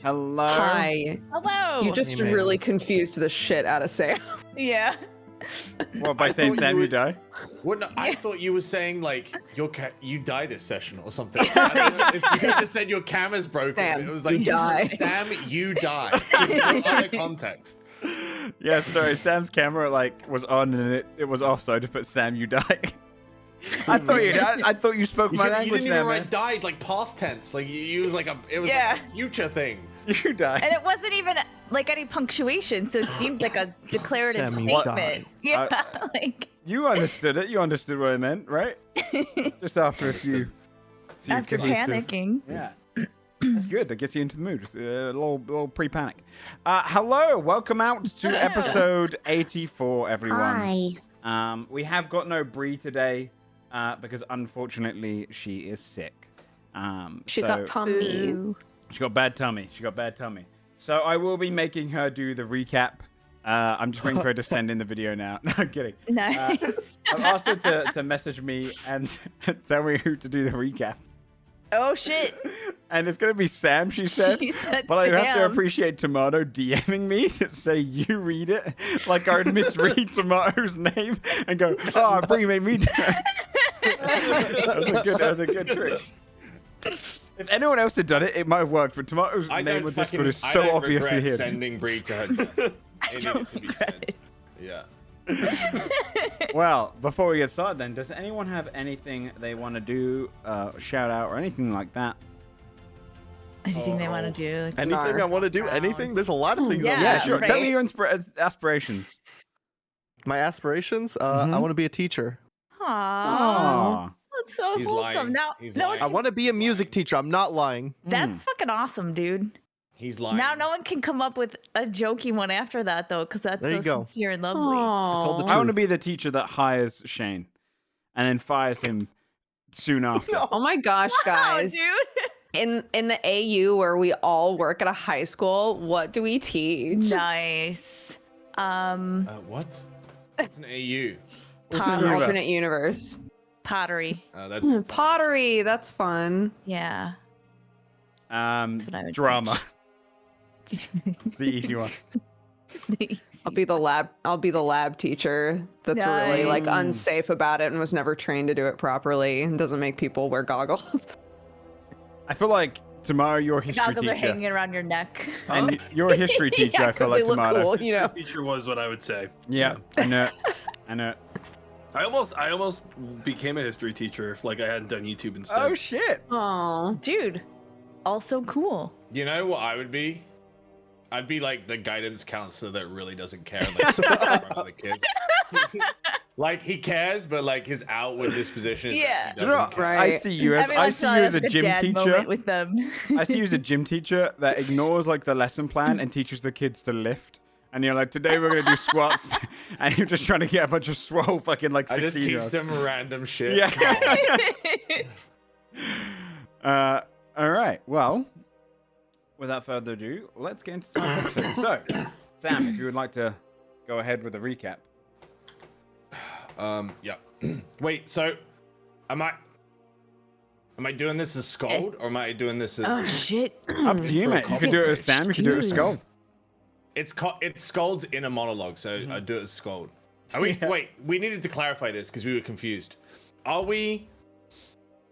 Hello. Hi. Hello. You just really confused the shit out of Sam. Yeah. What, by saying Sam, you die? Well, no, I thought you were saying like you die this session or something. I don't know if you just said your camera's broken. Sam, It was like you die. Sam, you die. No other context. Yeah, sorry. Sam's camera was on and it was off, so I just put Sam, you die. I thought you spoke my language. You didn't even man. write died like past tense. Like you used like it was like a future thing. You die. And it wasn't even like any punctuation, so it seemed like a declarative Sam, you statement. Yeah, like You understood it. You understood what I meant, right? Just after a few after conducive- panicking. Yeah. That's good. That gets you into the mood. Just a little pre-panic. Hello. Welcome out to episode 84, everyone. Hi. We have got no Bree today because unfortunately she is sick. She got tummy. She got bad tummy. So I will be making her do the recap. I'm just waiting for her to send in the video now. No, I'm kidding. Nice. I've asked her to message me and tell me who to do the recap. Oh shit. And it's going to be Sam, she said. But I have to appreciate Tomato DMing me to say you read it. Like I would misread Tomato's name and go, oh, Bree made me do it. That was a good trick. If anyone else had done it, it might have worked. But Tomato's name with Discord is so obviously him. Sending Bree to her death. It needed to be said. Yeah. Well, before we get started then, does anyone have anything they want to do, shout out or anything like that? Anything they want to do. Like, Anything I want to do? Anything? There's a lot of things. Yeah, Yeah, sure. right. Tell me your aspirations. My aspirations? I want to be a teacher. Aww. That's so He's wholesome. lying. Now, He's no lying. I want to be a music teacher. I'm not lying. That's fucking awesome, dude. He's lying. Now no one can come up with a jokey one after that though, because that's There so you go. sincere and lovely. I told the I want to truth. be the teacher that hires Shane and then fires him soon after. Oh my gosh, Wow, guys. dude. In the AU where we all work at a high school, what do we teach? Nice. What? What's an AU? Pottery. Alternate universe. Pottery. That's Pottery, that's fun. Yeah. That's what I would Drama. It's the easy one. I'll be the lab teacher that's really like unsafe about it and was never trained to do it properly and doesn't make people wear goggles. I feel like tomorrow your history Goggles are teacher. hanging around your neck. And your history teacher, Yeah, I feel 'cause like they look tomato. cool, you know. Teacher was what I would say. Yeah, I know. I know. I almost became a history teacher if like I hadn't done YouTube instead. Oh shit. Oh, Dude. Also cool. You know what I would be? I'd be like the guidance counselor that really doesn't care, like speaks in front of the kids. Like he cares, but like his outward disposition. Is Yeah. that he You know, doesn't care. right. I see you as Every once in a while, I have a like gym dad teacher. moment with them. I see you as a gym teacher that ignores like the lesson plan and teaches the kids to lift. And you're like, today we're gonna do squats, and you're just trying to get a bunch of swole fucking like I just 16 teach year olds. them random shit. Yeah. All right. Well, without further ado, let's get into tonight's episode. So, Sam, if you would like to go ahead with a recap. Yeah. Wait. So, am I doing this as Scold or am I doing this as? Oh shit. Up to you, mate. You can do it as Sam. You can do it as Skull. It's Scold's inner monologue, so I do it as Scold. Are we? Wait. We needed to clarify this because we were confused. Are we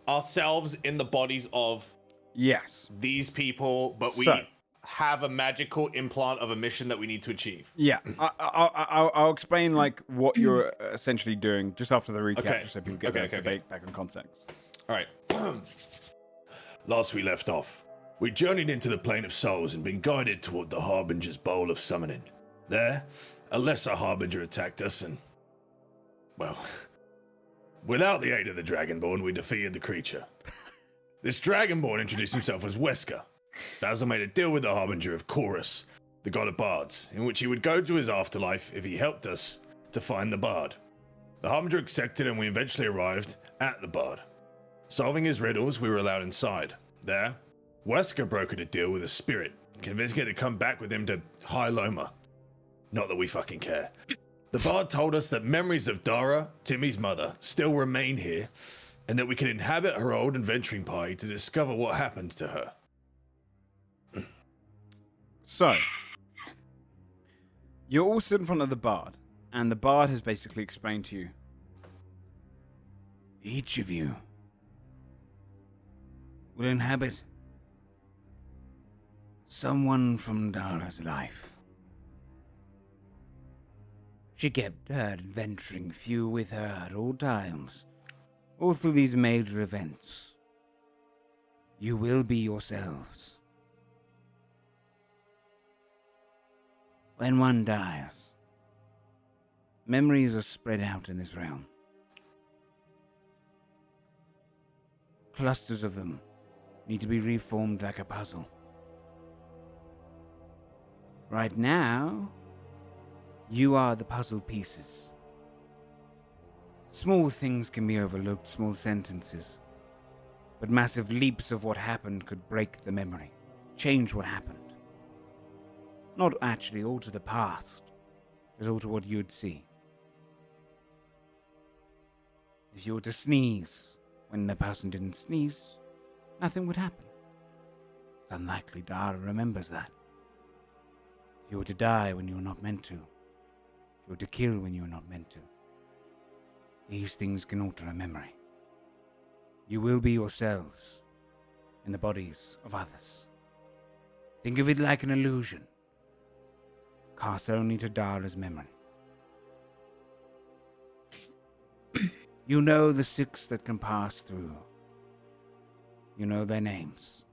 ourselves in the bodies of Yes. these people, but we So- have a magical implant of a mission that we need to achieve? Yeah. I'll explain like what you're essentially doing just after the recap, Okay. just so people get Okay, the okay, debate back in context. All right. Last we left off, we journeyed into the plane of souls and been guided toward the Harbinger's Bowl of Summoning. There, a lesser Harbinger attacked us and, well, without the aid of the Dragonborn, we defeated the creature. This Dragonborn introduced himself as Wesker. Basil made a deal with the Harbinger of Chorus, the god of bards, in which he would go to his afterlife if he helped us to find the bard. The Harbinger accepted and we eventually arrived at the bard. Solving his riddles, we were allowed inside. There, Wesker brokered a deal with a spirit, convincing it to come back with him to High Loma. Not that we fucking care. The bard told us that memories of Dara, Timmy's mother, still remain here, and that we can inhabit her old adventuring party to discover what happened to her. So, you're all stood in front of the bard, and the bard has basically explained to you. Each of you will inhabit someone from Dara's life. She kept her adventuring few with her at all times, all through these major events. You will be yourselves. When one dies, memories are spread out in this realm. Clusters of them need to be reformed like a puzzle. Right now, you are the puzzle pieces. Small things can be overlooked, small sentences. But massive leaps of what happened could break the memory, change what happened. Not actually alter the past, just alter what you'd see. If you were to sneeze when the person didn't sneeze, nothing would happen. It's unlikely Dara remembers that. If you were to die when you were not meant to, if you were to kill when you were not meant to, these things can alter a memory. You will be yourselves in the bodies of others. Think of it like an illusion, cast only to Dara's memory. You know the 6 that can pass through. You know their names.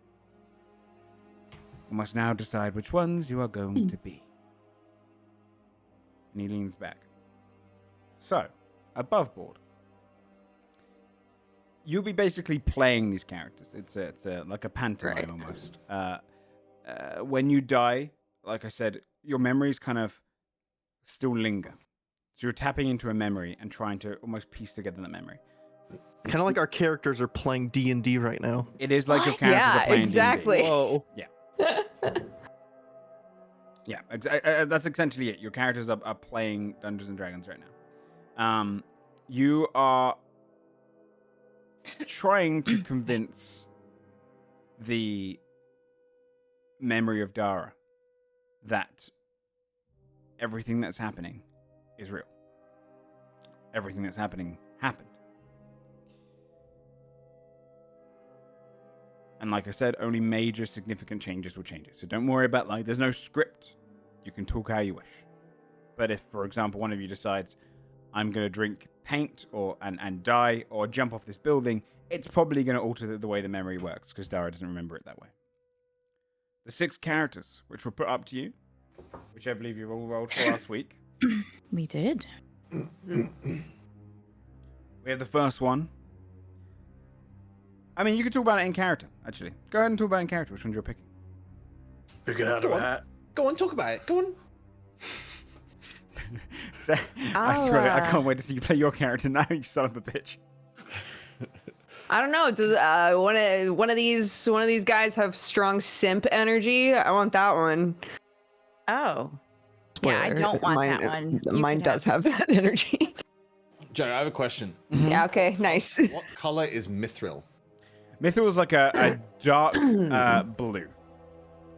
You must now decide which ones you are going to be. And he leans back. So, above board, you'll be basically playing these characters. It's like a pantomime almost. When you die, like I said, your memories kind of still linger. So you're tapping into a memory and trying to almost piece together the memory. Kind of like our characters are playing D&D right now. It is like your characters are playing exactly. D&D. Whoa. Yeah, that's essentially it. Your characters are playing Dungeons and Dragons right now. You are trying to convince the memory of Dara that everything that's happening is real. Everything that's happening happened. And like I said, only major significant changes will change it. So don't worry about, like, there's no script. You can talk how you wish. But if, for example, one of you decides, I'm going to drink paint and die or jump off this building, it's probably going to alter the way the memory works because Dara doesn't remember it that way. The 6 characters, which were put up to you, which I believe you've all rolled for last week. We did. We have the first one. I mean, you can talk about it in character, actually. Go ahead and talk about it in character, which ones you're picking. Pick it out of a hat. Go on, talk about it. Go on. I swear, I can't wait to see you play your character now, you son of a bitch. I don't know. Does one of these guys have strong simp energy? I want that one. Oh. Yeah, I don't want that one. Mine does have that energy. Joe, I have a question. Mm-hmm. Yeah, okay, nice. What color is Mithril? Mithril is like a dark blue,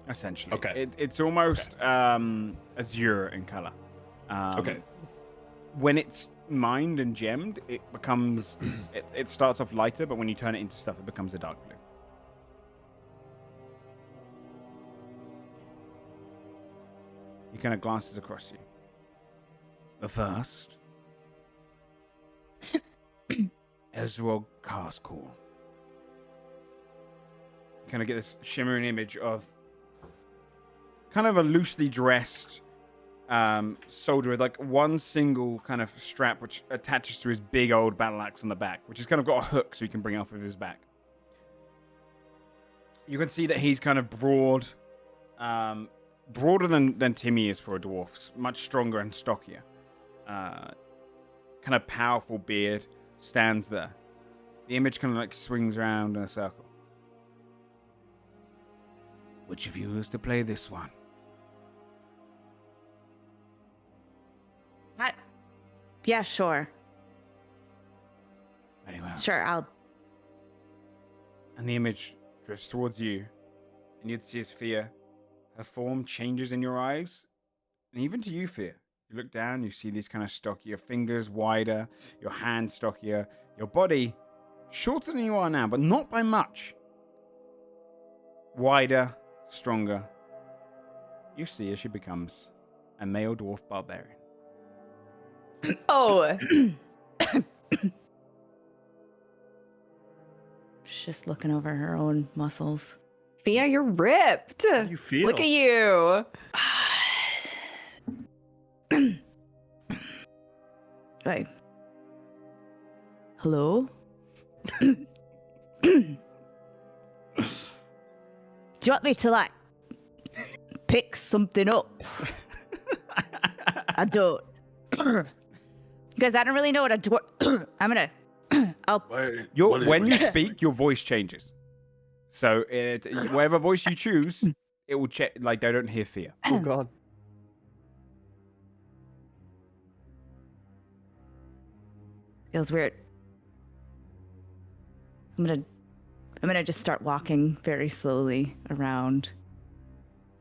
essentially. Okay. It's almost azure in color. Okay. When it's mined and gemmed, it becomes... it starts off lighter, but when you turn it into stuff, it becomes a dark blue. He kind of glances across you. The first... Ezreal Carscall. You kind of get this shimmering image of kind of a loosely dressed soldier with like one single kind of strap which attaches to his big old battle axe on the back, which has kind of got a hook so he can bring it off of his back. You can see that he's kind of broad, broader than Timmy is for a dwarf, much stronger and stockier. Kind of powerful beard, stands there. The image kind of like swings around in a circle. Which of you is to play this one? Yeah, sure. Very well. Sure, I'll... And the image drifts towards you, and you'd see his fear, Her form changes in your eyes, and even to you, Fear. You look down, you see these kind of stockier fingers, wider, your hands stockier, your body shorter than you are now, but not by much. Wider, stronger. You see as she becomes a male dwarf barbarian. Oh. She's just looking over her own muscles. Fia, you're ripped. How do you feel? Look at you. Like, hello? Do you want me to, like, pick something up? I don't. Because I don't really know what a dwarf... I'm gonna... When you speak, your voice changes. So whatever voice you choose, it will check. Like they don't hear fear. Oh God. Feels weird. I'm gonna just start walking very slowly around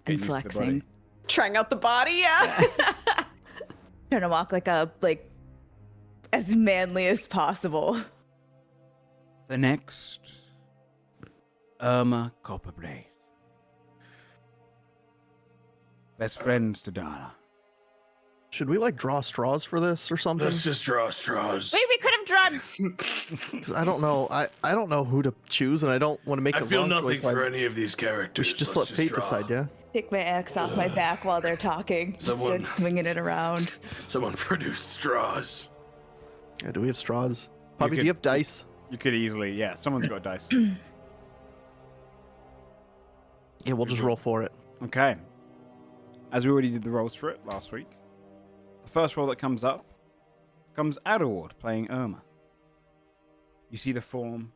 and Getting used to the flexing. body. Trying out the body, yeah. Trying to walk like as manly as possible. The next, Irma Copperblade. Best friends to Dara. Should we like draw straws for this or something? Let's just draw straws. Wait, we could have drawn. 'Cause I don't know. I don't know who to choose, and I don't want to make I a feel wrong nothing choice. So for any of these characters. we should just Let's let fate draw. decide. Yeah. Take my axe off my back while they're talking. Just Someone- start swinging it around. Someone produce straws. Yeah. Do we have straws? Poppy, could- do you have dice? You could easily, yeah. Someone's got dice. Yeah, we'll just roll for it. Okay. As we already did the rolls for it last week, the first roll that comes up comes Adderward playing Irma. You see the form,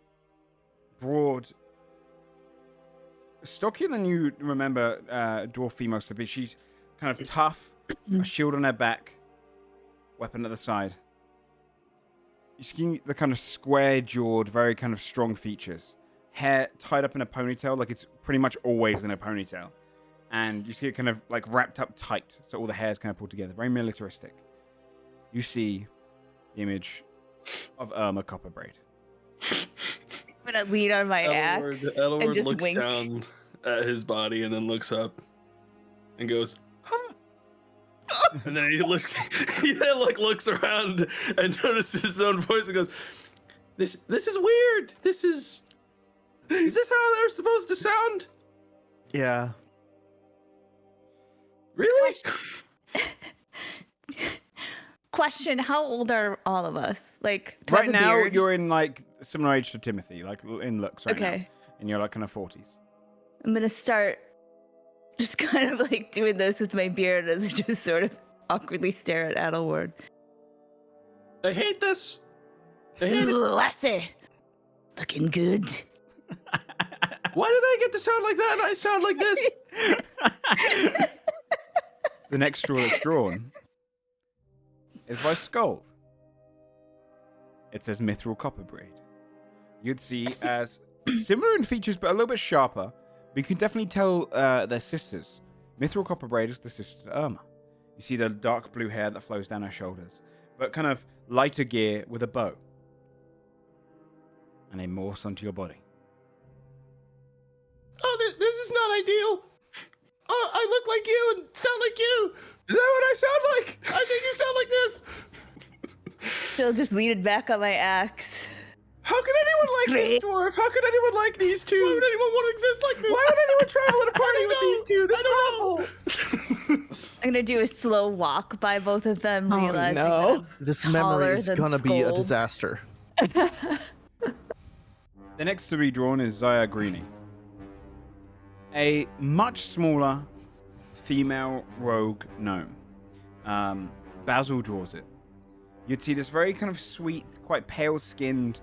broad, stockier than you remember dwarf females to be. She's kind of tough, a shield on her back, weapon at the side. You see the kind of square-jawed, very kind of strong features. Hair tied up in a ponytail, like it's pretty much always in a ponytail. And you see it kind of like wrapped up tight, so all the hair's kind of pulled together. Very militaristic. You see the image of Irma Copperbraid. I'm gonna lean on my axe and Elward just looks wink. down at his body and then looks up and goes, huh? And then he looks around and notices his own voice and goes, This is weird. Is this how they're supposed to sound? Yeah. Really? Question: how old are all of us? Like, do I Right have a now, beard? you're in like similar age to Timothy, like in looks right now. Okay. And you're like kind of 40s. I'm gonna start just kind of like doing this with my beard as I just sort of awkwardly stare at Adelward. I hate this. I hate it. Lassie, looking good. Why do they get to sound like that and I sound like this? The next straw that's drawn is by Skull. It says Mithril Copperbraid. You'd see as similar in features, but a little bit sharper. But you can definitely tell they're sisters. Mithril Copperbraid is the sister to Irma. You see the dark blue hair that flows down her shoulders, but kind of lighter gear with a bow. And it morphs onto your body. Oh, this is not ideal. Oh, I look like you and sound like you. Is that what I sound like? I think you sound like this. Still just leaning back on my axe. How could anyone like this Great. dwarf? How could anyone like these two? Why would anyone want to exist like this? Why would anyone travel at a party with know. these two? This I is don't awful. I'm gonna do a slow walk by both of them, Oh, realizing no. that I'm This taller memory is than gonna be a Scold. disaster. The next to be drawn is Zaya Greeny. A much smaller female rogue gnome. Basil draws it. You'd see this very kind of sweet, quite pale-skinned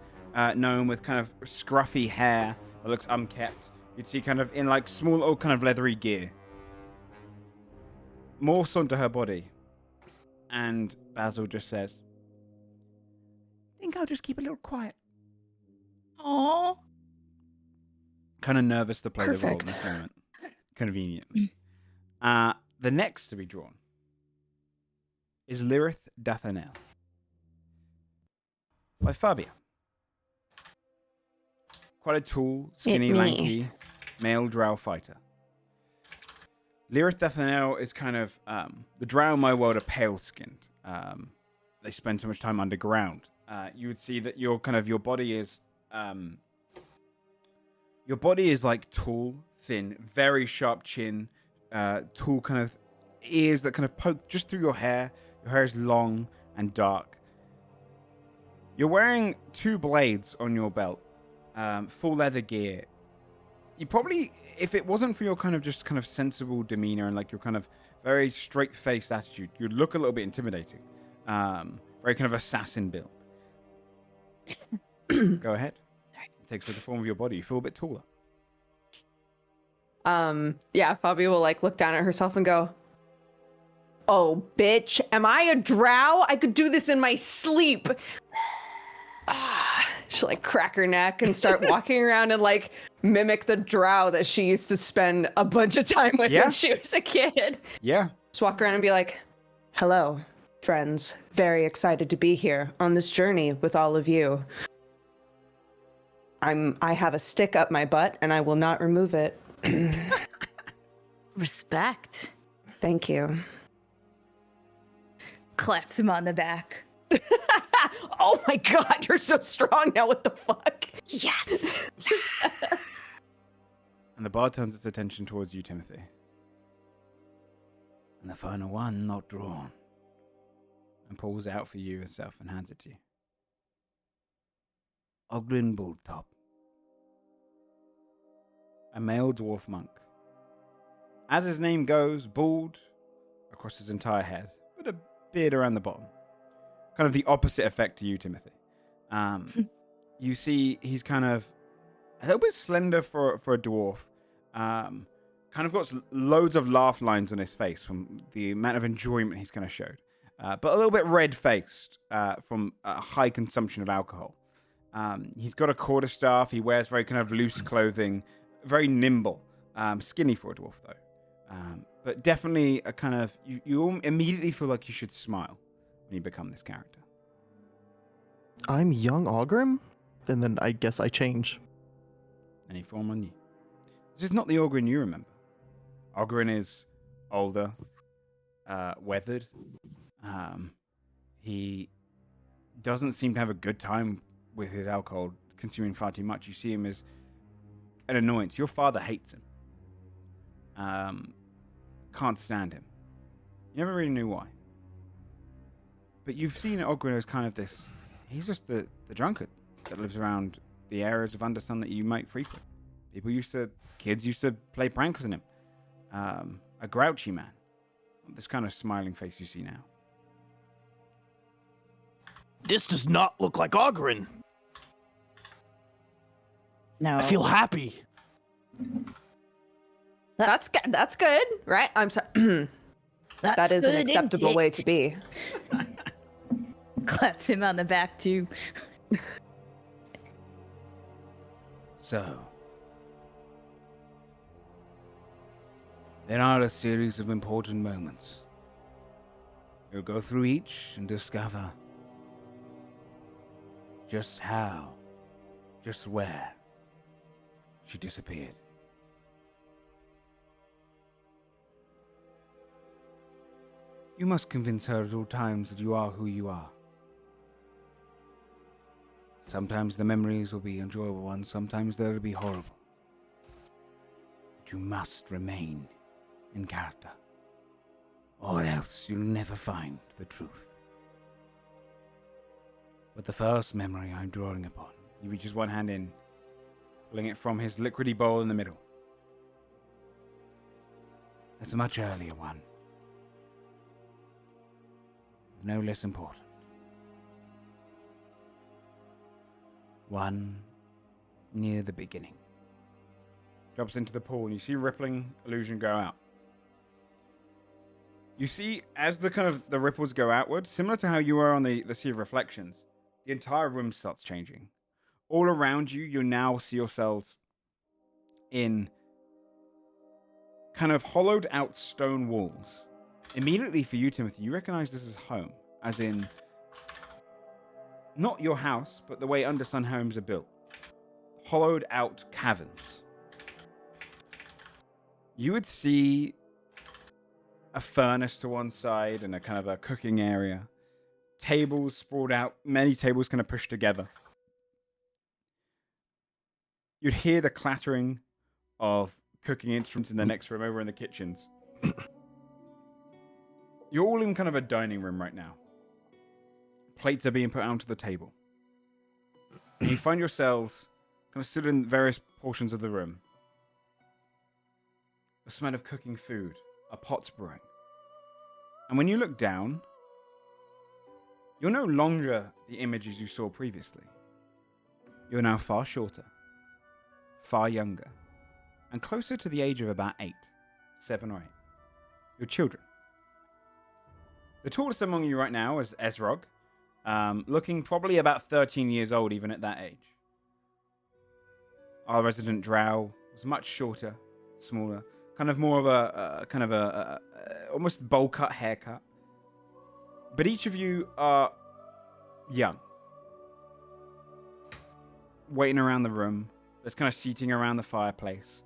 gnome with kind of scruffy hair that looks unkept. You'd see kind of in like small, old kind of leathery gear. Morphs onto her body. And Basil just says, I think I'll just keep a little quiet. Aww. Kind of nervous to play the role in Perfect. this moment. Convenient. The next to be drawn is Lyrith Dathanel by Fabia. Quite a tall, skinny, lanky male drow fighter. Lyrith Dathanel is kind of the drow in my world are pale skinned. They spend so much time underground. You would see that your body is like tall, thin, very sharp chin, tall kind of ears that kind of poke just through your hair. Your hair is long and dark. You're wearing 2 blades on your belt, full leather gear. You probably, if it wasn't for your kind of sensible demeanor and like your kind of very straight-faced attitude, you'd look a little bit intimidating. Very kind of assassin build. Go ahead. It takes the form of your body. You feel a bit taller. Yeah, Fabia will like look down at herself and go, "Oh, bitch, am I a drow? I could do this in my sleep." She'll like crack her neck and start walking around and like mimic the drow that she used to spend a bunch of time with when she was a kid. Yeah. Just walk around and be like, "Hello, friends. Very excited to be here on this journey with all of you. I have a stick up my butt and I will not remove it." Respect. Thank you. Claps him on the back. Oh my god, you're so strong now. What the fuck? Yes. And the bar turns its attention towards you, Timothy. And the final one not drawn. And pulls out for you herself and hands it to you. Oglin Bulltop. A male dwarf monk. As his name goes, bald across his entire head, but a beard around the bottom. Kind of the opposite effect to you, Timothy. You see he's kind of a little bit slender for a dwarf. Kind of got loads of laugh lines on his face from the amount of enjoyment he's kind of showed. But a little bit red-faced from a high consumption of alcohol. He's got a quarterstaff. He wears very kind of loose clothing. Very nimble. Skinny for a dwarf, though. But definitely a kind of... You immediately feel like you should smile when you become this character. I'm young Ogrim? And then I guess I change. Any form on you. This is not the Ogrin you remember. Ogrin is older, weathered. He doesn't seem to have a good time with his alcohol, consuming far too much. You see him as an annoyance. Your father hates him. Can't stand him. You never really knew why. But you've seen Ogrin as kind of this... He's just the drunkard that lives around the areas of Undersun that you might frequent. Kids used to play pranks on him. A grouchy man. This kind of smiling face you see now. This does not look like Ogrin. No. I feel happy. That's good. That's good, right? I'm sorry. That is an acceptable way to be. Claps him on the back too. So, there are a series of important moments. You'll go through each and discover just how, just where she disappeared. You must convince her at all times that you are who you are. Sometimes the memories will be enjoyable ones, sometimes they'll be horrible. But you must remain in character, or else you'll never find the truth. But the first memory I'm drawing upon, he reaches one hand in, pulling it from his liquidy bowl in the middle. It's a much earlier one, no less important. One near the beginning. Drops into the pool and you see rippling illusion go out. You see, as the ripples go outward, similar to how you were on the Sea of Reflections, the entire room starts changing. All around you, you now see yourselves in kind of hollowed out stone walls. Immediately for you, Timothy, you recognize this as home, as in not your house, but the way Undersun homes are built. Hollowed out caverns. You would see a furnace to one side and a kind of a cooking area. Tables sprawled out, many tables kind of pushed together. You'd hear the clattering of cooking instruments in the next room over in the kitchens. You're all in kind of a dining room right now. Plates are being put onto the table. And you find yourselves kind of stood in various portions of the room. The smell of cooking food, a pot's brewing. And when you look down, you're no longer the images you saw previously. You're now far shorter, far younger, and closer to the age of about 7 or 8. You're children. The tallest among you right now is Ezrog, looking probably about 13 years old even at that age. Our resident drow was much shorter, smaller, kind of more of a almost bowl cut haircut. But each of you are young. Waiting around the room. There's kind of seating around the fireplace.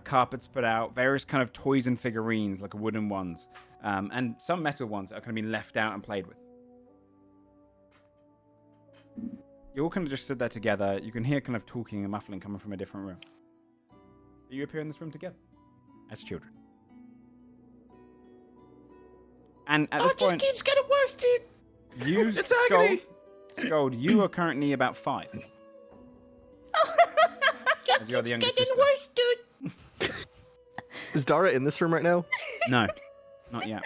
Carpets put out. Various kind of toys and figurines, like wooden ones. And some metal ones that are kind of been left out and played with. You all kind of just stood there together. You can hear kind of talking and muffling coming from a different room. You appear in this room together as children. And at this it just point, keeps getting worse, dude. you, It's agony. Scold, you are currently about 5. As you're the youngest Getting sister. worse, dude. Is Dara in this room right now? No, not yet.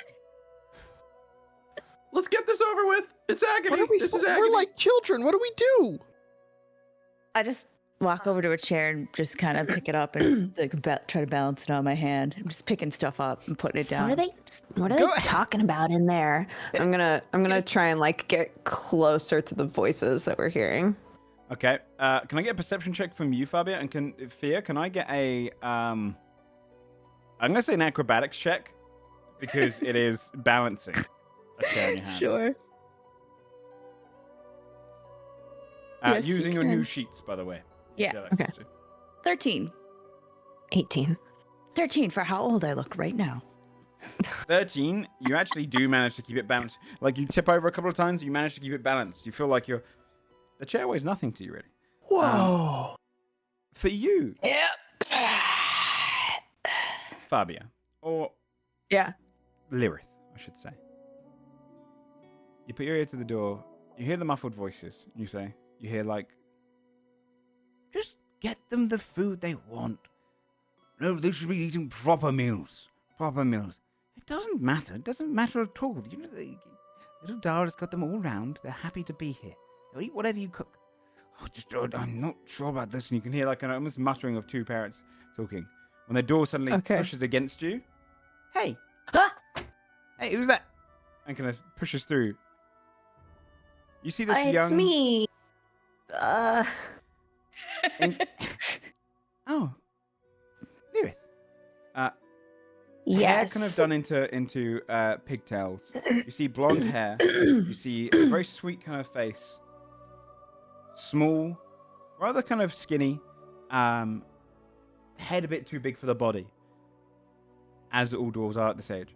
Let's get this over with. It's agony. What are we This is supposed- agony. We're like children. What do we do? I just walk over to a chair and just kind of pick it up and like try to balance it on my hand. I'm just picking stuff up and putting it down. What are they talking about in there? I'm gonna try and like get closer to the voices that we're hearing. Okay. Can I get a perception check from you, Fabia? And can I get a I'm gonna say an acrobatics check because it is balancing a chair in your hand. Sure. Yes, you using your new can. sheets, by the way. Yeah. Okay. 13. 18. 13 for how old I look right now. 13, you actually do manage to keep it balanced. Like, you tip over a couple of times, you manage to keep it balanced. You feel like the chair weighs nothing to you, really. Whoa. For you, Yep. Fabia, or Yeah. Lyrith, I should say. You put your ear to the door, you hear the muffled voices, you hear like, just get them the food they want. No, they should be eating proper meals. Proper meals. It doesn't matter. It doesn't matter at all. You know, little Dara's got them all round. They're happy to be here. They'll eat whatever you cook. I'm not sure about this. And you can hear like an almost muttering of 2 parents talking. When the door suddenly pushes against you. Hey! Ah! Hey, who's that? And kind of pushes through. You see this young... It's me. Oh. Lyrith. Hair Yes. kind of done into pigtails. You see blonde hair. You see a very sweet kind of face. Small, rather kind of skinny. Head a bit too big for the body. As all dwarves are at this age.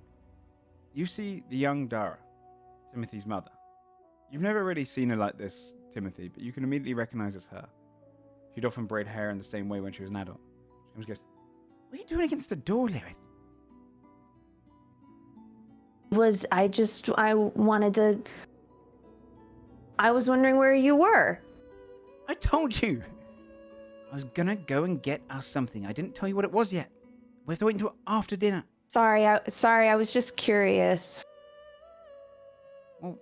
You see the young Dara, Timothy's mother. You've never really seen her like this, Timothy, but you can immediately recognize it's her. She'd often braid hair in the same way when she was an adult. She goes, "What are you doing against the door, Lyrith?" I was wondering where you were. I told you. I was gonna go and get us something. I didn't tell you what it was yet. We have to wait until after dinner. Sorry, I was just curious. Well,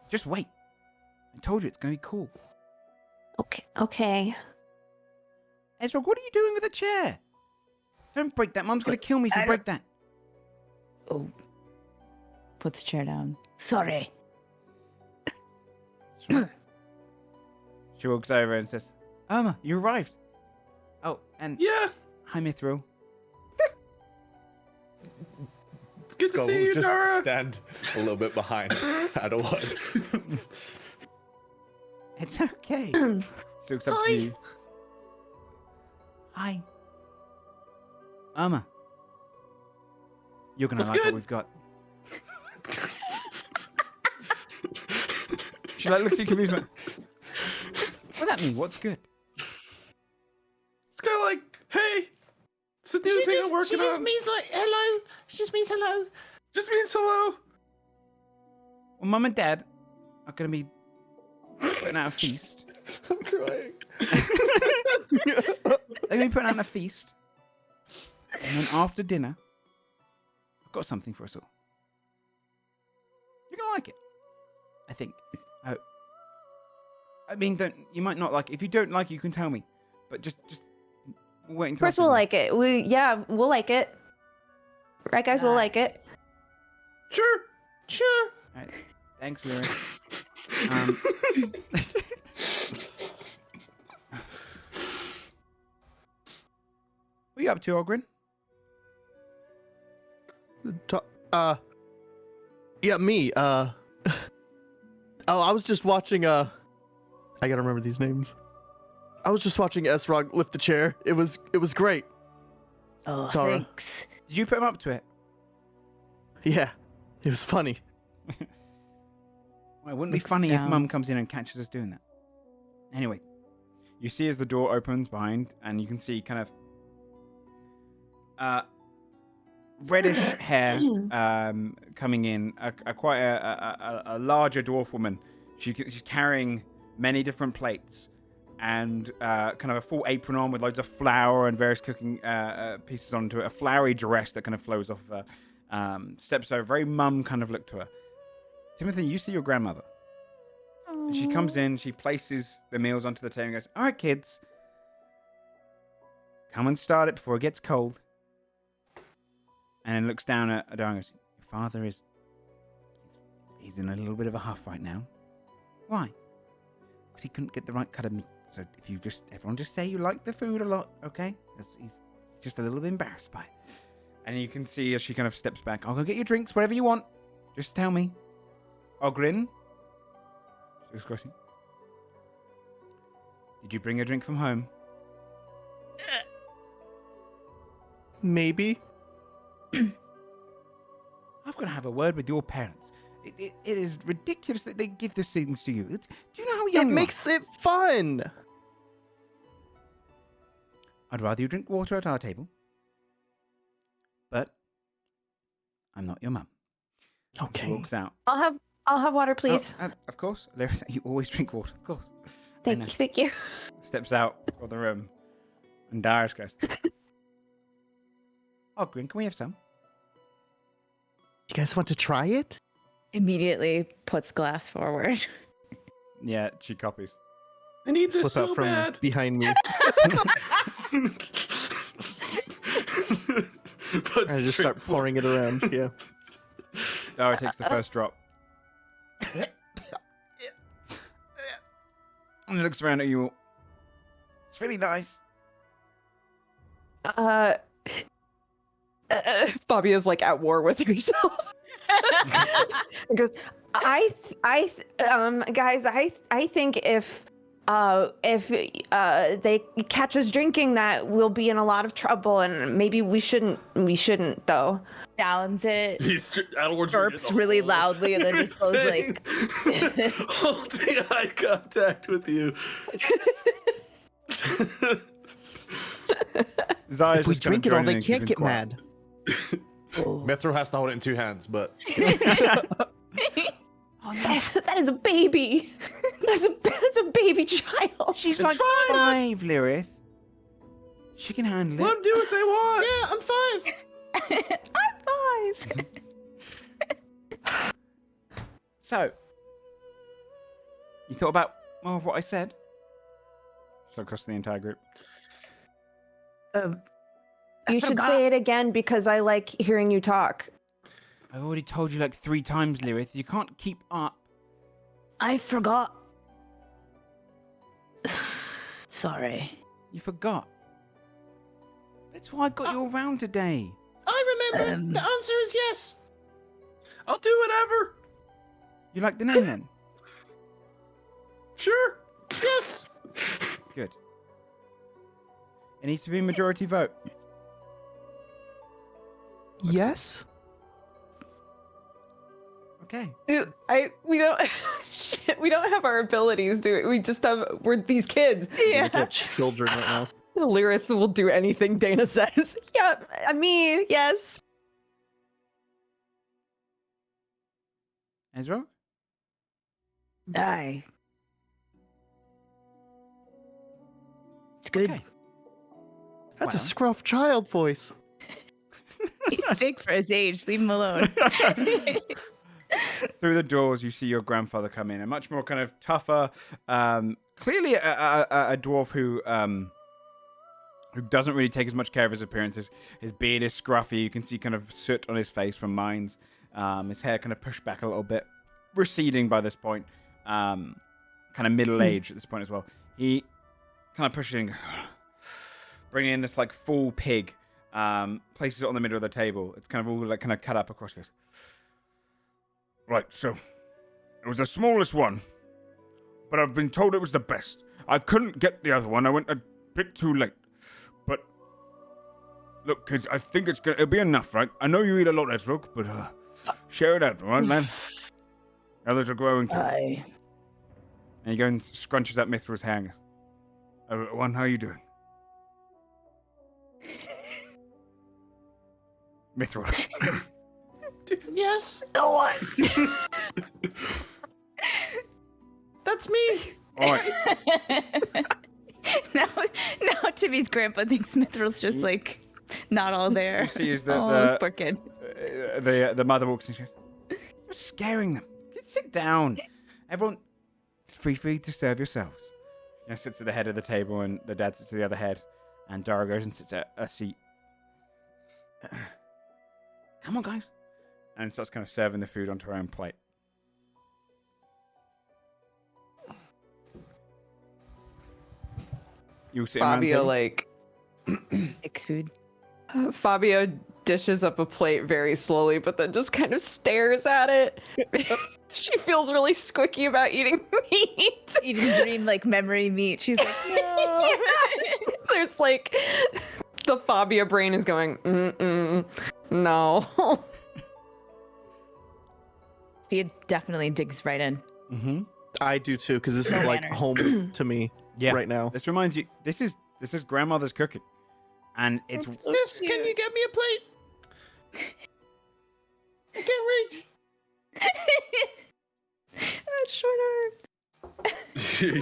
just wait. I told you it's gonna be cool. Okay. Ezra, what are you doing with the chair? Don't break that. Mum's gonna kill me if you break that. Oh. Puts the chair down. Sorry. She walks over and says, "Irma, you arrived." Oh, and Yeah. hi, Mithril. It's good to Skull see will you, just Dara. stand a little bit behind Adelaide. It's okay. She looks up to you. Hi. Irma. You're gonna What's like good? what we've got. She like looks at you confused. What's that mean? What's good? It's kind of like, hey, it's a new thing I'm working She just on. means like hello. She just means hello. Just means hello. Well, Mum and Dad are gonna be putting out a feast. I'm crying. They're gonna be putting out a feast, and then after dinner, I've got something for us all. You're gonna like it, I think. I mean, you might not like it. If you don't like it, you can tell me. But just wait until. Of course, we'll like it. We'll like it. Right, guys, we'll like it. Sure. Sure. All right. Thanks, Lyra. What are you up to, Ogren? Yeah, me. Oh, I was just watching. I gotta remember these names. I was just watching Esrog lift the chair. It was great. Oh, Dara. thanks. Did you put him up to it? Yeah, it was funny. Well, it wouldn't be Looks funny if down. Mum comes in and catches us doing that. Anyway, you see as the door opens behind, and you can see kind of reddish hair coming in. Quite a larger dwarf woman. She's carrying many different plates and kind of a full apron on with loads of flour and various cooking pieces onto it. A flowery dress that kind of flows off of her. Steps over, very mum kind of look to her. Timothy, you see your grandmother. And she comes in, she places the meals onto the table and goes, all right, kids. Come and start it before it gets cold. And then looks down at Dara and goes, your father he's in a little bit of a huff right now. Why? Because he couldn't get the right cut of meat. So if everyone just say you like the food a lot, okay? 'Cause he's just a little bit embarrassed by it. And you can see as she kind of steps back, I'll go get your drinks, whatever you want. Just tell me. Ogrin? She looks across you. Did you bring a drink from home? Maybe. I've got to have a word with your parents. It is ridiculous that they give these things to you. Do you know how young It you makes it fun. are? I'd rather you drink water at our table. But I'm not your mum. Okay. She walks out. I'll have water, please. Oh, of course. Lyra, you always drink water. Of course. Thank you. Steps out of the room. And Darius goes, oh, Grin, can we have some? You guys want to try it? Immediately puts glass forward. Yeah, she copies. I need this Slip out so from bad. behind me. I just start pouring it around. Yeah. Dara takes the first drop. And looks around at you all. It's really nice. Bobby is like at war with herself. And goes, guys, I think if they catch us drinking that, we'll be in a lot of trouble, and maybe we shouldn't though. Downs it. Burps really loudly and then just goes like holding eye contact with you. Zaya's If we just kind of drink it all, joining they in, can't keeping get quiet. mad. Mithra has to hold it in two hands, but That is a baby. That's a baby child. She's It's like fine. 5, Lyrith. She can handle it. Let them do what they want. yeah, I'm 5. I'm 5. So, you thought about more of what I said? So across the entire group. You should say it again because I like hearing you talk. I've already told you like 3 times, Lyrith. You can't keep up. I forgot. Sorry. You forgot. That's why I got you around today. I The answer is yes. I'll do whatever. You like the name then? Sure. Yes. Good. It needs to be a majority vote. Yes. Okay. Dude, we don't shit, we don't have our abilities, do we? We just we're these kids. Yeah. Children right now. Lyrith will do anything Dana says. Yeah, me, yes. Ezra? Aye. It's good. Okay. That's a Well. scruff child voice. He's big for his age. Leave him alone. Through the doors, you see your grandfather come in, a much more kind of tougher, clearly a dwarf who doesn't really take as much care of his appearance. His beard is scruffy. You can see kind of soot on his face from mines. His hair kind of pushed back a little bit, receding by this point. Kind of middle age at this point as well. He kind of pushes in, bringing in this like full pig, places it on the middle of the table. It's kind of all like kind of cut up across. Goes, right, so it was the smallest one, but I've been told it was the best. I couldn't get the other one. I went a bit too late. But look, kids, I think it'll be enough, right? I know you eat a lot, Ezrog, but share it out, all right, man? Others are growing too. Aye. And he goes and scrunches up Mithra's hanger. One, how you doing? Mithra. Yes. No one. That's me. All right. now Timmy's grandpa thinks Mithril's just like not all there. You see is that Oh, this poor kid. the mother walks in. She goes, "You're scaring them. Sit down. Everyone, it's free for you to serve yourselves." Sits at the head of the table, and the dad sits at the other head, and Dara goes and sits at a seat. Come on, guys, and starts kind of serving the food onto her own plate. You sit around Fabio table? like Mixed food. Fabio dishes up a plate very slowly, but then just kind of stares at it. She feels really squicky about eating meat. Eating dream like memory meat. She's like, no. There's like the Fabio brain is going, no. He definitely digs right in. Mm-hmm. I do too, because this is No like manners. home to me right now. This reminds you. This is grandmother's cooking, and it's This, can you get me a plate? I can't reach. Short arms. you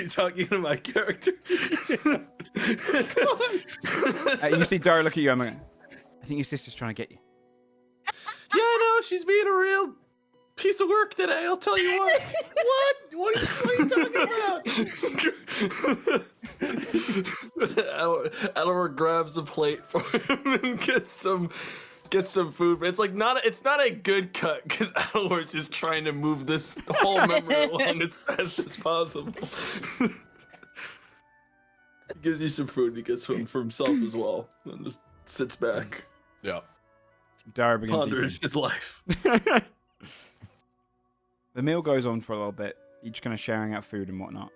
talking to my character? you see Dara look at you. I'm like, I think your sister's trying to get you. Yeah, I know. She's being a real piece of work today. I'll tell you what. What? What are you talking about? Elmer grabs a plate for him and gets some food. But it's like it's not a good cut because Adelward's just trying to move this whole memory along as fast as possible. He gives you some food. He gets one for himself as well, and just sits back. Yeah, Dara begins ponders eating. his life. The meal goes on for a little bit, each kind of sharing out food and whatnot.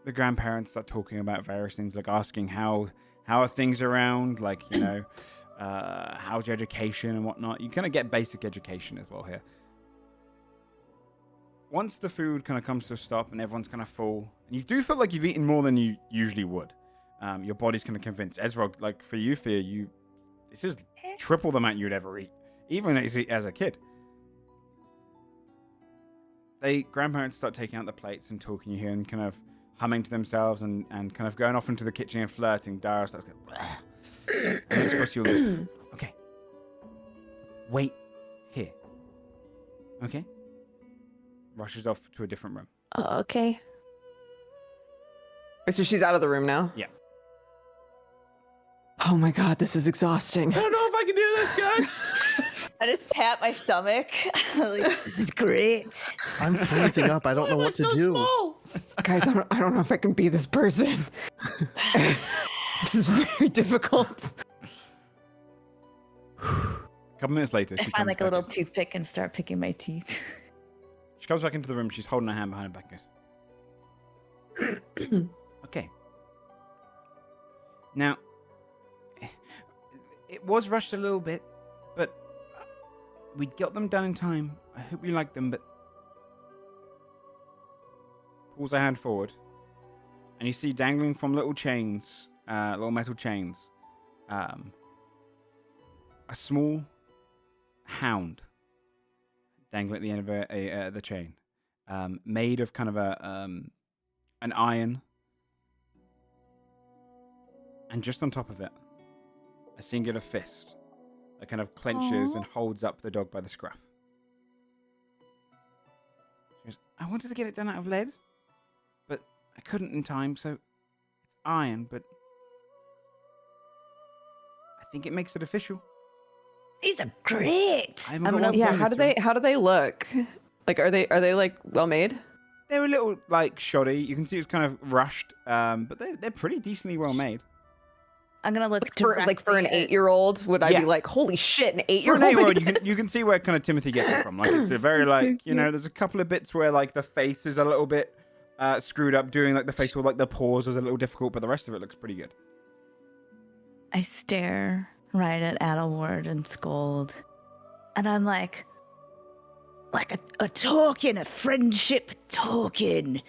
The grandparents start talking about various things, like asking how are things around, like, you know, how's your education and whatnot. You kind of get basic education as well here. Once the food kind of comes to a stop and everyone's kind of full, and you do feel like you've eaten more than you usually would, your body's kind of convinced. Ezra, like for you, this is triple the amount you'd ever eat, even as a kid. Grandparents start taking out the plates and talking you here and kind of humming to themselves and kind of going off into the kitchen and flirting. Dara starts going, and looks across you and goes, okay, wait here. Okay? Rushes off to a different room. Okay. So she's out of the room now? Yeah. Oh my god, this is exhausting. I don't know if I can do this, guys. I just pat my stomach. Like, this is great. I'm freezing up. I don't know Why am I what to so do. small? Guys, I don't know if I can be this person. This is very difficult. A couple minutes later, I she find comes like a back little in. toothpick and start picking my teeth. She comes back into the room. She's holding her hand behind her back. Goes, okay. Now, it was rushed a little bit, but we got them done in time. I hope you like them, but... Pulls her hand forward. And you see dangling from little chains, little metal chains, a small hound dangling at the end of the chain, made of kind of an iron, and just on top of it, a singular fist that kind of clenches and holds up the dog by the scruff. She goes, I wanted to get it done out of lead, but I couldn't in time, so it's iron, but I think it makes it official. These are great. I haven't got one Yeah, pointed through. how do they look? Like, are they like well made? They're a little like shoddy. You can see it's kind of rushed, but they're pretty decently well made. I'm gonna look For an directly at- 8-year-old, would I Yeah. be like, holy shit, an For 8-year-old? an 8-year-old, you can see where kind of Timothy gets it from. Like it's a very like there's a couple of bits where like the face is a little bit screwed up, doing like the facial like the pause was a little difficult, but the rest of it looks pretty good. I stare right at Adelward and scold, and I'm like a token, a friendship token.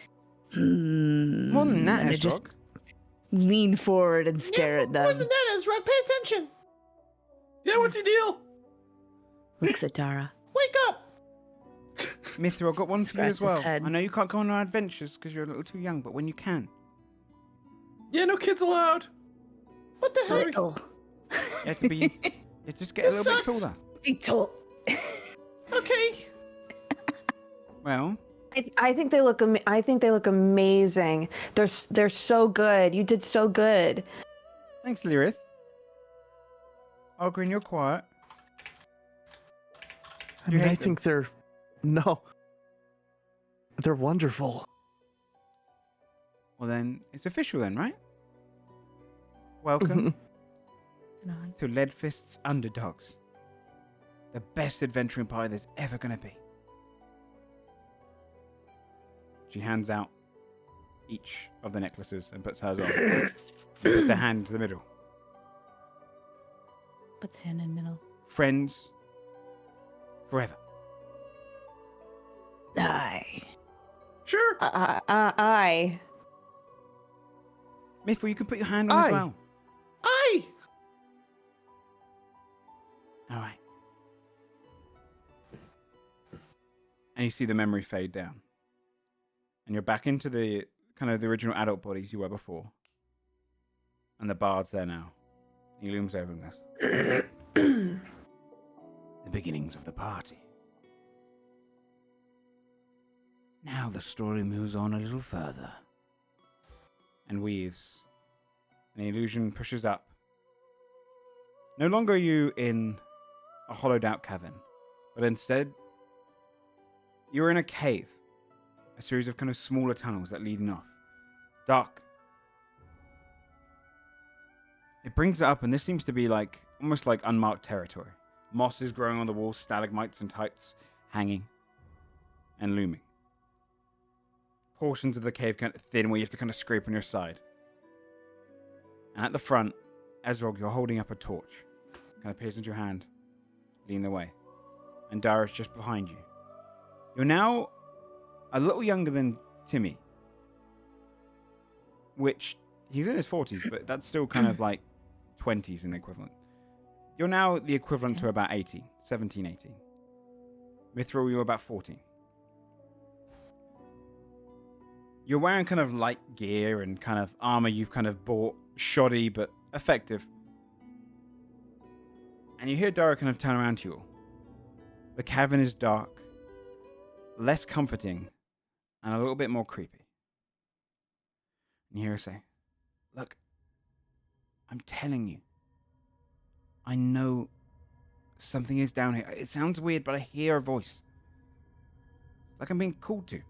More than that, And I Ezra. just lean forward and stare at More them. than that, Ezra, pay attention. Yeah, what's your deal? Looks at Dara. Wake up. Mithra, I've got one for you Scratch as well. his head. I know you can't go on our adventures because you're a little too young, but when you can, Yeah, no kids allowed. What the heck? Little. you have to be. You just get a This little bit sucks. taller. Little. Okay. Well, I think they look. I think they look amazing. They're so good. You did so good. thanks, Lyrith. Ogrin, you're quiet. I You mean, I hate them? think they're they're wonderful. Well, then it's official, then, right? Welcome to Leadfist's Underdogs, the best adventuring party there's ever gonna be. She hands out each of the necklaces and puts hers on. And puts her hand to the middle. Puts hand in middle. Friends forever. Aye. Sure. I. Mithra, you can put your hand on as Aye. well. Aye. All right. And you see the memory fade down. And you're back into the kind of the original adult bodies you were before. And the bard's there now. He looms over and goes, the beginnings of the party. Now the story moves on a little further. And weaves. And the illusion pushes up. No longer are you in a hollowed out cavern, but instead, you're in a cave. A series of kind of smaller tunnels that lead off. Dark. It brings it up, and this seems to be like almost like unmarked territory. Moss is growing on the walls, stalagmites and tights hanging and looming. Portions of the cave kind of thin where you have to kind of scrape on your side. And at the front, Ezrog, you're holding up a torch. Kind of peers into your hand, lean away. And Dara's just behind you. You're now a little younger than Timmy. Which, he's in his 40s, but that's still kind of like 20s in the equivalent. You're now the equivalent to about 18, 17, 18. Mithril, you're about 14. You're wearing kind of light gear and kind of armor you've kind of bought, shoddy but effective. And you hear Dara kind of turn around to you all. The cavern is dark, less comforting, and a little bit more creepy. And you hear her say, look, I'm telling you, I know something is down here. It sounds weird, but I hear a voice. It's like I'm being called to.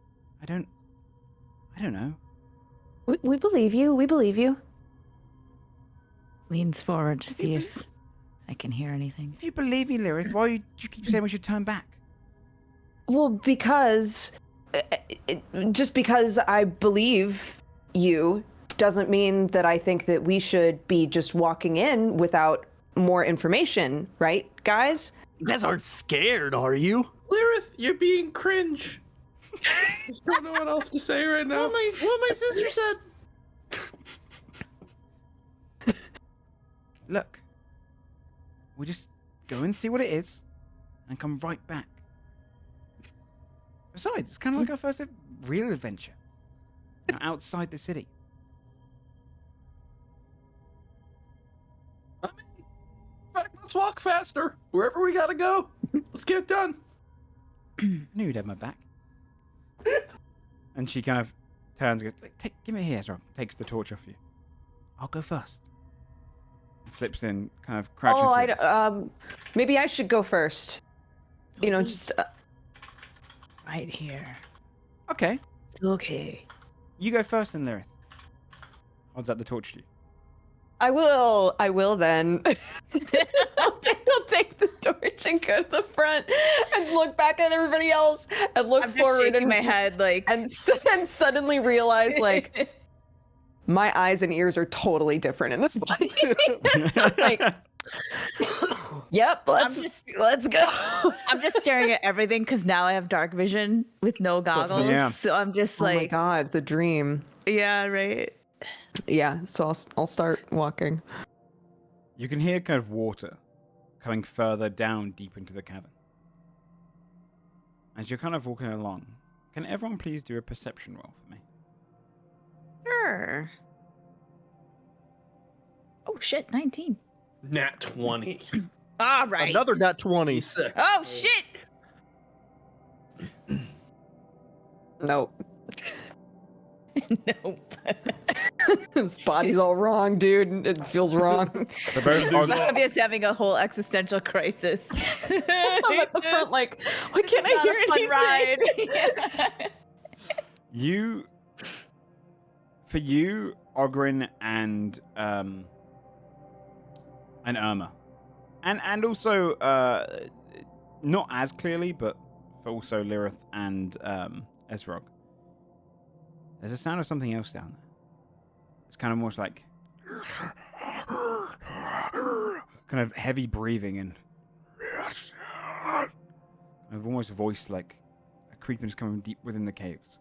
I don't know. We believe you. We believe you. leans forward to see if I can hear anything. If you believe me, Lyrith, why do you keep saying we should turn back? Well, because just because I believe you doesn't mean that I think that we should be just walking in without more information, right, guys? You guys aren't scared, are you? Lyrith, you're being cringe. Just don't know what else to say right now. What my sister said. Look, we'll just go and see what it is and come right back. Besides, it's kind of like our first real adventure. Outside the city. I mean, in fact, let's walk faster. Wherever we gotta go. Let's get it done. I knew you'd have my back. And she kind of turns and goes, give me here, Ezra. Takes the torch off you. I'll go first. Slips in, kind of crouching. Oh, maybe I should go first. You know, just Right here. Okay. Okay. You go first then, Lyrith. Holds out the torch to you. I will then. I'll take the torch and go to the front and look back at everybody else and look forward in my head like and suddenly realize like my eyes and ears are totally different in this body. Like, yep, let's go. I'm just staring at everything because now I have dark vision with no goggles. Yeah. So I'm just Oh my like, god, the dream. yeah, right. Yeah, so I'll start walking. You can hear kind of water coming further down deep into the cavern. As you're kind of walking along, can everyone please do a perception roll for me? Sure. Oh shit, 19. Nat 20. All right. Another nat 20. Sick. Oh shit. Nope. Nope. This body's all wrong, dude. It feels wrong. So both Obvious having a whole existential crisis. I'm at the front like, why can't I hear anything? Ride. For you, Ogrin and Irma, and also not as clearly, but for also Lyrith and Ezrog. There's a sound of something else down there. It's kind of almost like kind of heavy breathing and I've almost voiced like a creeping is coming deep within the caves,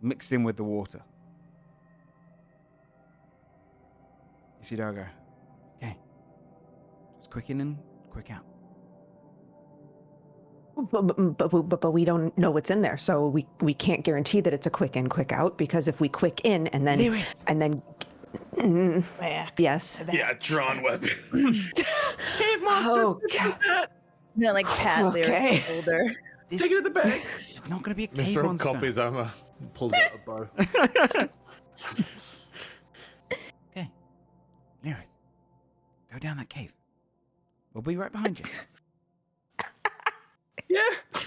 mixed in with the water. You see Dara go, okay, just quick in and quick out. But we don't know what's in there, so we can't guarantee that it's a quick in, quick out, because if we quick in and then yes. Yeah, drawn weapon. Cave monster. Okay. No, like pat Okay. Lyric older. Take it to the bag. It's not going to be a cave Mr. monster. copies armor. Pulls out a bow. Okay, Lyrith, go down that cave. We'll be right behind you. Yeah.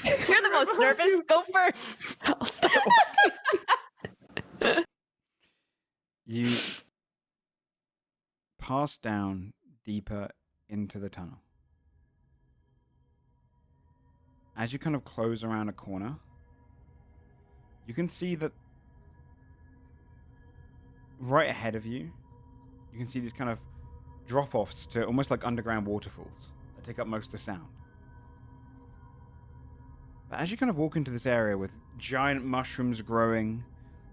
You're the most nervous. Go first. I'll start walking. You pass down deeper into the tunnel. As you kind of close around a corner, you can see that right ahead of you, you can see these kind of drop-offs to almost like underground waterfalls that take up most of the sound. But as you kind of walk into this area with giant mushrooms growing,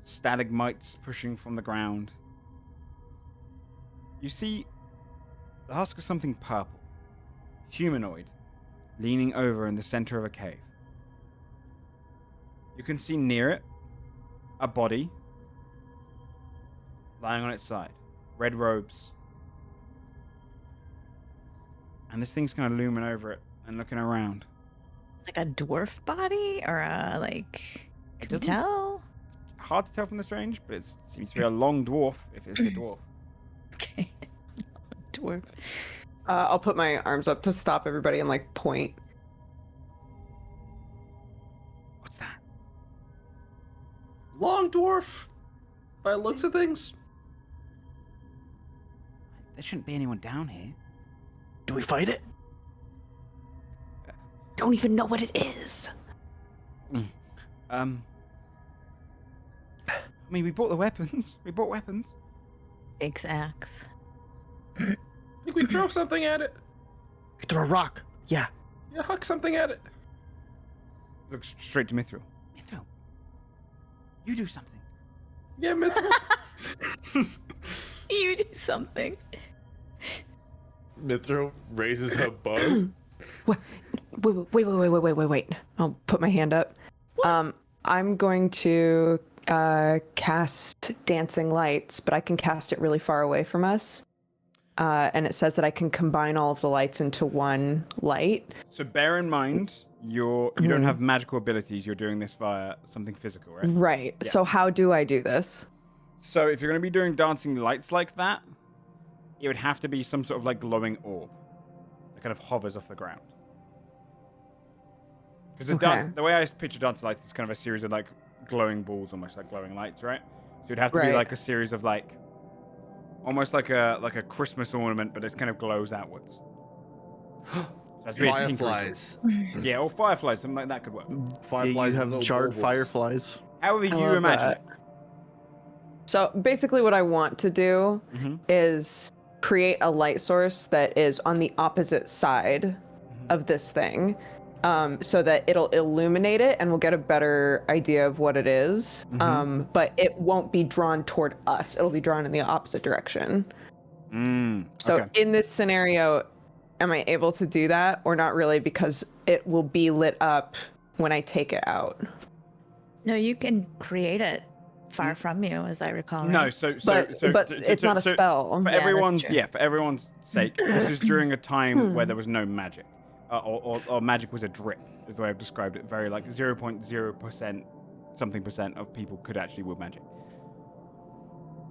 stalagmites pushing from the ground, you see the husk of something purple, humanoid, leaning over in the center of a cave. You can see near it a body lying on its side, red robes. And this thing's kind of looming over it and looking around. Like a dwarf body or a like It can you doesn't- tell? Hard to tell from this range, but it seems to be a long dwarf, if it's a dwarf. Okay. Dwarf. I'll put my arms up to stop everybody and like point. What's that? Long dwarf. By the looks of things. there shouldn't be anyone down here. Do we fight it? Don't even know what it is. I mean, we bought the weapons. We bought weapons. Big axe. Think we throw something at it? We throw a rock. Yeah. Yeah, huck something at it. Looks straight to Mithril. Mithril, you do something. Yeah, Mithril. You do something. Mithril raises her bow. Wait. I'll put my hand up. I'm going to cast Dancing Lights, but I can cast it really far away from us. And it says that I can combine all of the lights into one light. So bear in mind, you don't have magical abilities. You're doing this via something physical, right? Right. Yeah. So how do I do this? So if you're going to be doing dancing lights like that, it would have to be some sort of like glowing orb that kind of hovers off the ground. Because the way I picture dancing lights is kind of a series of like glowing balls, almost like glowing lights, right? So it'd have to be like a series of like, almost like a Christmas ornament, but it kind of glows outwards. So Fireflies. Yeah, or fireflies, something like that could work. Fireflies. you and have little charred baubles. fireflies. However you love imagine that. So basically what I want to do is create a light source that is on the opposite side of this thing, so that it'll illuminate it and we'll get a better idea of what it is. But it won't be drawn toward us. It'll be drawn in the opposite direction. So okay. in this scenario, am I able to do that or not really, because it will be lit up when I take it out? No, you can create it far from you, as I recall. No, right? But it's not a spell. For Yeah, everyone's that's true. for everyone's sake, this is during a time where there was no magic, or magic was a drip, is the way I've described it. Very like 0.0% something percent of people could actually wield magic.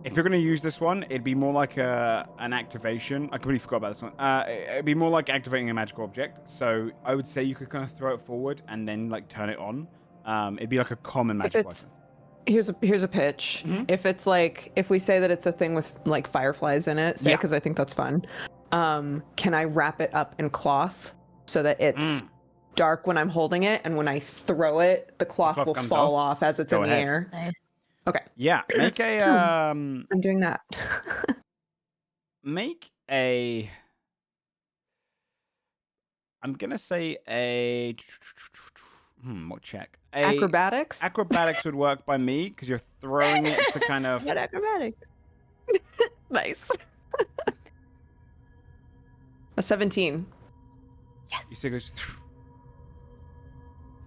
If you're going to use this one, it'd be more like an activation. I completely forgot about this one. It'd be more like activating a magical object. So I would say you could kind of throw it forward and then like turn it on. It'd be like a common magic weapon. Here's a pitch. If it's like, if we say that it's a thing with like fireflies in it, say, because I think that's fun. Can I wrap it up in cloth so that it's dark when I'm holding it, and when I throw it, the cloth will fall off as it's Go in the ahead. air? Nice. Okay. Yeah, make a I'm doing that. make a. I'm gonna say a. What check? Acrobatics? Acrobatics would work by me because you're throwing it to kind of. What acrobatics? Nice. A 17. Yes. You see, it goes. You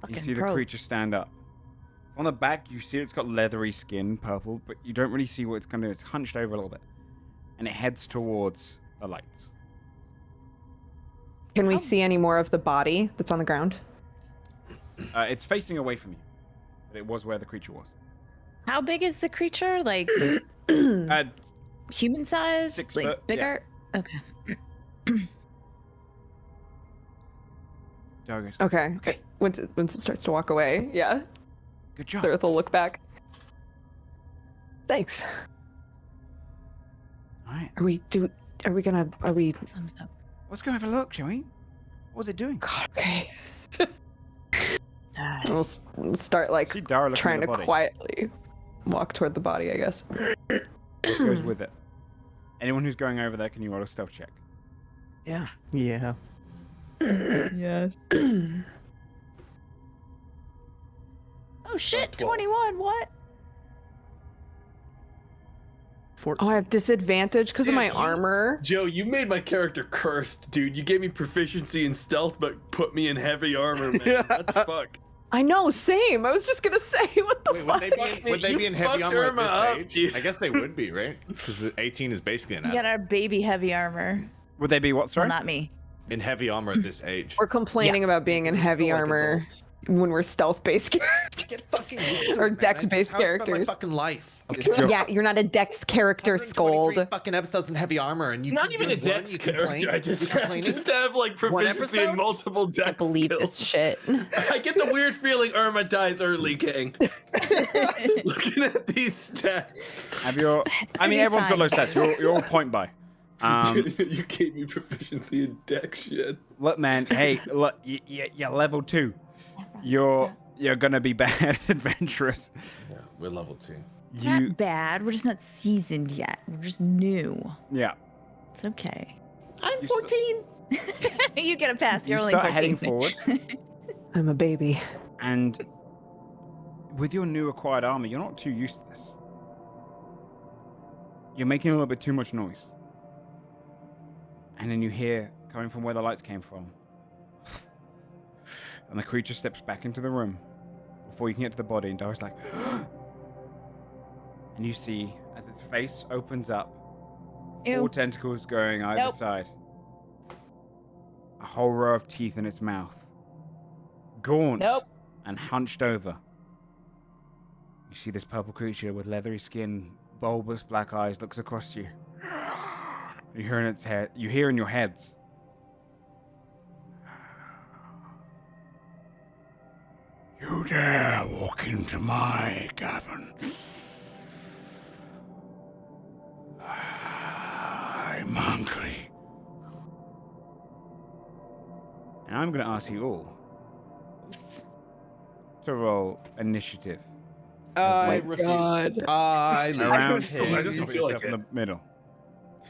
Fucking see the pro. creature stand up. On the back, you see it's got leathery skin, purple, but you don't really see what it's going to do. It's hunched over a little bit. And it heads towards the lights. Can we see any more of the body that's on the ground? It's facing away from you. But it was where the creature was. How big is the creature? Like human size? 6 like foot, bigger? Okay. Dogged. Okay. Once it starts to walk away, yeah. Good job. Darth will look back. Thanks. All right. Are we? Thumbs up. Let's go have a look, shall we? What's it doing? God, okay. We'll start like See Dara looking trying at to the body. quietly walk toward the body, I guess. What goes with it? Anyone who's going over there, can you roll a stealth check? Yeah. Yeah. Yes. Oh shit, 21, what? 14. Oh, I have disadvantage because of my armor. Joe, you made my character cursed, dude. You gave me proficiency in stealth, but put me in heavy armor, man. Yeah. That's fuck. I know, same. I was just gonna say, what the Wait, fuck? would they You be in heavy fucked armor Irma at up, this age? dude. I guess they would be, right? Because 18 is basically an You adult. got our baby heavy armor. Would they be what, sorry? Well, not me. In heavy armor at this age. We're complaining about being in They're heavy still like armor adults. when we're stealth-based characters. Get fucking used to Or it, man. dex-based How I spent my characters. fucking life. Yeah, you're not a dex character, 123 Scold. fucking episodes in heavy armor, and you Not even a you're one, dex you complain? character. I just You're complaining? just have like proficiency in episode? multiple dex I believe skills. this shit. I get the weird feeling Irma dies early, gang. Looking at these stats. Have your... I mean, everyone's got low stats. You're all point by. You gave me proficiency in deck shit. Look, man. Hey, look. You're level 2. You're gonna be bad adventurous. Yeah, we're level 2. We're not bad. We're just not seasoned yet. We're just new. Yeah. It's okay. I'm 14. You get a pass. You're You only start 14. heading forward, I'm a baby. and with your new acquired armor, you're not too used to this. You're making a little bit too much noise. And then you hear, coming from where the lights came from, and the creature steps back into the room before you can get to the body, and Dara's like, and you see, as its face opens up, 4 tentacles going either side. A whole row of teeth in its mouth. Gaunt and hunched over. You see this purple creature with leathery skin, bulbous black eyes looks across you. You hear in its head. You hear in your heads. You dare walk into my cavern? I'm hungry. And I'm going to ask you all to roll initiative. I refuse. Around here. I just You don't put feel like yourself in the middle.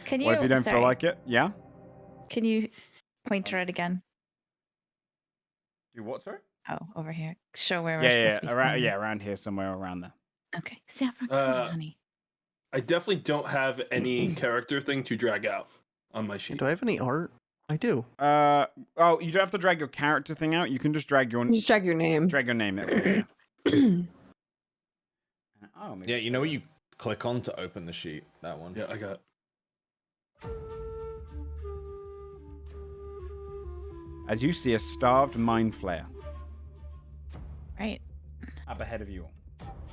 Can you? What if you don't sorry, feel like it? Yeah? Can you point to it again? Do what, sorry? Oh, over here. Show where we're Yeah, supposed to be around, standing. around here, somewhere around there. Okay. Saffron, come on, Uh, honey. I definitely don't have any character thing to drag out on my sheet. Do I have any art? I do. Oh, you don't have to drag your character thing out. You can just drag your Just drag your name. name. Oh, maybe. Yeah, you know where you click on to open the sheet? That one. Yeah, I got. As you see a starved mind flayer Right. up ahead of you all.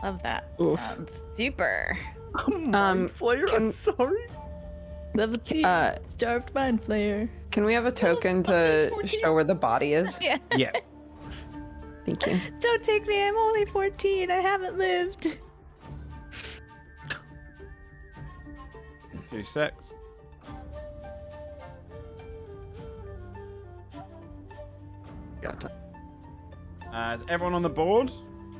Love that. Oof. Sounds super. Flayer, I'm sorry. Level 2. Starved mind flayer. Can we have a token to show where the body is? Yeah. Yeah. Thank you. Don't take me. I'm only 14. I haven't lived. 2 6. Got time. Is everyone on the board?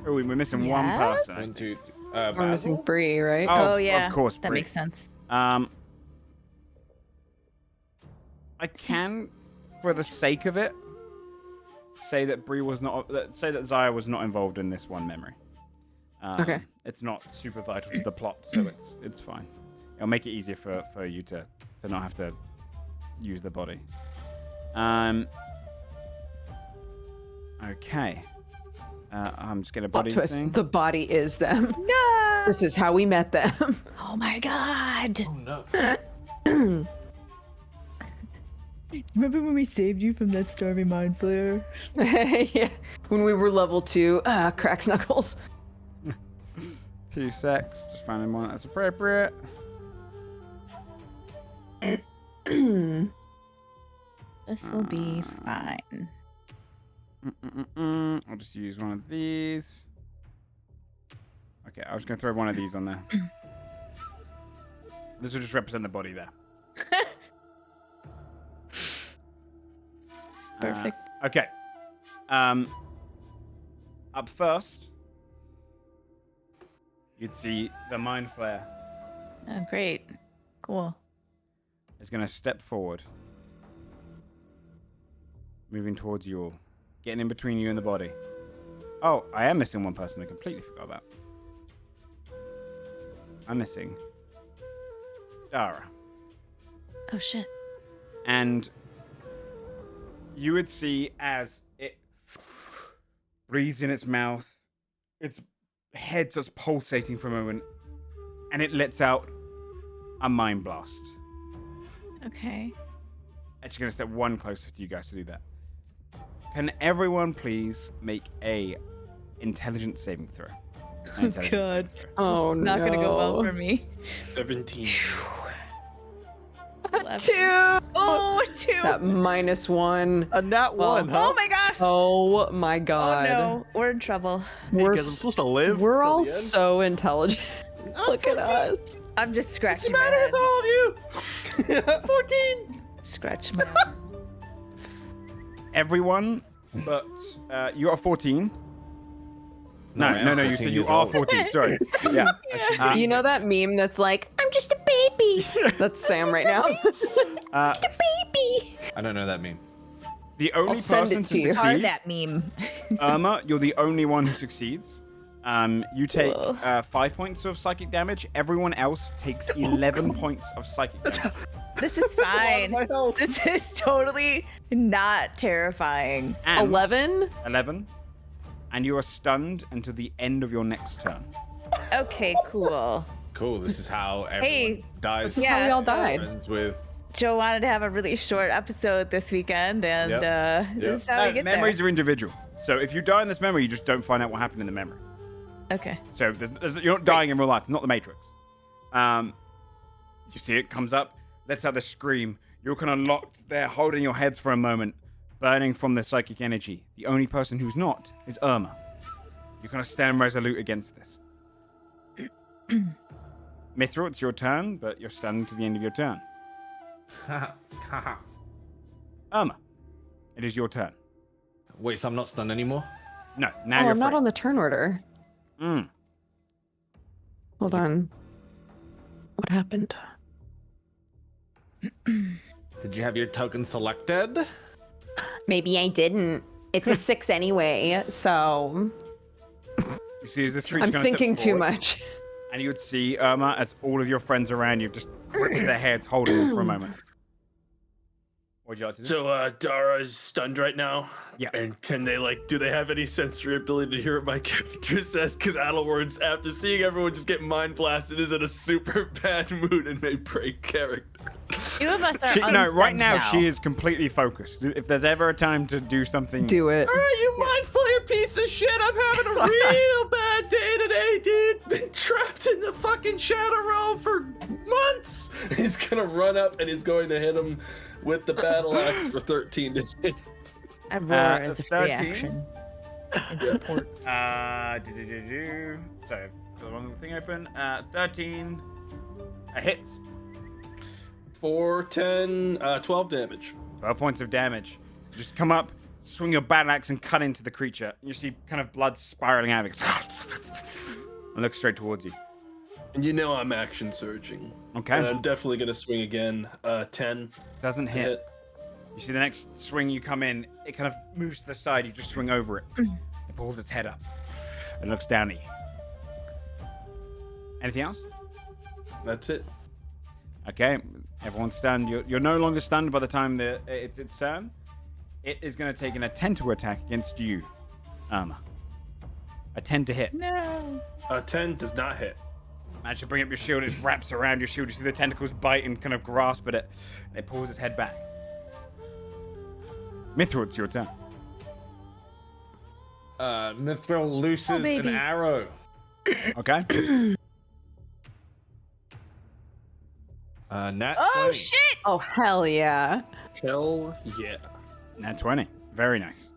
Oh, we're missing one Yes. person. 1, 2, We're missing Bree, right? Oh, yeah. of course, That Brie. makes sense. I can, for the sake of it, say that Bree was not. Say that Zaya was not involved in this one memory. Okay. It's not super vital to the plot, so it's fine. It'll make it easier for you to not have to use the body. Okay. I'm just gonna Plot body twist. thing. The body is them. No. This is how we met them. Oh my god. Oh no. Remember when we saved you from that starving mind flayer? Yeah. When we were level 2, cracks knuckles. 2 6. Just finding one that's appropriate. This will be fine. I'll just use one of these. Okay, I was going to throw one of these on there. This will just represent the body there. Perfect. Okay. Up first, you'd see the mind flare Oh, great. Cool. is going to step forward, moving towards you all, getting in between you and the body. Oh, I am missing one person I completely forgot about. I'm missing Dara. Oh, shit. And you would see as it breathes in its mouth, its head starts pulsating for a moment, and it lets out a mind blast. Okay. Actually, going to step one closer to you guys to do that. Can everyone please make a intelligence saving throw? An intelligence God. saving throw. Oh, Not no. gonna go well for me. 17. 2. Oh, 2. That -1. A nat one, huh? Oh my gosh. Oh my god. Oh no, we're in trouble. Hey, We're, guys, I'm supposed to live. we're till all the end? so intelligent. Look at us. I'm just What's the scratching my matter head. with all of you? 14. Scratch my. Everyone, but you are 14. No, I am you 14 said you years are old. 14. Sorry. Yeah. You know that meme that's like, I'm just a baby? That's Sam right now. Baby. I don't know that meme. The only I'll send person it to to you. Part of succeed, that meme. Irma, you're the only one who succeeds. You take Whoa. 5 points of psychic damage. Everyone else takes 11 points of psychic damage. This is fine. My health. This is totally not terrifying. And 11? 11. And you are stunned until the end of your next turn. Okay, cool. Cool. This is how everyone Hey, dies. This is how we all died. Ends with Joe wanted to have a really short episode this weekend, and this is how we get memories there. are individual. So if you die in this memory, you just don't find out what happened in the memory. Okay. So you're not dying in real life, not the Matrix. You see it comes up, lets out the scream. You're kind of locked there, holding your heads for a moment, burning from the psychic energy. The only person who's not is Irma. You kind of stand resolute against this. Mithril, it's your turn, but you're stunned to the end of your turn. Irma, it is your turn. Wait, so I'm not stunned anymore? No, now you're I'm not free. on the turn order. Hold on. What happened? Did you have your token selected? Maybe I didn't. It's a 6 anyway, so You see, as this creature I'm kind of steps thinking too forward, much. And you would see Irma as all of your friends around you just grips their heads, holding them for a moment. What would you like to do? So Dara is stunned right now. Yeah. And can they do they have any sensory ability to hear what my character says? Because Adelward's, after seeing everyone just get mind blasted, is in a super bad mood and may break character. Two of us are No, right unstunned now she is completely focused. If there's ever a time to do something, Do it. All right, you mind flayer piece of shit. I'm having a real bad day today, dude. Been trapped in the fucking shadow realm for months. He's gonna run up and he's going to hit him with the battle axe for 13 to hit. I roar as a free 13. action. In support. Sorry, got the wrong thing open. 13. A hit. 4, 10, 12 damage. 12 points of damage. You just come up, swing your battle axe, and cut into the creature. And you see kind of blood spiraling out of it. And look straight towards you. And you know I'm action surging. Okay. And I'm definitely gonna swing again. 10. Doesn't to hit. You see the next swing you come in, it kind of moves to the side. You just swing over it. It pulls its head up and looks down at you. Anything else? That's it. Okay, everyone's stunned. You're no longer stunned by the time it's its turn. It is going to take an attempt to attack against you, Irma. A 10 to hit. No. 10 does not hit. Manage to bring up your shield. It wraps around your shield. You see the tentacles bite and kind of grasp at it. And it pulls its head back. Mithril, it's your turn. Mithril looses an baby. arrow. Okay. Nat Oh 20. shit! Oh, hell yeah. Hell yeah. Nat 20. Very nice.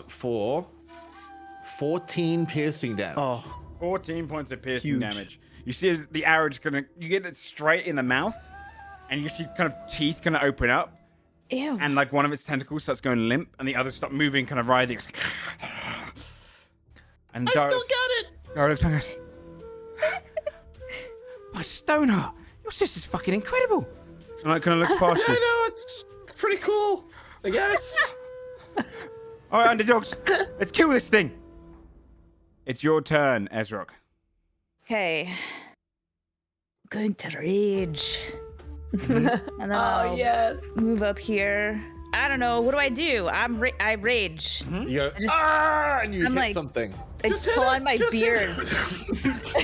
For 14 piercing damage. Oh, 14 points of piercing Huge. damage. You see as the arrow just gonna, you get it straight in the mouth, and you see kind of teeth kind of open up, Ew. and like one of its tentacles starts going limp, and the others start moving, kind of writhing. And I Dara, still got it. Dara looks back. My Stoner, your sister's fucking incredible. And like kind of looks past I you. know, it's pretty cool, I guess. All right, underdogs, let's kill this thing. It's your turn, Ezrock. Okay. I'm going to rage. And then I'll yes. move up here. I don't know. What do I do? I rage. You go, just- and you I'm hit like- something. I Just hit pull it, on my just hit beard. it.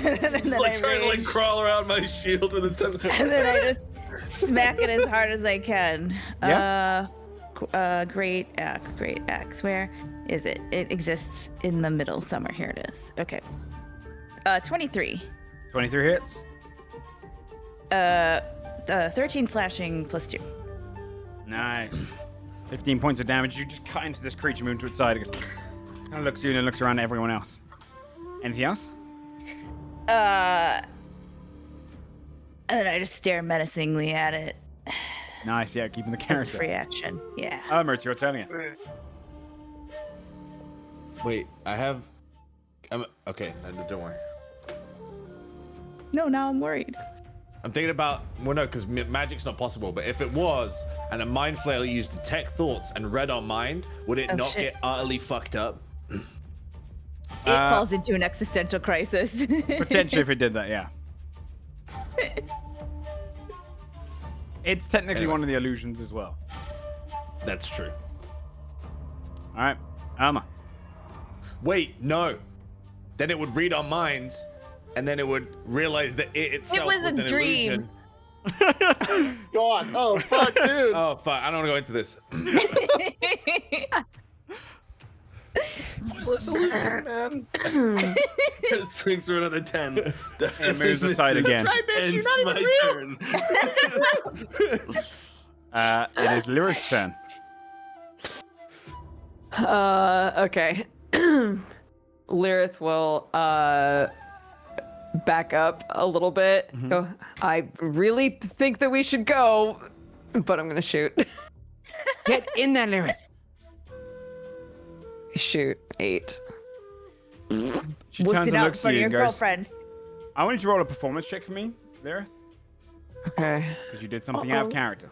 And It's then like I trying to rage. crawl around my shield with his tongue. And then I just smack it as hard as I can. Yeah. Great axe. Where is it? It exists in the middle somewhere. Here it is. Okay. 23. 23 hits. 13 slashing plus 2. Nice. 15 points of damage. You just cut into this creature, move to its side. It goes, kind of looks at you and then looks around at everyone else. Anything else? And then I just stare menacingly at it. Nice, yeah, keeping the As a character. free action. Yeah. Elmer, it's your turn again. Wait, I have. Okay, don't worry. No, now I'm worried. I'm thinking about no, because magic's not possible. But if it was, and a mind flayer used detect thoughts and read our mind, would it not get utterly fucked up? It falls into an existential crisis. Potentially, if it did that, yeah. It's technically one of the illusions as well. That's true. All right, Elmer. Wait, no. Then it would read our minds, and then it would realize that it itself was a an dream. illusion. God. Oh, fuck, dude. Oh, fuck. I don't want to go into this. Plus illusion, man. Swings for another 10. And moves aside again. Try, bitch. Ends You're not even my real. turn. It is Lyric's turn. Okay. Lyrith will back up a little bit. Go, I really think that we should go, but I'm gonna shoot. Get in there, Lyrith. Shoot. 8. She turns Wussing and out in looks at front you of your and goes, girlfriend. I want you to roll a performance check for me, Lyrith, Okay. because you did something out of character.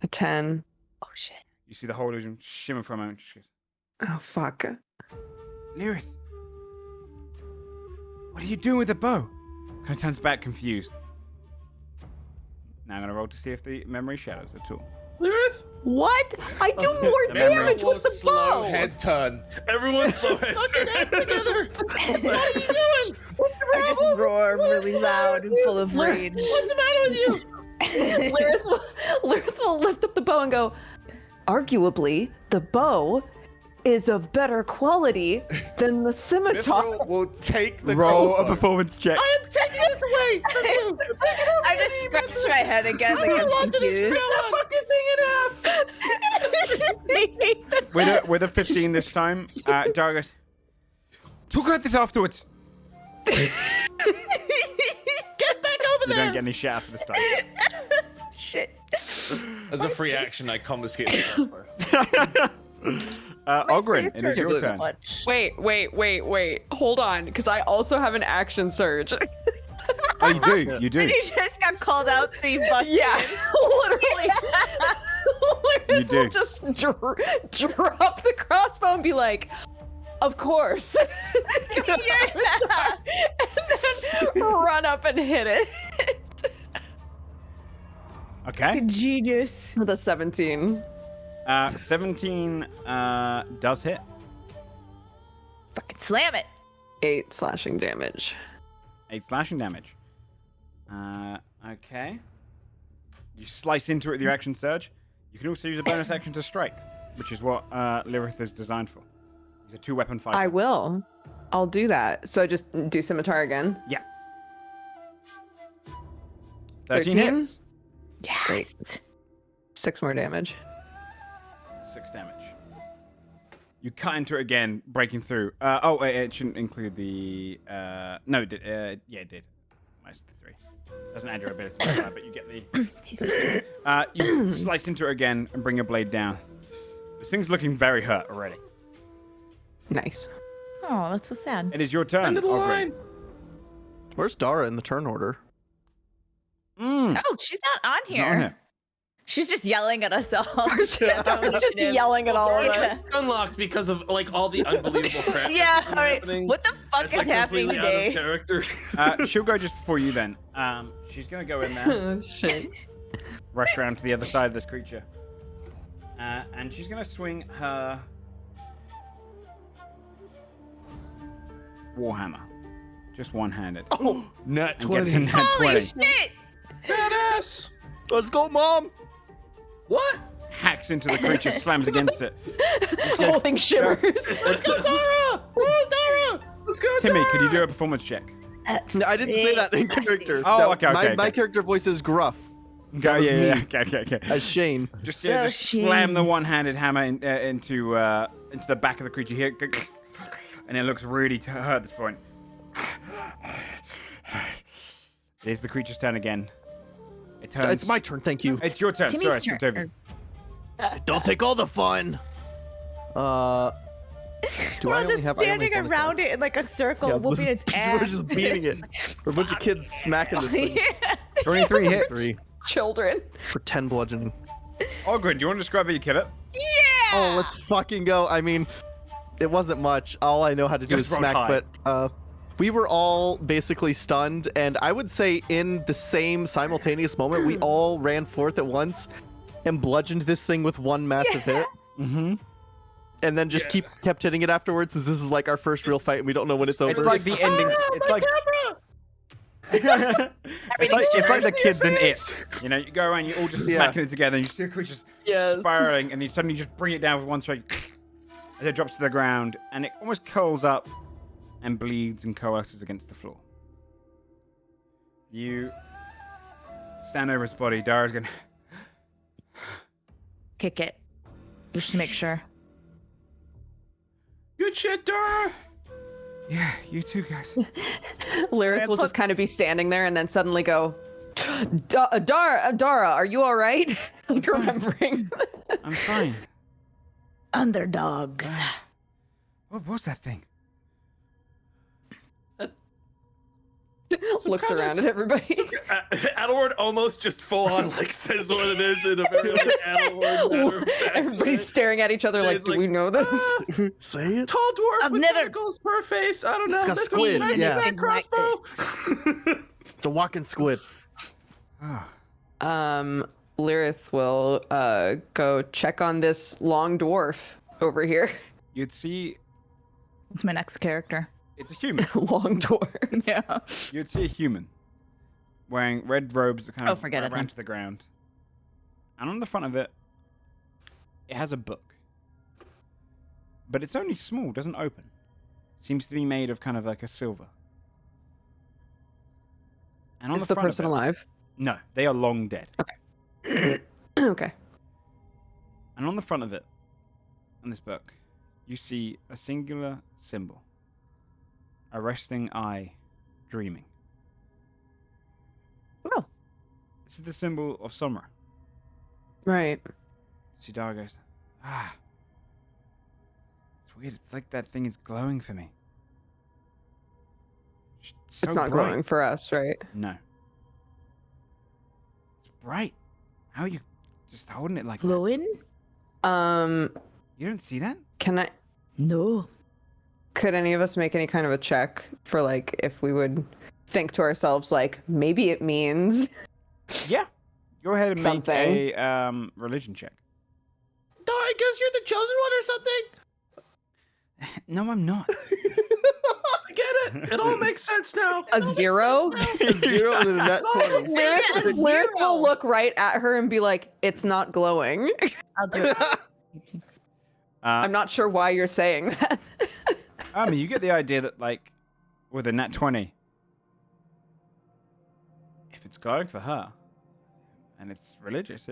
A 10. Oh shit. You see the whole illusion shimmer for a moment. She goes, Oh, fuck. Lyrith, what are you doing with the bow? Kind of turns back confused. Now I'm going to roll to see if the memory shadows at all. Lyrith? What? I do more The memory damage with the slow bow. head turn. Everyone's so Fucking act together. What are you doing? What's the I problem? just roar What is really the matter loud with and you? full of rage. What's the matter with you? Lyrith will lift up the bow and go, arguably, the bow is of better quality than the scimitar. Mithril will take the Roll a crossbow. performance check. I am taking this away from you. I just scratched my head again, like Hold I'm on to this confused. fucking thing in half. With a 15 this time, Dara goes, talk about this afterwards. Get back over You there. don't get any shit after this time. Shit. As a free action, I confiscate the crossbow. Ogren, it is your turn. Wait. Hold on, because I also have an action surge. Oh, you do. You do. You just got called out, so you busted. Yeah, literally. You do. Will just drop the crossbow and be like, of course. And then run up and hit it. Okay. Genius. With a 17. 17 does hit. Fucking slam it. 8 slashing damage. 8 slashing damage. Okay. You slice into it with your action surge. You can also use a bonus action to strike, which is what Lyrith is designed for. He's a 2-weapon fighter. I will. I'll do that. So just do scimitar again. Yeah. 13 hits. Yes. 6 more damage. 6 damage. You cut into it again, breaking through. It shouldn't include the... No, it did. Yeah, it did. Minus the 3. Doesn't add your ability modifier, but you get the... Excuse me. You slice into it again and bring your blade down. This thing's looking very hurt already. Nice. Oh, that's so sad. It is your turn. End of the Ogren. line. Where's Dara in the turn order? Mm. Oh, she's not on She's here. not on here. She's just yelling at us all. She's just yelling at all of us. It's unlocked because of like all the unbelievable crap. Yeah, that's all right. happening. What the fuck It's, is like, happening completely out of today? character. She'll go just before you then. She's going to go in there, Oh, shit. rush around to the other side of this creature. And she's going to swing her Warhammer. Just one-handed. Oh, nat And gets a 20. nat Holy 20. shit! Badass. Let's go, Mom! What? Hacks into the creature, slams against it. The whole thing shimmers. Let's go, Dara. Dara. Let's go. Timmy, could you do a performance check? No, I didn't say that in character. Oh, That- okay, my okay. character voice is gruff. Go, was yeah, me. okay. As Shane. Just, Oh, just slam the one-handed hammer into the back of the creature here, and it looks really hurt at this point. It is the creature's turn again. It turns. It's my turn, thank you. It's your turn. Timmy's Sorry, I turn. skipped over you. Don't take all the fun. Do We're I all only just have I only standing have a around card? it in like a circle, Yeah, whooping its ass. We're just beating it. We're a bunch of kids smacking this thing. Yeah. 23 hits. 3 Children. for 10 bludgeoning. Ogren, do you want to describe how you kill it? Oh, let's fucking go. I mean, it wasn't much. All I know how to do is Just roll smack, high. but we were all basically stunned, and I would say in the same simultaneous moment, we all ran forth at once and bludgeoned this thing with one massive hit. Mm-hmm. And then just kept hitting it afterwards, since this is like our first real fight and we don't know when it's over. It's like the endings. It's like. it's like the kids in it. You know, you go around, you're all just smacking it together, and you see the creatures spiraling, and you suddenly just bring it down with one strike, as it drops to the ground, and it almost curls up and bleeds and coalesces against the floor. You stand over its body. Dara's going. Kick it. Just to make sure. Good shit, Dara. Yeah, you too, guys. Lyrith will just kind of be standing there and then suddenly go, Dara, are you all right? Like remembering. I'm fine. Underdogs. What was that thing? Looks around at everybody. Adelward almost just full on like says what it is in a very like Adelward matter-of-fact Everybody's way. staring at each other like, He's do like, we know this? Say it. Tall dwarf I've with never- tentacles for a face. I don't know. It's got That's squid, nice yeah. with that crossbow. It's a walking squid. Lyrith will go check on this long dwarf over here. You'd see It's my next character. it's a human. Long dwarf. Yeah. You'd see a human wearing red robes that kind Oh, of forget it ran then. to the ground. And on the front of it, it has a book. But it's only small, doesn't open. Seems to be made of kind of like a silver. And on Is the the front person of it, alive? No, they are long dead. Okay. And on the front of it, on this book, you see a singular symbol. A resting eye dreaming. Oh. This is the symbol of Somra. Right. Sidara goes, it's weird. It's like that thing is glowing for me. So It's not bright. glowing for us, right? No. It's bright. How are you just holding it like Glowing? Um, that? You don't see that? can I? No. Could any of us make any kind of a check for like if we would think to ourselves like maybe it means Yeah. Go ahead and Something. make a religion check. Dara, I guess you're the chosen one or something? No, I'm not. I get it. It all makes sense now. a zero? Zero and a net 20. Lyrith will look right at her and be like, "It's not glowing." I'll do it. I'm not sure why you're saying that. I mean, you get the idea that, like, with a nat 20, if it's glowing for her, and it's religious,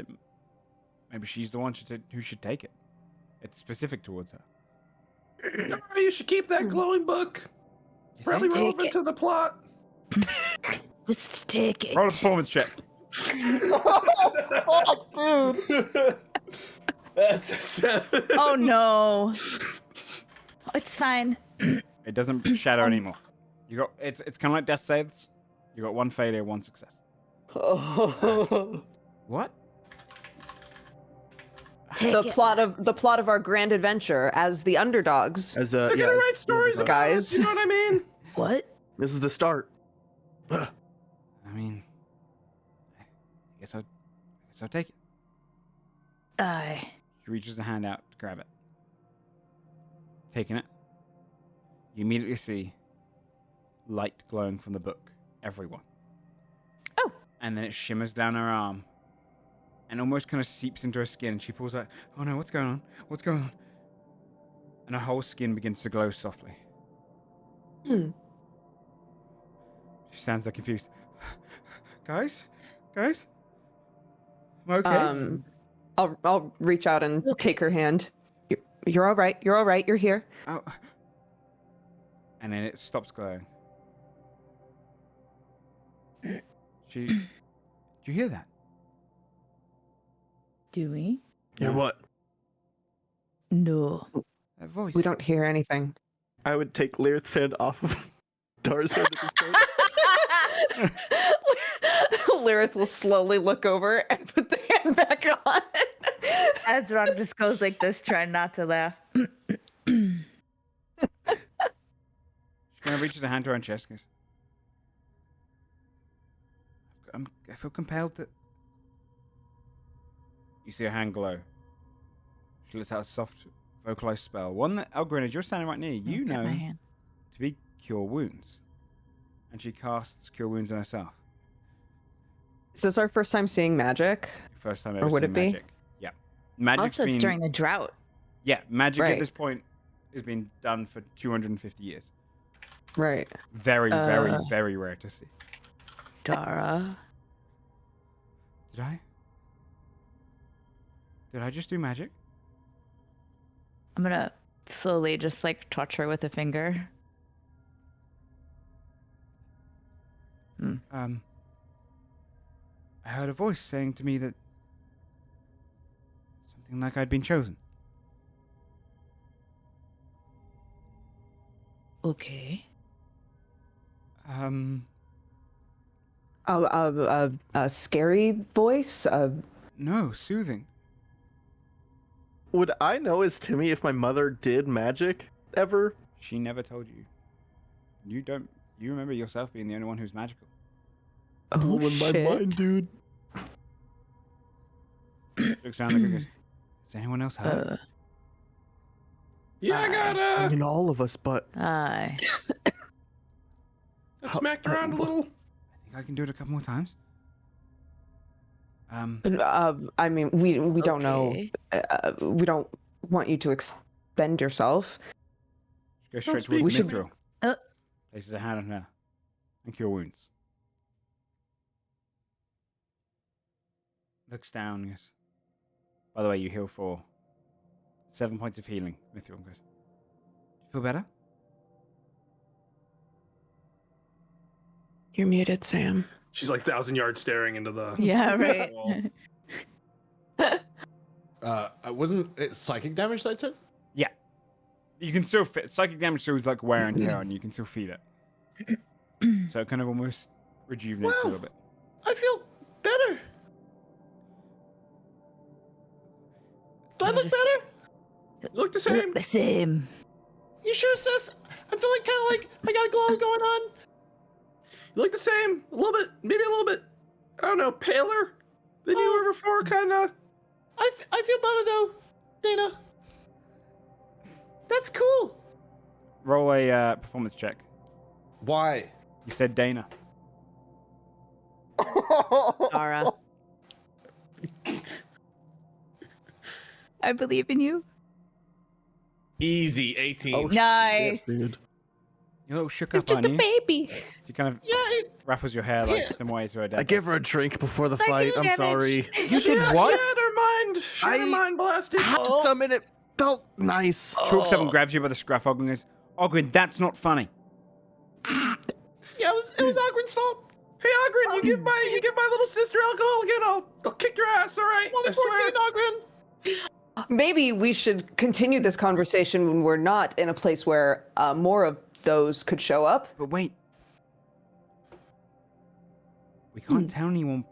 maybe she's the one who should take it. It's specific towards her. Dara, you should keep that glowing book. Really Take relevant it. to the plot. Just take it. Roll a performance check. Oh, dude. That's a 7. Oh no. It's fine. It doesn't shadow anymore. You got it's kind of like death saves. You got one failure, one success. What? Take the it. plot of our grand adventure as the underdogs. As We're gonna write stories about Guys. it, you know what I mean? What? This is the start. I mean, I guess I'll take it. She reaches a hand out to grab it. Taking it, you immediately see light glowing from the book. Everyone. Oh. And then it shimmers down her arm and almost kind of seeps into her skin. And she pulls back. Oh no, what's going on? What's going on? And her whole skin begins to glow softly. She sounds like confused. Guys? Am I okay? I'll reach out and take her hand. You're all right. You're all right. You're here. Oh. And then it stops glowing. Did you hear that? Do we? Hear what? No. That voice. We don't hear anything. I would take Lyrith's hand off of Dara's head at this point. Lyrith will slowly look over and put the hand back on. Ezra just goes like this, trying not to laugh. She kind of reaches a hand to her own chest. Goes, I feel compelled to. You see her hand glow. She lets out a soft, vocalized spell. One that Elgrin, as you're standing right near, you know to be Cure Wounds. And she casts Cure Wounds on herself. Is this our first time seeing magic? First time Or ever would seen it be? magic. Yeah. Magic's Also, it's been, during the drought. Yeah, magic Right. at this point has been done for 250 years. Right. Very, very, very rare to see. Dara. Did I just do magic? I'm gonna slowly just like touch her with a finger. I heard a voice saying to me that something like I'd been chosen. Okay. A scary voice? No, soothing. Would I know as Timmy if my mother did magic ever? She never told you. You don't. You remember yourself being the only one who's magical. Blowing my mind, dude. Looks around the goes, is anyone else hurt? Yeah, I got I mean, all of us, but Aye. got smacked around a little. I think I can do it a couple more times. I mean, we don't know. We don't want you to expend yourself. Go straight speak. towards We should- Mithril. Places a hand on her. And Cure Wounds. Looks down and goes, by the way, you heal for 7 points of healing. Mithril goes, do you feel better? You're muted, Sam. She's like 1,000 yards staring into the. Yeah, right. wall. Wasn't it psychic damage that I took? Yeah. You can still fit. Psychic damage shows like wear and tear, and you can still feel it. So it kind of almost rejuvenates a little bit. I feel better. Do I look better? Look the same. The same. You sure, sis? I'm feeling kind of like I got a glow going on. You look the same. A little bit, maybe a little bit. I don't know, paler than you were before, kind of. I feel better though, Dana. That's cool. Roll a performance check. Why? You said Dana. Dara. I believe in you. Easy, 18. Oh, Nice. shit, dude. You're a little shook It's up, just aren't a you? baby. She kind of Yeah, ruffles your hair like some way to her dad. I gave her a drink before the fight. I'm damage. sorry. You did what? She had her mind. She had her I mind blasted. Had some and it felt nice. She walks up and grabs you by the scruff, Ogren, and goes, Ogren, that's not funny. yeah, it was Ogren's fault. Hey, Ogren, you give my little sister alcohol again, I'll kick your ass. All right. Only I swear. 14, Ogren. Maybe we should continue this conversation when we're not in a place where more of those could show up. But wait. We can't tell anyone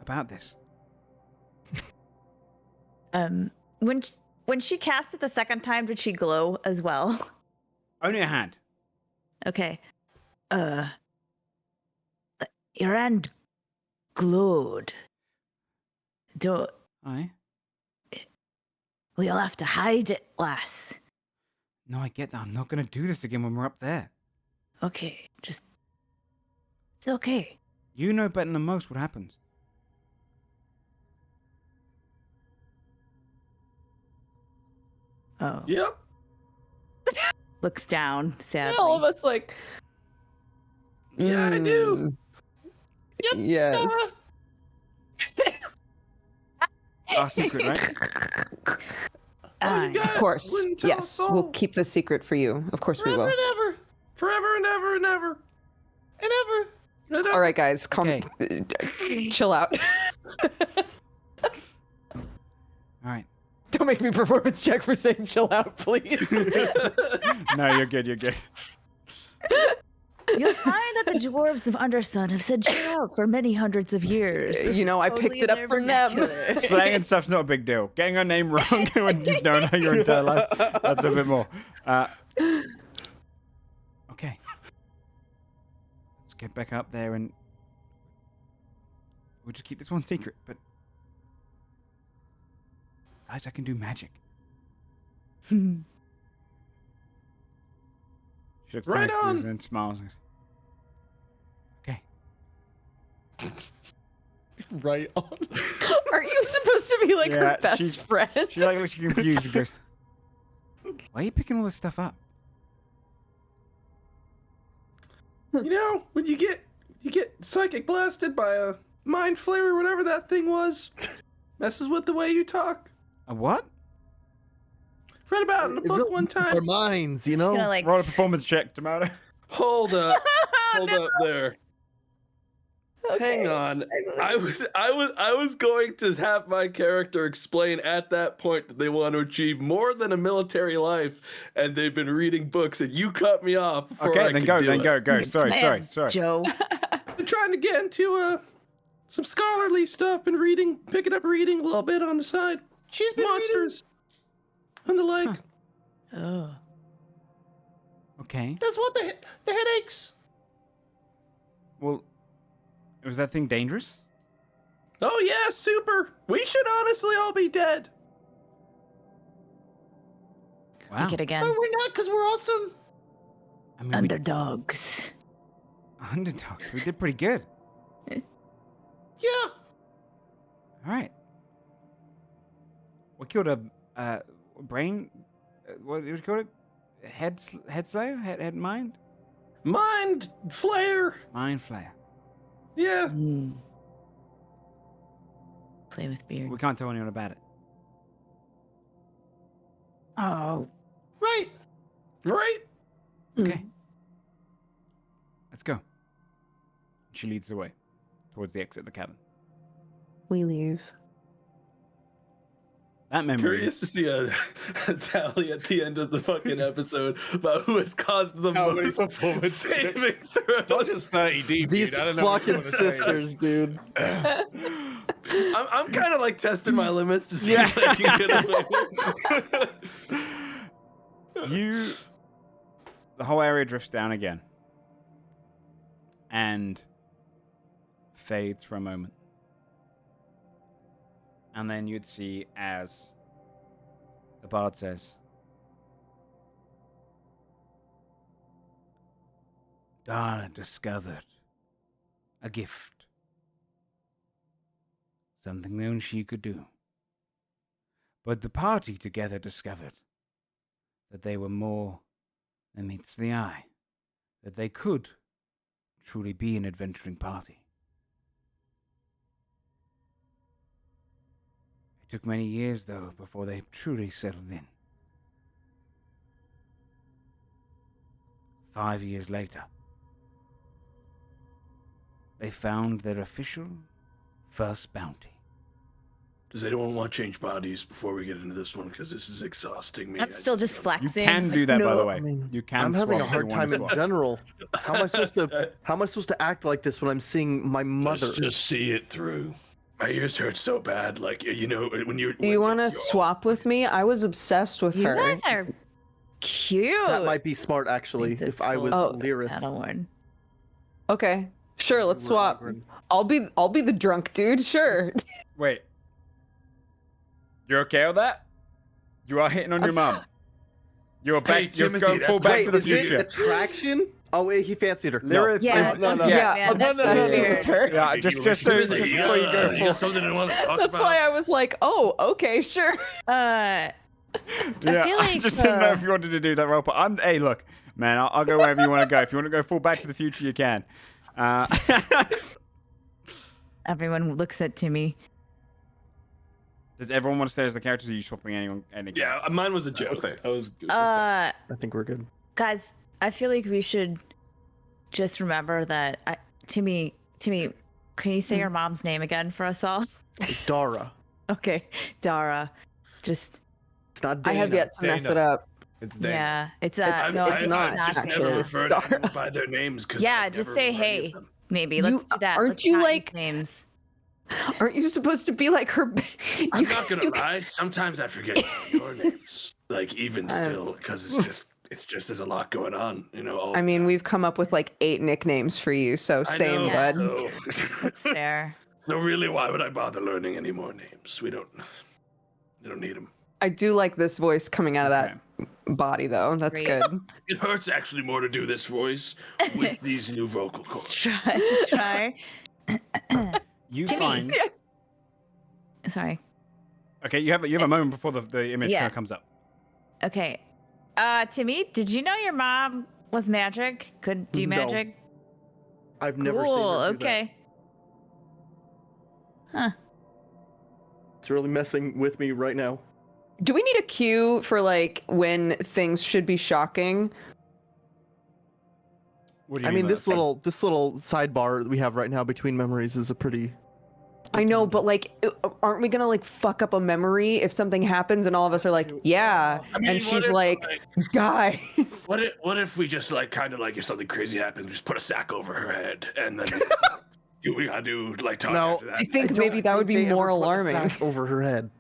about this. When she cast it the second time, did she glow as well? Only a hand. Okay. Your hand glowed. Don't. Aye. We'll have to hide it, lass. No, I get that. I'm not going to do this again when we're up there. Okay, just. It's okay. You know better than most what happens. Oh. Yep. Looks down, sadly. All of us like. Yeah, I do. Yep. Yes. Our secret, right? Aye. got Of course. wouldn't tell Yes. us all. We'll keep the secret for you. Of course we Forever will. and ever. Forever and ever and ever. And ever. All right, guys, chill out. All right. Don't make me performance check for saying chill out, please. No, you're good. You're good. You'll find that the dwarves of Undersun have said chill out for many hundreds of years. You know, I picked it up from them. Slang and stuff's not a big deal. Getting her name wrong when you've known her your entire life, that's a bit more. Okay. Let's get back up there and we'll just keep this one secret, but guys, I can do magic. She looks Right back on. and smiles. Okay. Right on. Are you supposed to be like Yeah, her best friend? She like looks confused and goes, "Why are you picking all this stuff up?" You know, when you get psychic blasted by a mind flayer or whatever that thing was, messes with the way you talk. A what? Read about it in a book one Our time. minds, you Just know. gonna, like, Roll a performance check, Tomato. Hold up. Hold up there. Hang on. I was going to have my character explain at that point that they want to achieve more than a military life, and they've been reading books, and you cut me off before Okay, I then could go, do it. go. Sorry. Joe. Been trying to get into some scholarly stuff, been picking up reading a little bit on the side. She's been Monsters and the like. Oh. Okay. That's what the headaches. Well, was that thing dangerous? Oh yeah, super. We should honestly all be dead. Wow. Pick it again. But we're not, because we're awesome. I mean, Underdogs. underdogs. We did pretty good. Yeah. All right. We killed a brain. What do you call it? Head slayer? Head mind? Mind flayer. Mind flayer. Yeah. Play with beard. We can't tell anyone about it. Oh. Right. Right. Okay. Let's go. She leads the way towards the exit of the cabin. We leave. That memory. Curious to see a tally at the end of the fucking episode about who has caused the How many most performance saving throws. Not just 30 deep. These dude. I don't know what you fucking wanna say. sisters, dude. I'm kind of like testing my limits to see if I can get away with. The whole area drifts down again and fades for a moment. And then you'd see as the bard says, Dara discovered a gift. Something only she could do. But the party together discovered that they were more than meets the eye, that they could truly be an adventuring party. It took many years, though, before they truly settled in. 5 years later, they found their official first bounty. Does anyone want to change bodies before we get into this one? Because this is exhausting me. I'm still just You flexing. can do that, by the way. I mean, You can. I'm having a swap if you hard wanna time in swap. general. How am I supposed to act like this when I'm seeing my mother? Let's just see it through. My ears hurt so bad. Like, you know, when you're. Do you want to swap with me? I was obsessed with You her. guys are cute. That might be smart, actually, Thinks if it's I was cool. Lyrith. Paddleworn. Okay, sure, let's We're swap. awkward. I'll be the drunk dude. Sure. Wait. You're okay with that? You are hitting on your mum. You're back. Hey, You're Timothy, going that's full back Wait, to the is it future. attraction? Oh, wait, he fancied her. No. Lyrith Yeah. is- No, no. Yeah, that's obsessed weird. with her. Yeah, just so Timothy, before you go you full. got something I want to talk That's about? why I was like, oh, okay, sure. I Yeah, feel I like, just didn't know if you wanted to do that role. But hey, look, man, I'll go wherever you want to go. If you want to go full Back to the Future, you can. Everyone looks at Timmy. Does everyone want to stay as the characters? Or are you swapping anyone? Any Yeah, mine was a joke. I was. I think we're good. Guys, I feel like we should just remember that Timmy, can you say your mom's name again for us all? It's Dara. Okay, Dara. Just It's not I Dana. have yet to mess it up. It's Dana. yeah, it's It's no, not I've just actually. never referred to Dara. anyone by their names because yeah. Just say hey. Maybe let's do that. Aren't Let's you not use like names? Aren't you supposed to be like her? I'm not gonna lie. Sometimes I forget your names, like even still, because it's just there's a lot going on, you know. All I mean, the time. we've come up with like 8 nicknames for you, so I same, know, bud. That's fair. So really, why would I bother learning any more names? We don't need them. I do like this voice coming out of that body, though. That's Great. good. It hurts actually more to do this voice with these new vocal cords. Try. You Timmy. find. Sorry. Okay, you have a moment before the image kind of comes up. Okay. Timmy, did you know your mom was magic? Could do No. magic? I've never seen Cool. her do that. Okay. Huh. It's really messing with me right now. Do we need a cue for like when things should be shocking? What do you I mean, by this that? little sidebar that we have right now between memories is a pretty. I know, but like, aren't we gonna like fuck up a memory if something happens and all of us are like, yeah, I mean, and what she's if, like, dies. What if we just like kind of like if something crazy happens, just put a sack over her head and then do we gotta do like talk No, after that? I think maybe that would be They ever more put a alarming. sack over her head.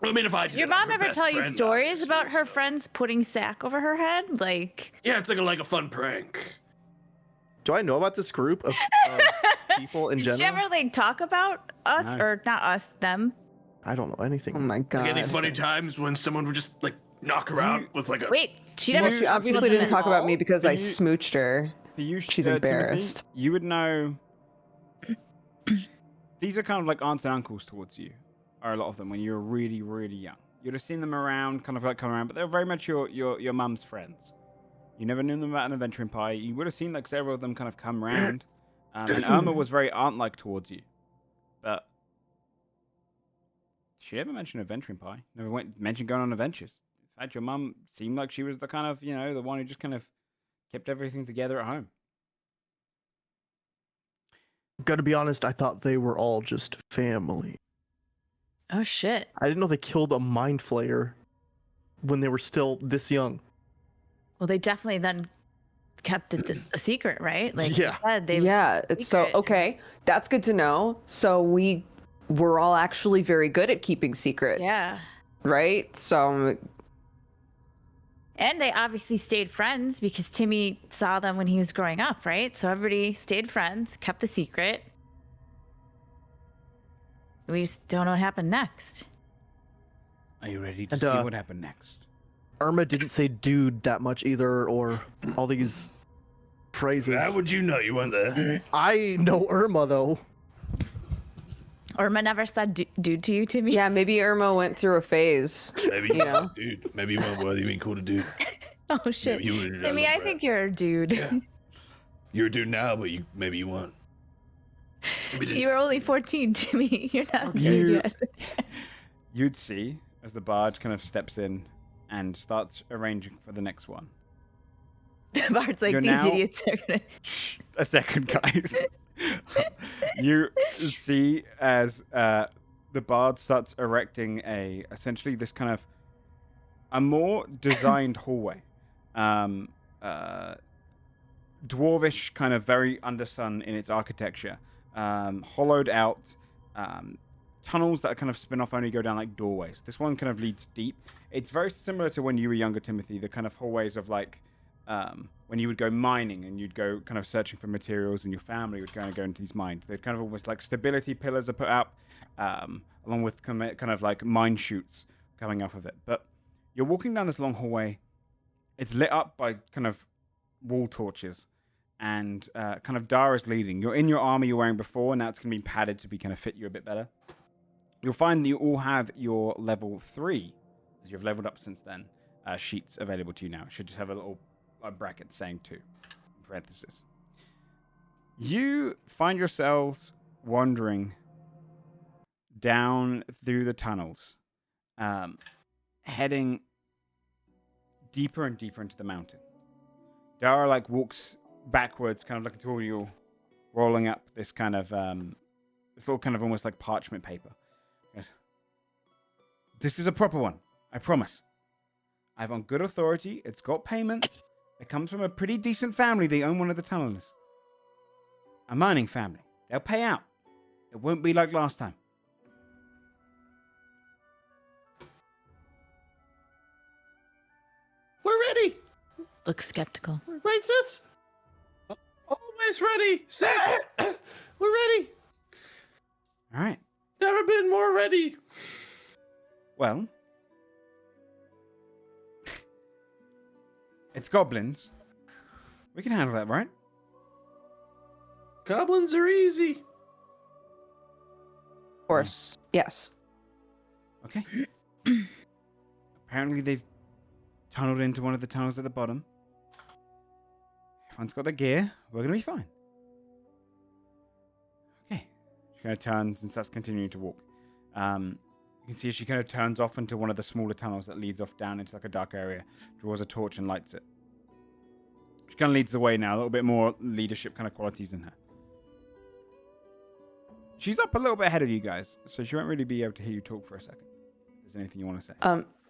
I mean, if I did Your it, I'm mom her ever best tell you friend, stories about obviously, her so- friends putting sack over her head? Like, Yeah, it's like a fun prank. Do I know about this group of people in did general? she ever like talk about us No. or not us, them? I don't know anything. Oh my god. Like any funny times when someone would just like knock her out with like a. Wait, she Well, never. she talked obviously about them didn't at talk about all? me because For I you- smooched her. For you, She's Timothy, embarrassed. you would know. These are kind of like aunts and uncles towards you, or a lot of them when you were really, really young. You'd have seen them around, kind of like come around, but they're very much your mum's friends. You never knew them about an adventuring pie. You would have seen like several of them kind of come round. And Irma was very aunt-like towards you, but she ever mentioned adventuring pie? Never mentioned going on adventures. In fact, your mum seemed like she was the kind of the one who just kind of kept everything together at home. Gotta be honest, I thought they were all just family. Oh shit. I didn't know they killed a mind flayer when they were still this young. Well, they definitely then kept it a secret, right? Like Yeah. you said, they Yeah, it's so secret. okay. That's good to know. So we're all actually very good at keeping secrets. Yeah. Right? So And they obviously stayed friends because Timmy saw them when he was growing up, right? So everybody stayed friends, kept the secret. We just don't know what happened next. Are you ready to And, see what happened next? Irma didn't say dude that much either, or all these phrases. How would you know you weren't there? I know Irma though. Irma never said dude to you, Timmy? yeah, maybe Irma went through a phase. Maybe You know? dude. Maybe you weren't worthy of being called a dude. Oh shit. Maybe you were a Timmy, little I brat. think you're a dude. Yeah. You're a dude now, but maybe you weren't. You were only 14, Timmy. You're not a You- dude yet. You'd see as the bard kind of steps in and starts arranging for the next one. Bart's like, You're these now- idiots are gonna. Shh, a second, guys. You see as the bard starts erecting essentially this kind of a more designed hallway, dwarvish, kind of very undersun in its architecture, hollowed out tunnels that kind of spin off only go down like doorways. This one kind of leads deep. It's very similar to when you were younger, Timothy, the kind of hallways of like when you would go mining and you'd go kind of searching for materials and your family would go into these mines. They're kind of almost like stability pillars are put out along with kind of like mine chutes coming off of it. But you're walking down this long hallway. It's lit up by kind of wall torches and kind of Dara's leading. You're in your armor you're wearing before, and now it's going to be padded to be kind of fit you a bit better. You'll find that you all have your level 3, as you've leveled up since then, sheets available to you now. It should just have a little bracket saying 2, in parentheses. You find yourselves wandering down through the tunnels, heading deeper and deeper into the mountain. Dara walks backwards, kind of looking toward you, rolling up this kind of this little kind of almost like parchment paper. He goes, this is a proper one, I promise. I've on good authority. It's got payment. It comes from a pretty decent family. They own one of the tunnels. A mining family. They'll pay out. It won't be like last time. We're ready. Looks skeptical. Right, sis? Always ready, sis. We're ready. All right. Never been more ready. Well, it's goblins. We can handle that, right? Goblins are easy. Of course. Yes. Okay. Apparently they've tunneled into one of the tunnels at the bottom. Everyone's got their gear. We're going to be fine. Okay. She kind of turns and starts continuing to walk. You can see she kind of turns off into one of the smaller tunnels that leads off down into like a dark area, draws a torch and lights it. She kind of leads the way now, a little bit more leadership kind of qualities in her. She's up a little bit ahead of you guys, so she won't really be able to hear you talk for a second. If there's anything you want to say.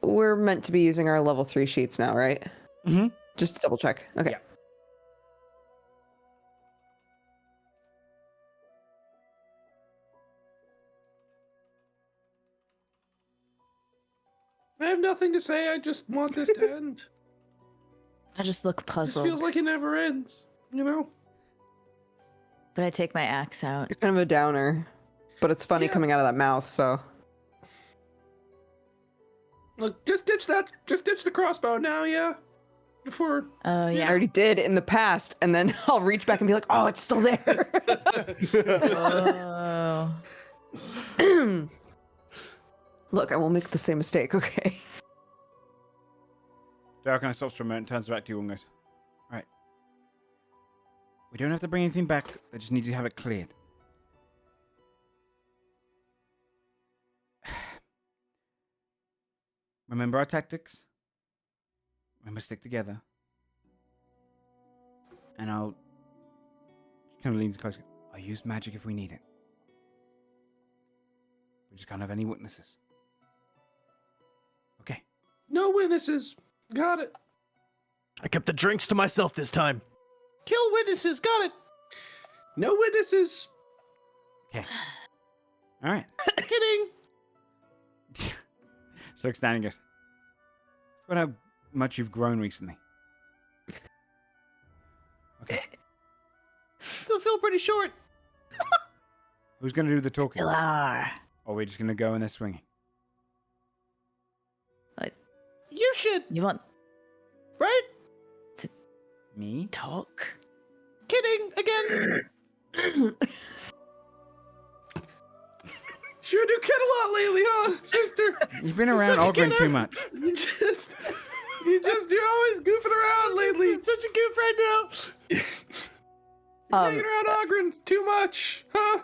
We're meant to be using our level 3 sheets now, right? Mm-hmm. Just to double check. Okay. Yeah. I have nothing to say. I just want this to end. I just look It puzzled. just feels like it never ends, you know? But I take my axe out. You're kind of a downer, but it's funny Yeah. coming out of that mouth, so. Look, just ditch that. Just ditch the crossbow now, yeah? Before. Oh, I yeah. already did in the past, and then I'll reach back and be like, oh, it's still there. Oh. Look, I won't make the same mistake, okay? Dara kind of stops for a moment, turns back to you and goes, right. We don't have to bring anything back. I just need to have it cleared. Remember our tactics? Remember, stick together. And I'll... She kind of leans closer. I'll use magic if we need it. We just can't have any witnesses. Okay. No witnesses. Got it. I kept the drinks to myself this time. Kill witnesses. Got it. No witnesses. Okay. All right. Kidding. She looks down and goes, I forgot how much you've grown recently. Okay. Still feel pretty short. Who's going to do the talking? Still are. Or are we just going to go in there swinging? You should, You want right? Me? talk? Kidding again. Sure do kid a lot lately, huh, sister? You've been around such a Ogren kidder. too much. You're always goofing around lately. Such a goof right now. Hanging around Ogren too much, huh?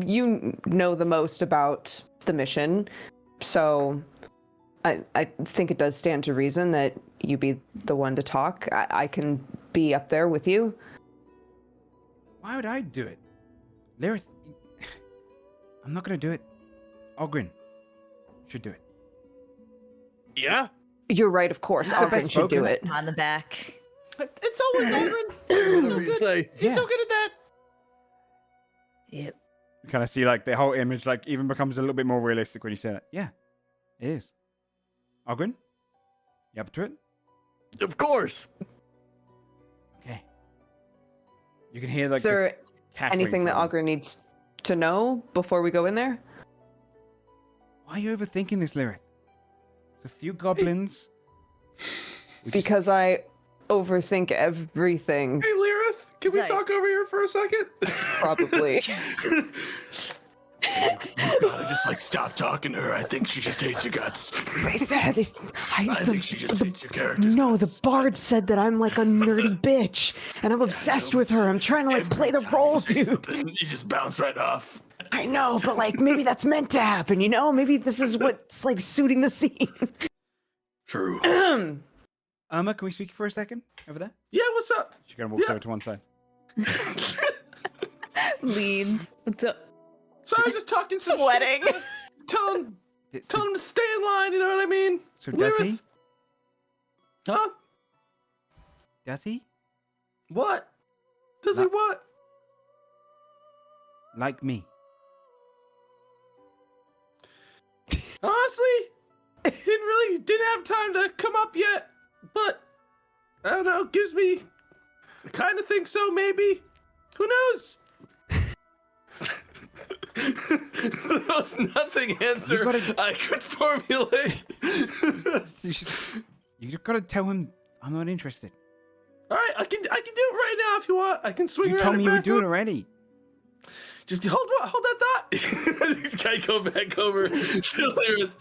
You know the most about the mission, so I think it does stand to reason that you be the one to talk. I can be up there with you. Why would I do it? Lyrith, I'm not going to do it. Ogren should do it. Yeah? You're right, of course. He's the Ogren best should do spoken. it. On the back. It's always Ogren. Whatever you say. He's so Yeah. good at that. Yep. You kind of see like the whole image like even becomes a little bit more realistic when you say that. Yeah, it is. Ogren, you up to it? Of course. Okay. You can hear like Is there the cackling anything that from- Ogren needs to know before we go in there? Why are you overthinking this, Lyrith? There's a few goblins. We just- Because I overthink everything, Hey, Lyrith, can we Sorry. talk over here for a second? probably. God, just stop talking to her. I think she just hates your guts. They said I think she just hates your character. No, the bard said that I'm like a nerdy bitch, and I'm obsessed with her. I'm trying to like play the role, dude. You just bounce right off. I know, but like maybe that's meant to happen, you know? Maybe this is what's like suiting the scene. True. Irma, can we speak for a second over there? Yeah, what's up? She's gonna walk Yeah. over to one side. Leans. What's up? So I was just talking some Sweating. shit, telling him to stay in line. You know what I mean? So does he? Lyrith- Huh? Does he? What? Does he what? Like me? Honestly, didn't have time to come up yet, but I don't know, gives me, I kind of think so, maybe. Who knows? There was nothing answer I could formulate. You just gotta tell him I'm not interested. All right, I can do it right now if you want. I can swing You around told and me you were back doing up. it already. Just hold that thought. I go back over to Lyrith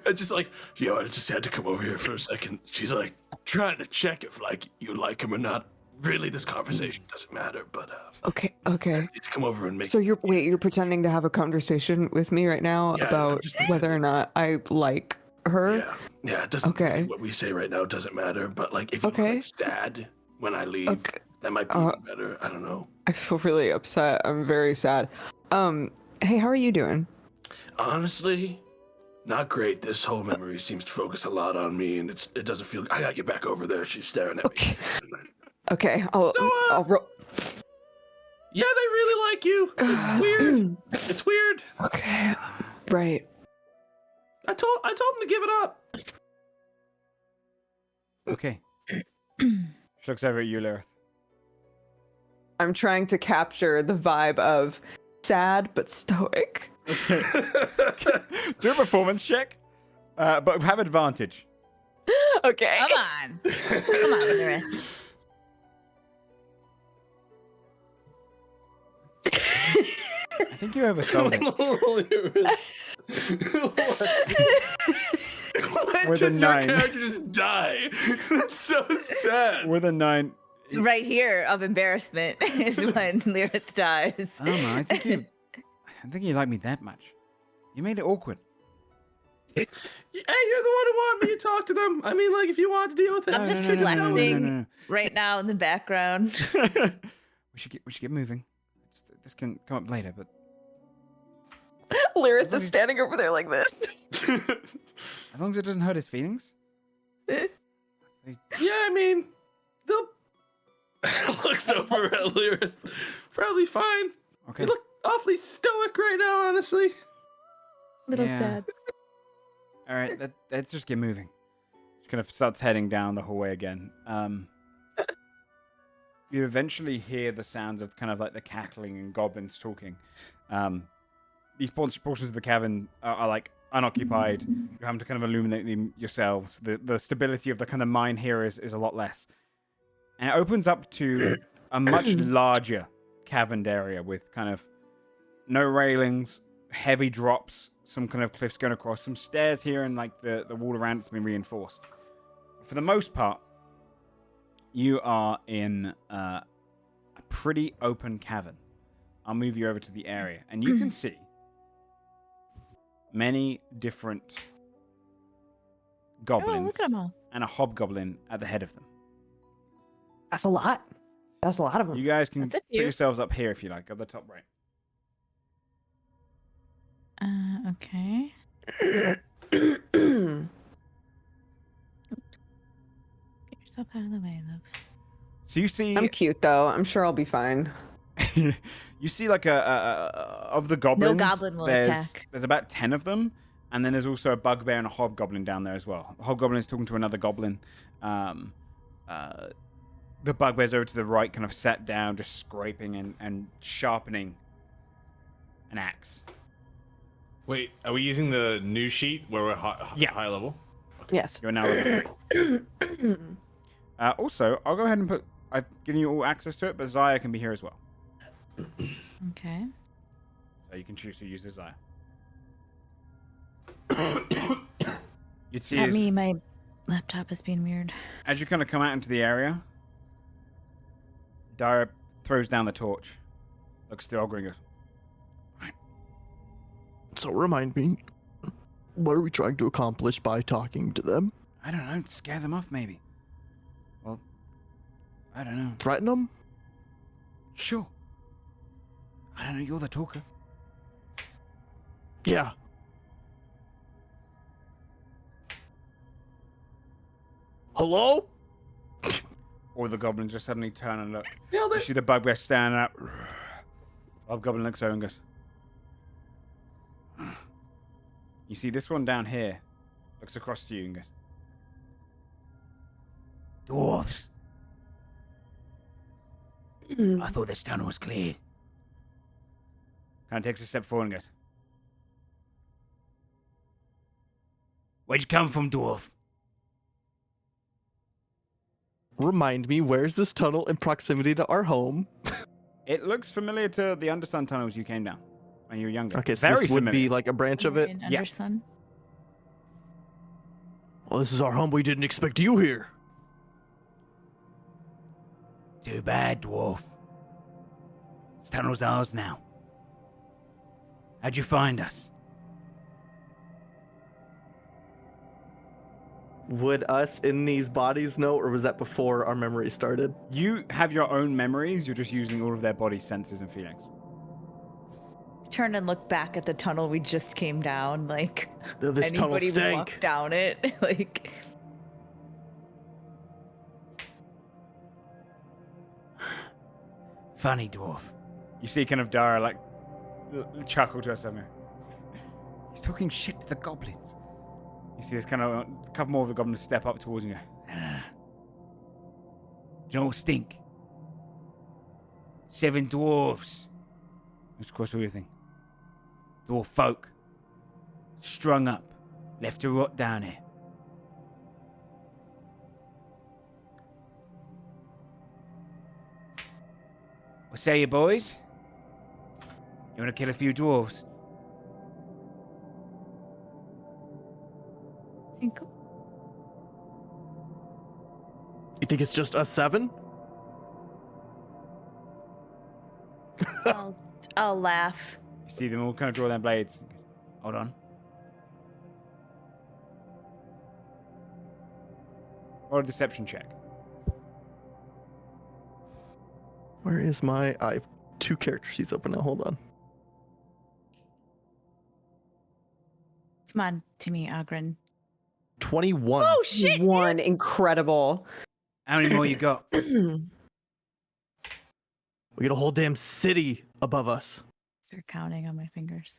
and just like, yo, I just had to come over here for a second. She's like trying to check if like you like him or not. Really, this conversation doesn't matter, but Okay. I need to come over and make. So you're pretending to have a conversation with me right now Yeah, about I'm just whether or not I like her? Yeah, it doesn't. Okay. What we say right now doesn't matter, but like if you Okay. look sad when I leave, Okay. that might be even better. I don't know. I feel really upset. I'm very sad. Hey, how are you doing? Honestly, not great. This whole memory seems to focus a lot on me, and it doesn't feel. I gotta get back over there. She's staring at me. Okay, I'll roll. Yeah, they really like you. It's weird. It's weird. Okay, right. I told him to give it up. Okay. She looks over at you, Lyrith. I'm trying to capture the vibe of sad but stoic. Do a performance check, but have advantage. Okay. Come on. Come on, Lyrith. I think you oversold it. When With a does your 9. character just die? That's so sad. With a 9. Right here of embarrassment is when Lyrith dies. I don't know. I think you like me that much. You made it awkward. Hey, you're the one who wanted me to talk to them. I mean, like, if you want to deal with it. I'm just reflecting right now in the background. We should get moving. This can come up later, but Lyrith is standing over there like this. as long as it doesn't hurt his feelings. Yeah, I mean, they'll. Looks over at Lyrith. Probably fine. Okay. You look awfully stoic right now, honestly. Little Yeah. sad. All right, let's just get moving. She kind of starts heading down the hallway again. You eventually hear the sounds of kind of like the cackling and goblins talking. These portions of the cavern are like unoccupied. You're having to kind of illuminate them yourselves. The stability of the kind of mine here is a lot less. And it opens up to a much larger caverned area with kind of no railings, heavy drops, some kind of cliffs going across, some stairs here, and like the wall around it's been reinforced. For the most part, you are in a pretty open cavern. I'll move you over to the area, and you can see many different goblins look at 'em all. and a hobgoblin at the head of them. That's a lot. That's a lot of them. You guys can That's a put few. yourselves up here if you like, at the top right. Okay. Get yourself out of the way, love. So you see, I'm cute though. I'm sure I'll be fine. you see like of the goblins. goblin will there's, attack. There's about 10 of them, and then there's also a bugbear and a hobgoblin down there as well. The hobgoblin is talking to another goblin. The bugbear's over to the right, kind of sat down, just scraping and sharpening an axe. Wait, are we using the new sheet where we're high level? Yes. You're now level 3. Also, I'll go ahead and put. I've given you all access to it, but Zaya can be here as well. Okay. So you can choose to use the Zaya. You'd see Not as, me, my laptop is being weird. as you kind of come out into the area, Dara throws down the torch, looks at the ogre and goes, So remind me, what are we trying to accomplish by talking to them? I don't know, scare them off maybe. Well, I don't know. Threaten them? Sure. I don't know, you're the talker. Yeah. Hello? Or the goblins just suddenly turn and look. You see the bugbear standing up. Hobgoblin looks over and goes. You see this one down here. Looks across to you and goes. Dwarves. I thought this tunnel was cleared. Kind of takes a step forward and goes. Where'd you come from, dwarf? Remind me, where's this tunnel in proximity to our home? It looks familiar to the Undersun tunnels you came down when you were younger. Okay, so this would be like a branch of it? In Undersun. Well, this is our home. We didn't expect you here. Too bad, dwarf. This tunnel's ours now. How'd you find us? Would us in these bodies know, or was that before our memory started? You have your own memories. You're just using all of their body senses and feelings. Turn and look back at the tunnel we just came down. Like, This tunnel anybody stank. walk down it? Like, Funny dwarf. You see kind of Dara like chuckle to herself. He's talking shit to the goblins. You see this kind of a couple more of the goblins step up towards you and go, you don't stink. 7 dwarves. Let's cross everything. Dwarf folk. Strung up. Left to rot down here. What say you, boys? You want to kill a few dwarves? You think it's just us 7? I'll laugh. You see them all kind of draw their blades. Hold on. Or a deception check. Where is my... I have 2 character sheets open now. Hold on. Come on to me, Ogren. 21. Oh, shit! One incredible. How many more you got? We got a whole damn city above us. Start counting on my fingers.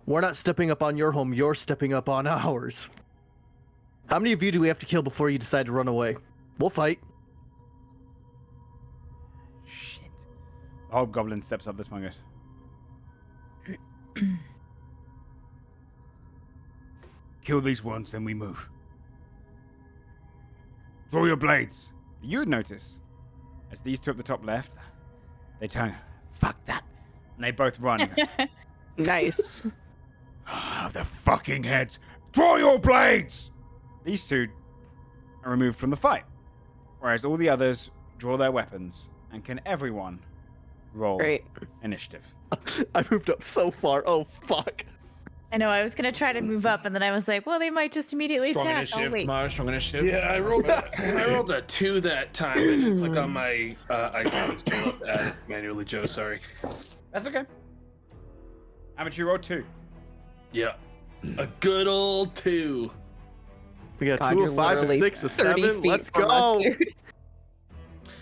We're not stepping up on your home. You're stepping up on ours. How many of you do we have to kill before you decide to run away? We'll fight. Shit. The hobgoblin steps up this one, guys. Kill these ones, then we move. Draw your blades. You would notice, as these two at the top left, they turn, fuck that, and they both run. Nice. The fucking heads. Draw your blades! These two are removed from the fight, whereas all the others draw their weapons. And can everyone roll Great. initiative? I moved up so far. Oh, fuck. I know, I was going to try to move up, and then I was like, well, they might just immediately Strong attack. initiative, wait. tomorrow. Strong initiative. Yeah, I rolled a 2 that time. I didn't click on my icon. Still add it manually, Joe. Sorry. That's okay. How much you roll? 2. Yeah, a good old 2. We got God, 2, you're a 5, a literally 6, a 30 7. feet Let's from go. us, dude.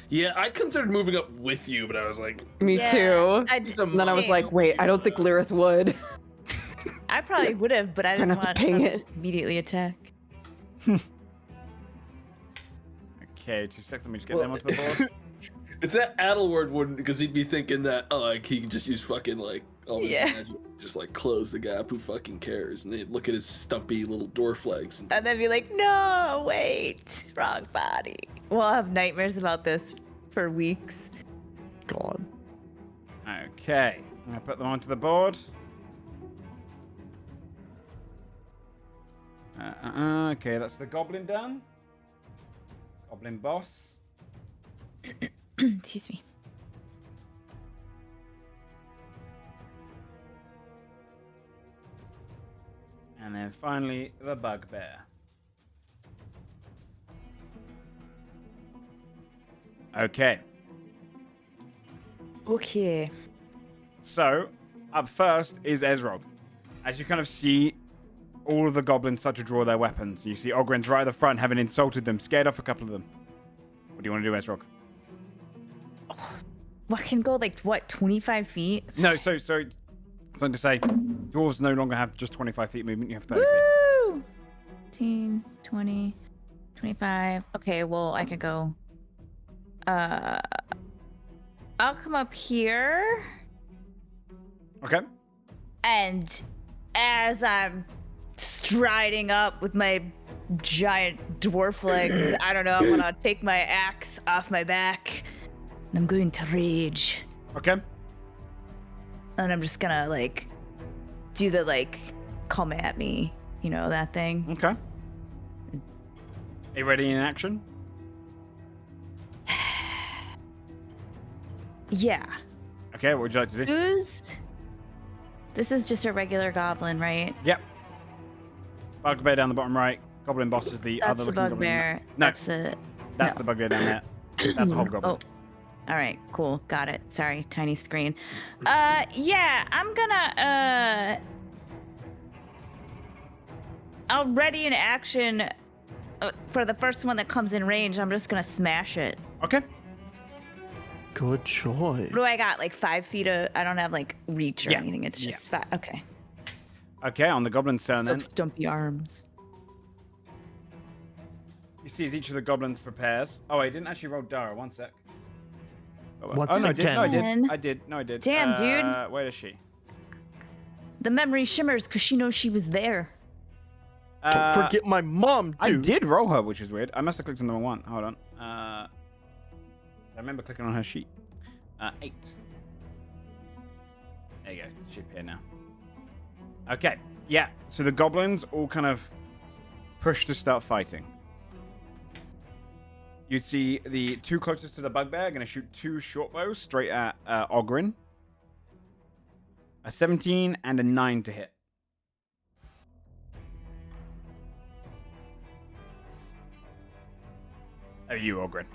Yeah, I considered moving up with you, but I was like, Me Yeah, too. I And then I was like, wait, I don't think Lyrith would. I probably would have, but I Try didn't not to want ping them it. to just immediately attack. Okay, 2 seconds. Let me just get them onto the board. it's that Adelward wouldn't, because he'd be thinking that, oh, like, he can just use fucking, like, all his Yeah. magic, just, like, close the gap, who fucking cares? And they'd look at his stumpy little dwarf legs. And, And then be like, no, wait, wrong body. We'll have nightmares about this for weeks. God. Okay, I'm gonna put them onto the board. Okay, that's the goblin done. Goblin boss. Excuse me. And then finally, the bugbear. Okay. Okay. So, up first is Ezrog. As you kind of see all of the goblins start to draw their weapons, you see Ogren's right at the front, having insulted them, scared off a couple of them. What do you want to do, Ezrog? What can go like, 25 feet? No, so something to say, dwarves no longer have just 25 feet movement, you have 30 feet. Woo! 15, 20, 25. Okay, well, I could go. I'll come up here. Okay. And as I'm striding up with my giant dwarf legs, I don't know, I'm gonna take my axe off my back. And I'm going to rage. Okay. And I'm just gonna, like, do the, like, come at me, you know, that thing. Okay. Are you ready in action? Yeah. Okay, what would you like to do? This is just a regular goblin, right? Yep. Bugbear down the bottom right. Goblin boss is the other That's the looking bugbear. goblin. No, That's the bugbear down there. That's a hobgoblin. Oh. All right, cool. Got it. Sorry, tiny screen. Yeah, I'm gonna, I'll ready an action for the first one that comes in range. I'm just gonna smash it. Okay. Good choice. What do I got? Like 5 feet of, I don't have like reach or anything. It's just 5. Okay. Okay, on the goblin's turn then. Stumpy arms. You see as each of the goblins prepares. Oh, I didn't actually roll Dara. 1 sec. Once no, again. I did. Damn, dude. Where is she? The memory shimmers because she knows she was there. Don't forget my mom, dude. I did roll her, which is weird. I must have clicked on the wrong one. Hold on. I remember clicking on her sheet. 8. There you go. Should appear now. Okay. Yeah. So the goblins all kind of push to start fighting. You see the 2 closest to the bugbear going to shoot 2 short bows straight at Ogren. A 17 and a 9 to hit. Oh, you, Ogren.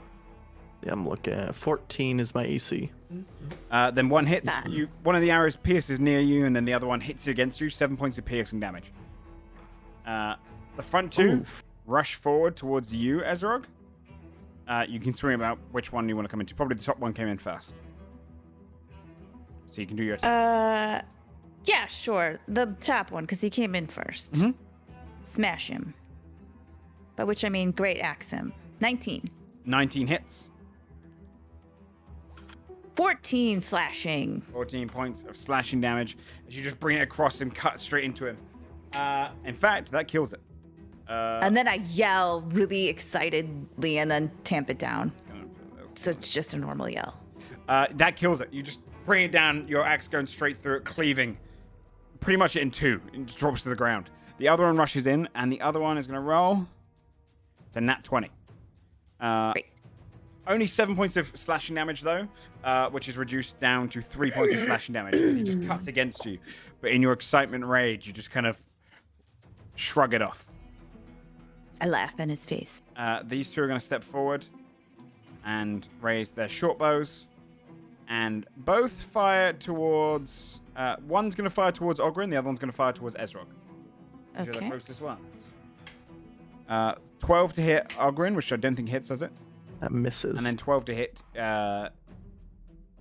Yeah, I'm looking at 14 is my AC. Then one hits you. One of the arrows pierces near you, and then the other one hits against you. 7 points of piercing damage. The front 2 rush forward towards you, Ezrog. You can swing about which one you want to come into. Probably the top one came in first. So you can do your attack. Yeah, sure. The top one, because he came in first. Mm-hmm. Smash him. By which I mean great axe him. 19. 19 hits. 14 slashing. 14 points of slashing damage as you just bring it across and cut straight into him. In fact, that kills it. And then I yell really excitedly and then tamp it down. So it's just a normal yell. That kills it. You just bring it down, your axe going straight through it, cleaving pretty much in 2. It just drops to the ground. The other one rushes in, and the other one is going to roll. It's a nat 20. Great. Only 7 points of slashing damage, though, which is reduced down to 3 points of slashing damage as he just cuts against you. But in your excitement and rage, you just kind of shrug it off. I laugh in his face. These 2 are going to step forward and raise their short bows. And both fire towards... one's going to fire towards Ogren, the other one's going to fire towards Ezrog. These are the closest ones. 12 to hit Ogren, which I don't think hits, does it? That misses. And then 12 to hit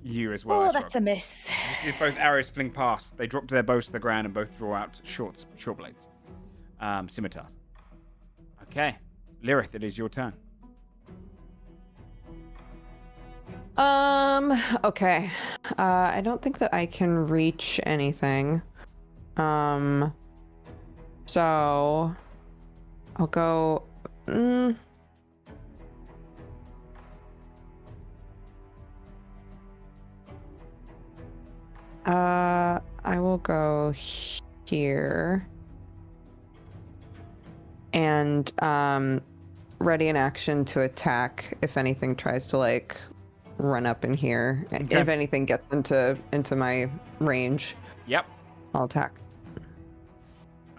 you as well. Oh, Ezrog. that's a miss. You see both arrows fling past. They drop to their bows to the ground and both draw out short blades. Scimitars. Okay. Lyrith, it is your turn. Okay. I don't think that I can reach anything. So I'll go. I will go here. And ready an action to attack if anything tries to like run up in here. Okay. If anything gets into my range, Yep. I'll attack.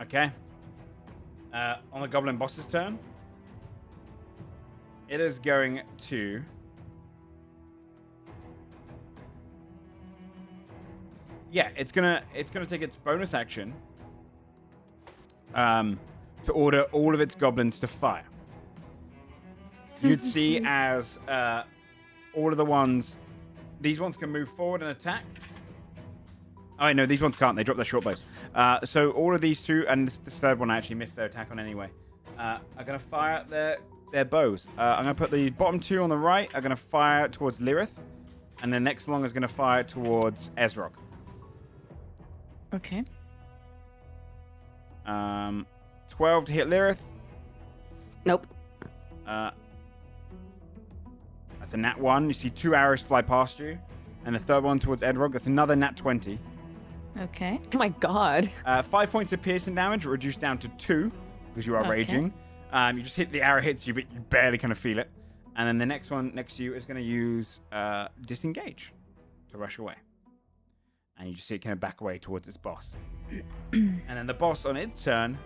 Okay. On the goblin boss's turn, it is going to Yeah, it's gonna take its bonus action to order all of its goblins to fire. You'd see as all of the ones, these ones can move forward and attack. Oh, no, these ones can't. They drop their short bows. So all of these two, and this third one actually missed their attack on anyway, are going to fire their bows. I'm going to put the bottom two on the right, are going to fire towards Lirith, and the next one is going to fire towards Ezrog. Okay. 12 to hit Lirith. Nope. That's a nat 1. You see 2 arrows fly past you. And the third one towards Edrog. That's another nat 20. Okay. Oh my god. 5 points of piercing damage reduced down to 2 because you are raging. You just hit the arrow hits you, but you barely kind of feel it. And then the next one next to you is going to use disengage to rush away. And you just see it kind of back away towards its boss. And then the boss on its turn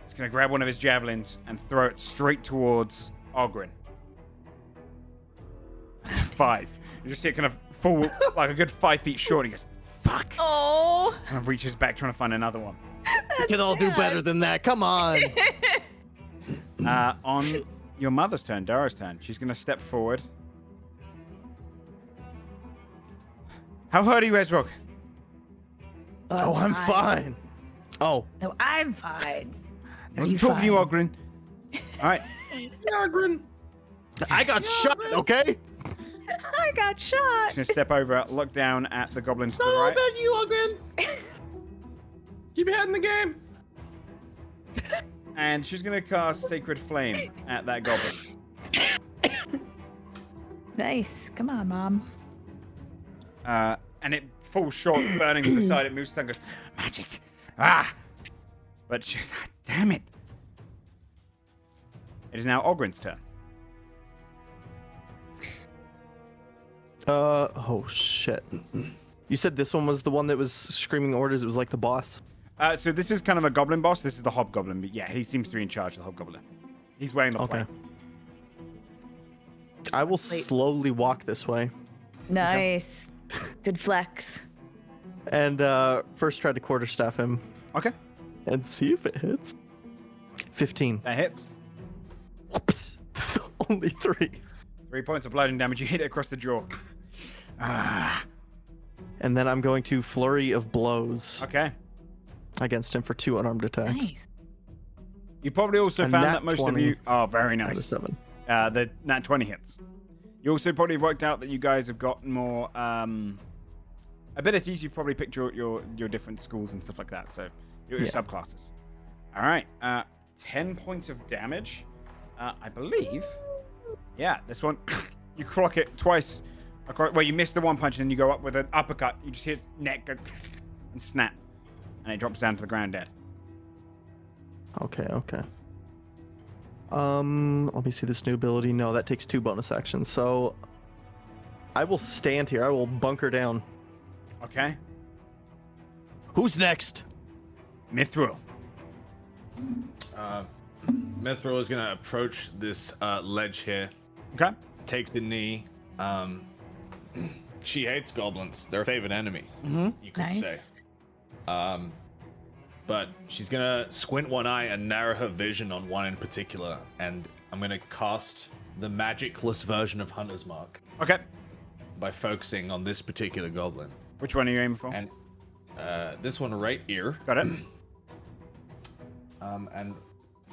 is going to grab one of his javelins and throw it straight towards Ogren. That's a 5. You just see it kind of fall like a good 5 feet short. And he goes, fuck. Oh. And reaches back trying to find another one. We can all do better than that. Come on. On your mother's turn, Dara's turn, she's going to step forward. How hurt are you, Ezrog? Oh, I'm fine. Oh. No, I'm fine. I wasn't talking to you, Ogren. All right. Ogren. I got shot, okay? I got shot. She's going to step over, look down at the goblins to It's the not all right. about you, Ogren. Keep your head in the game. And she's going to cast Sacred Flame at that goblin. Nice. Come on, Mom. And it falls short, burning to the side. It moves and goes, magic. Ah! But she's, damn it. It is now Ogren's turn. Oh shit. You said this one was the one that was screaming orders. It was like the boss. So this is kind of a goblin boss. This is the hobgoblin. But yeah, he seems to be in charge of the hobgoblin. He's wearing the plate. I will slowly walk this way Nice. Good flex. and first try to quarterstaff him Okay. and see if it hits. 15. That hits. Only 3. 3 points of bludgeoning damage. You hit it across the jaw. Ah. And then I'm going to flurry of blows Okay. against him for 2 unarmed attacks. Nice. You probably also A found nat that most 20 of you... Oh, very Out of nice. 7. The nat 20 hits. You also probably worked out that you guys have got more abilities. You've probably picked your different schools and stuff like that. So your subclasses. All right. 10 points of damage. I believe. Yeah, this one. You crock it twice. Well, you miss the one punch and then you go up with an uppercut. You just hit its neck go and snap. And it drops down to the ground dead. Okay. Let me see this new ability. No, that takes 2 bonus actions. So I will stand here. I will bunker down. Okay. Who's next? Mithril. Mithril is going to approach this ledge here. Okay. Takes the knee. She hates goblins. They're her favorite enemy, you could say. But she's going to squint one eye and narrow her vision on one in particular. And I'm going to cast the magicless version of Hunter's Mark Okay. by focusing on this particular goblin. Which one are you aiming for? And this one right here. Got it. And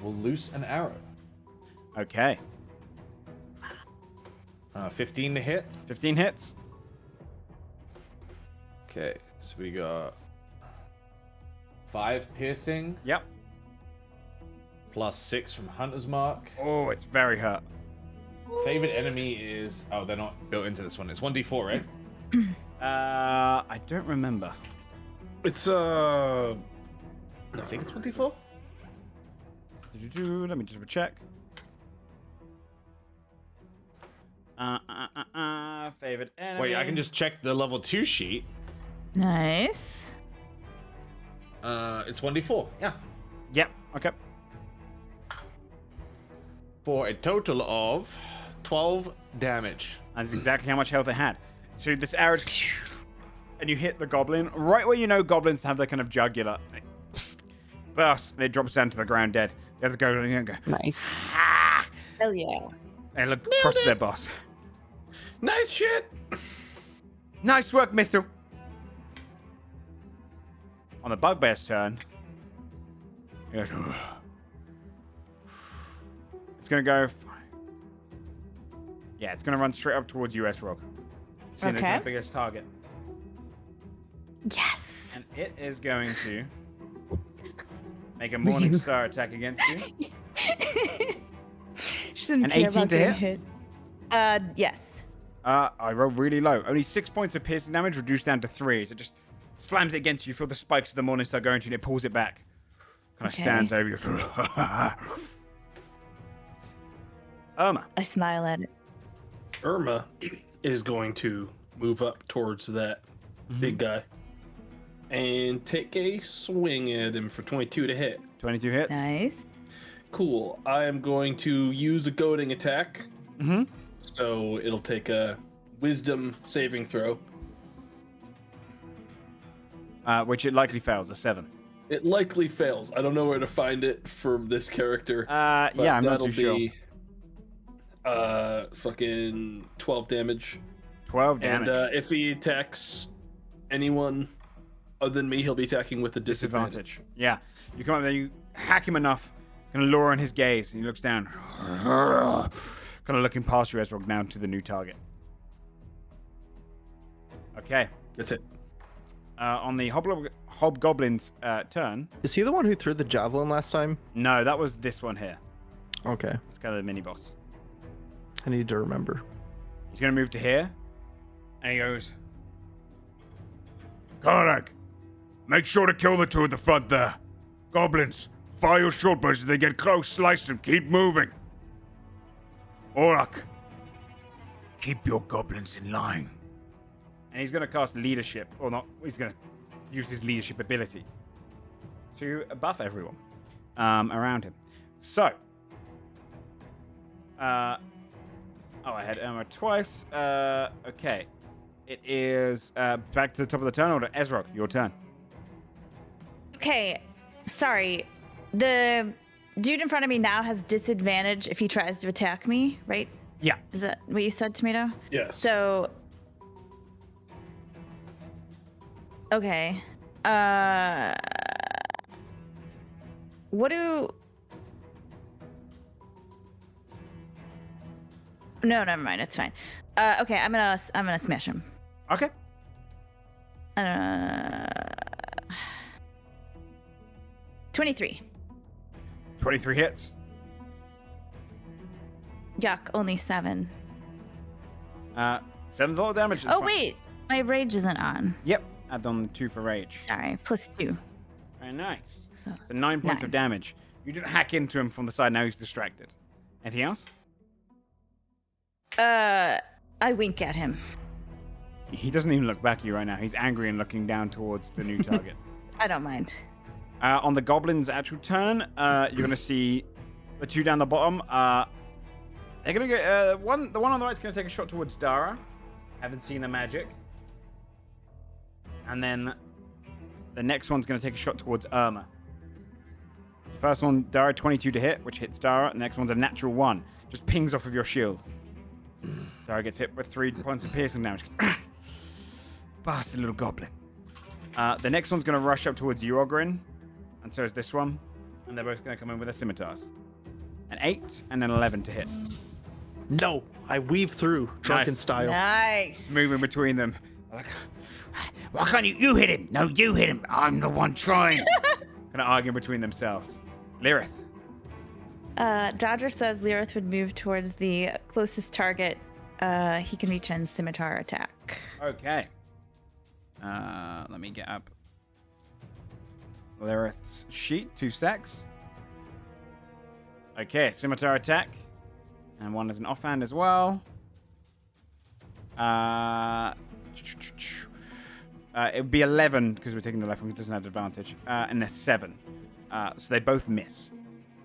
we'll loose an arrow. Okay. 15 to hit. 15 hits. Okay, so we got 5 piercing Yep. plus 6 from Hunter's Mark. Oh, it's very hurt. Favorite enemy is... Oh, they're not built into this one. It's 1d4, right? I don't remember. It's I think it's 1d4. Let me just check. Favorite enemy. Wait, I can just check the level 2 sheet. Nice. It's 1d4. Yeah. Yep. Okay. For a total of 12 damage. That's exactly how much health it had. So this arrow and you hit the goblin right where you know goblins have their kind of jugular. Burst, and it drops down to the ground dead. The other goblin go, Nice. ah! Hell yeah. And look across to their boss. Nice shit. Nice work, Mithril. On the bugbear's turn, he goes, it's going to go. Yeah, it's going to run straight up towards you, S-Rock. See the biggest target. Yes. And it is going to make a Morning Star attack against you. An 18 to hit? Yes. I rolled really low. Only 6 points of piercing damage, reduced down to 3. So it just slams it against you. You feel the spikes of the Morning Star going to you, and it pulls it back. Kind of stands over you. Irma. I smile at it. Irma is going to move up towards that big guy and take a swing at him for 22 to hit. 22 hits. Nice. Cool. I am going to use a goading attack. Mm-hmm. So it'll take a wisdom saving throw. Which it likely fails, a 7. It likely fails. I don't know where to find it for this character. Yeah, I'm not too sure. Fucking 12 damage. 12 damage. And if he attacks anyone other than me, he'll be attacking with a disadvantage. Yeah. You come up there, you hack him enough, kind of lure on his gaze, and he looks down. Kind of looking past you, Ezra, now to the new target. Okay. That's it. On the Hobgoblin's turn. Is he the one who threw the javelin last time? No, that was this one here. Okay. It's kind of the mini-boss. I need to remember. He's going to move to here. And he goes, Karnak, make sure to kill the two at the front there. Goblins, fire your short bows as they get close, slice them, keep moving. Orak, keep your goblins in line. And he's going to cast leadership, or not, he's going to use his leadership ability to buff everyone around him. So, I had Irma twice. Okay. It is back to the top of the turn order. Ezra, your turn. Okay. Sorry. The dude in front of me now has disadvantage if he tries to attack me, right? Yeah. Is that what you said, Tomato? Yes. So. Okay. What do. No, never mind. It's fine. Okay, I'm gonna smash him. Okay. 23. 23 hits. Yuck, only 7. 7's a lot of damage. Oh, wait. My rage isn't on. Yep. Add on 2 for rage. Sorry, plus 2. Very nice. So 9 points 9. of damage. You didn't hack into him from the side. Now he's distracted. Anything else? I wink at him. He doesn't even look back at you right now. He's angry and looking down towards the new target. I don't mind. On the goblin's actual turn, you're going to see the 2 down the bottom. They're going to go... the one on the right is going to take a shot towards Dara. Haven't seen the magic. And then the next one's going to take a shot towards Irma. The first one, Dara, 22 to hit, which hits Dara. The next one's a natural 1. Just pings off of your shield. Dara gets hit with 3 points of piercing damage. Bastard little goblin. The next one's going to rush up towards you, Ogrin. And so is this one. And they're both going to come in with their scimitars. An 8 and an 11 to hit. No, I weave through, drunken style. Nice. Moving between them. Like, Why can't you hit him? No, you hit him. I'm the one trying. kind of arguing between themselves. Lyrith. Dodger says Lyrith would move towards the closest target he can reach in scimitar attack. Okay. Let me get up Lyrith's sheet. 2 secs. Okay, scimitar attack. And one is an offhand as well. It would be 11 because we're taking the left one. It doesn't have advantage. And a 7. So they both miss.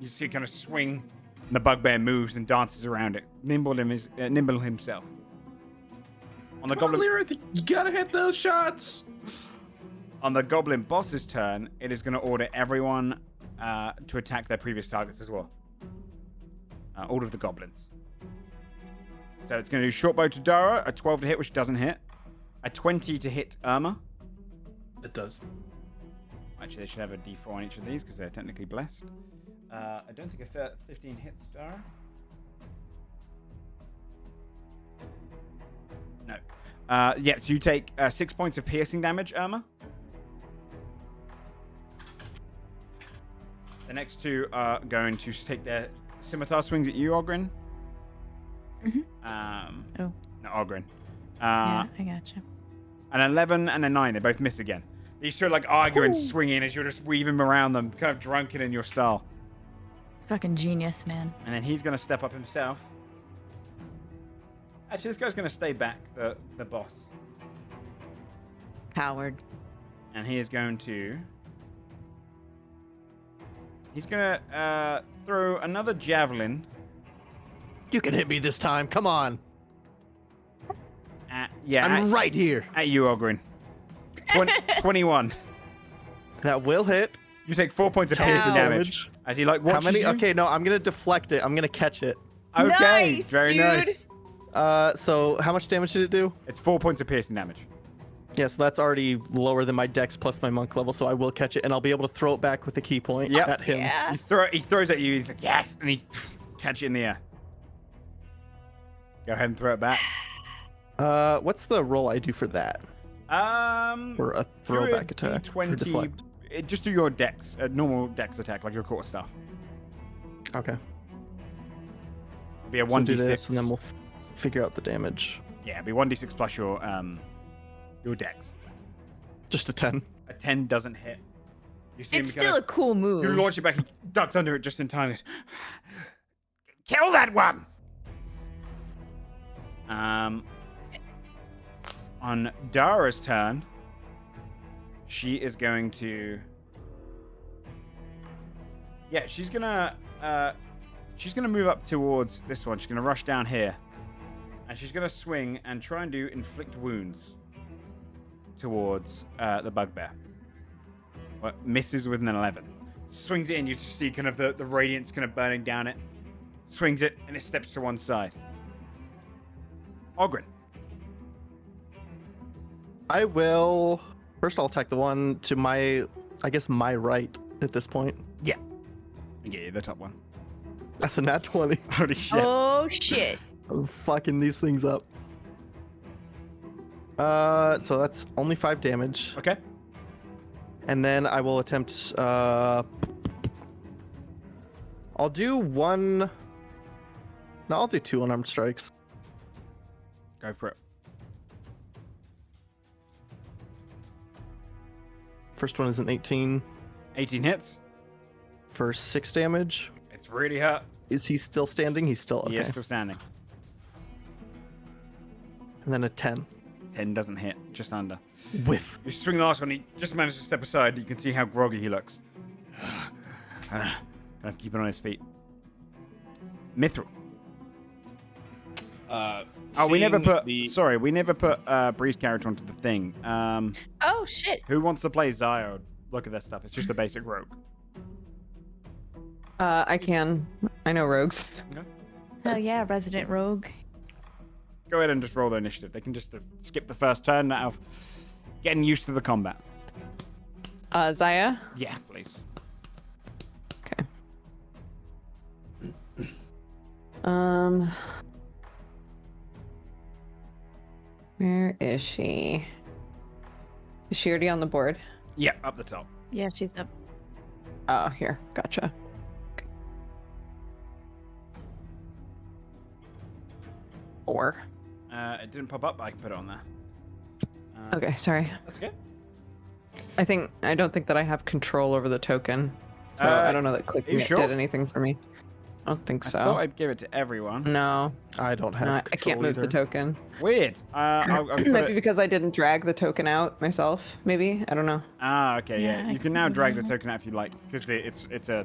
You see it kind of swing. And the bugbear moves and dances around it. Nimble himself. On the Come on, goblin, Lyra, you gotta hit those shots. on the goblin boss's turn, it is going to order everyone to attack their previous targets as well. All of the goblins. So it's going to do short bow to Dara, a 12 to hit, which doesn't hit. A 20 to hit Irma. It does. Actually, they should have a d4 on each of these because they're technically blessed. I don't think a 15 hits Dara. No. Yeah, so you take 6 points of piercing damage, Irma. The next two are going to take their scimitar swings at you, Ogren. Oh. No, Ogren. Yeah, I gotcha. An 11 and a 9. They both miss again. These two are like arguing, swinging as you're just weaving around them, kind of drunken in your style. Fucking genius, man. And then he's going to step up himself. Actually, this guy's going to stay back, the boss. Coward. And he is going to... He's going to throw another javelin. You can hit me this time. Come on. I'm right here. At you, Ogren. 21. That will hit. You take 4 points of piercing damage. As he like watches How many? you. Okay, no, I'm gonna deflect it. I'm gonna catch it. Okay, Nice, very dude. nice. So how much damage did it do? It's 4 points of piercing damage. Yeah, so that's already lower than my dex plus my monk level, so I will catch it, and I'll be able to throw it back with a key point Yep. at him. Yeah. He throws at you. He's like, yes, and he catch it in the air. Go ahead and throw it back. What's the roll I do for that? For a throwback attack. For 20. deflect. Just do your dex, a normal dex attack, like your quarter staff. Okay. It'll be a So 1d6. do this, and then we'll figure out the damage. Yeah, it'll be 1d6 plus your dex. Just a 10. A 10 doesn't hit. You see It's him kind still a of, cool move. you launch it back, he ducks under it just in time. Kill that one! On Dara's turn, she is going to... Yeah, she's gonna move up towards this one. She's gonna rush down here. And she's gonna swing and try and do inflict wounds towards the bugbear. Well, misses with an 11. Swings it in, you just see kind of the radiance kind of burning down it. Swings it, and it steps to one side. Ogren. I will... First, I'll attack the one to my... I guess my right at this point. Yeah. I get you, the top one. That's a nat 20. Holy shit. Oh shit. I'm fucking these things up. So that's only 5 damage. Okay. And then I will attempt... I'll do one... No, I'll do 2 unarmed strikes. Go for it. First one is an 18 18 hits. for 6 damage. It's really hurt. Is he still standing? He's still okay. He is still standing. And then a 10. 10 doesn't hit, just under. Whiff. You swing the last one, he just managed to step aside. You can see how groggy he looks. Kind of keeping on his feet. Mithril. We never put. Sorry, we never put Bree's character onto the thing. Oh shit. Who wants to play Zio? Look at this stuff. It's just a basic rogue. I can. I know rogues. Okay. Oh yeah, resident rogue. Go ahead and just roll their initiative. They can just skip the first turn out of getting used to the combat. Zaya? Yeah, please. Okay. Where is she? Is she already on the board? Yeah, up the top. Yeah, she's up. Oh, here. Gotcha. Okay. 4. It didn't pop up, but I can put it on there. Okay, sorry. That's okay. I don't think that I have control over the token. So I don't know that clicking it sure? did anything for me. I don't think so. I thought I'd give it to everyone. No, I don't have no, I control can't move either. the token. Weird. I'll put Maybe it... because I didn't drag the token out myself. Maybe, I don't know. Ah, okay, yeah. Yeah, You can now drag the token out if you like, because it's a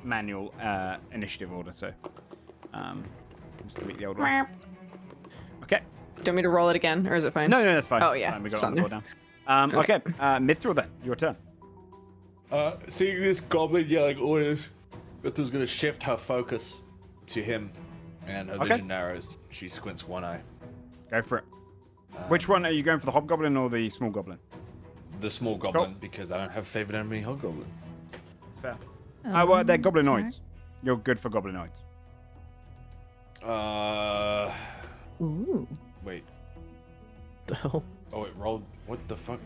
manual initiative order. So, just delete the old one. Okay. Do you want me to roll it again, or is it fine? No, that's fine. Oh, yeah, Fine, we got it's it on on the board now. Okay, Mithril then, your turn. Seeing this goblin yelling orders, Mithril's gonna shift her focus to him, and her vision narrows. She squints one eye. Go for it. Which one are you going for, the hobgoblin or the small goblin? The small goblin, because I don't have favorite enemy hobgoblin. That's fair. Well, they're goblinoids. You're good for goblinoids. Ooh. Wait. The hell? Oh, it rolled. What the fuck?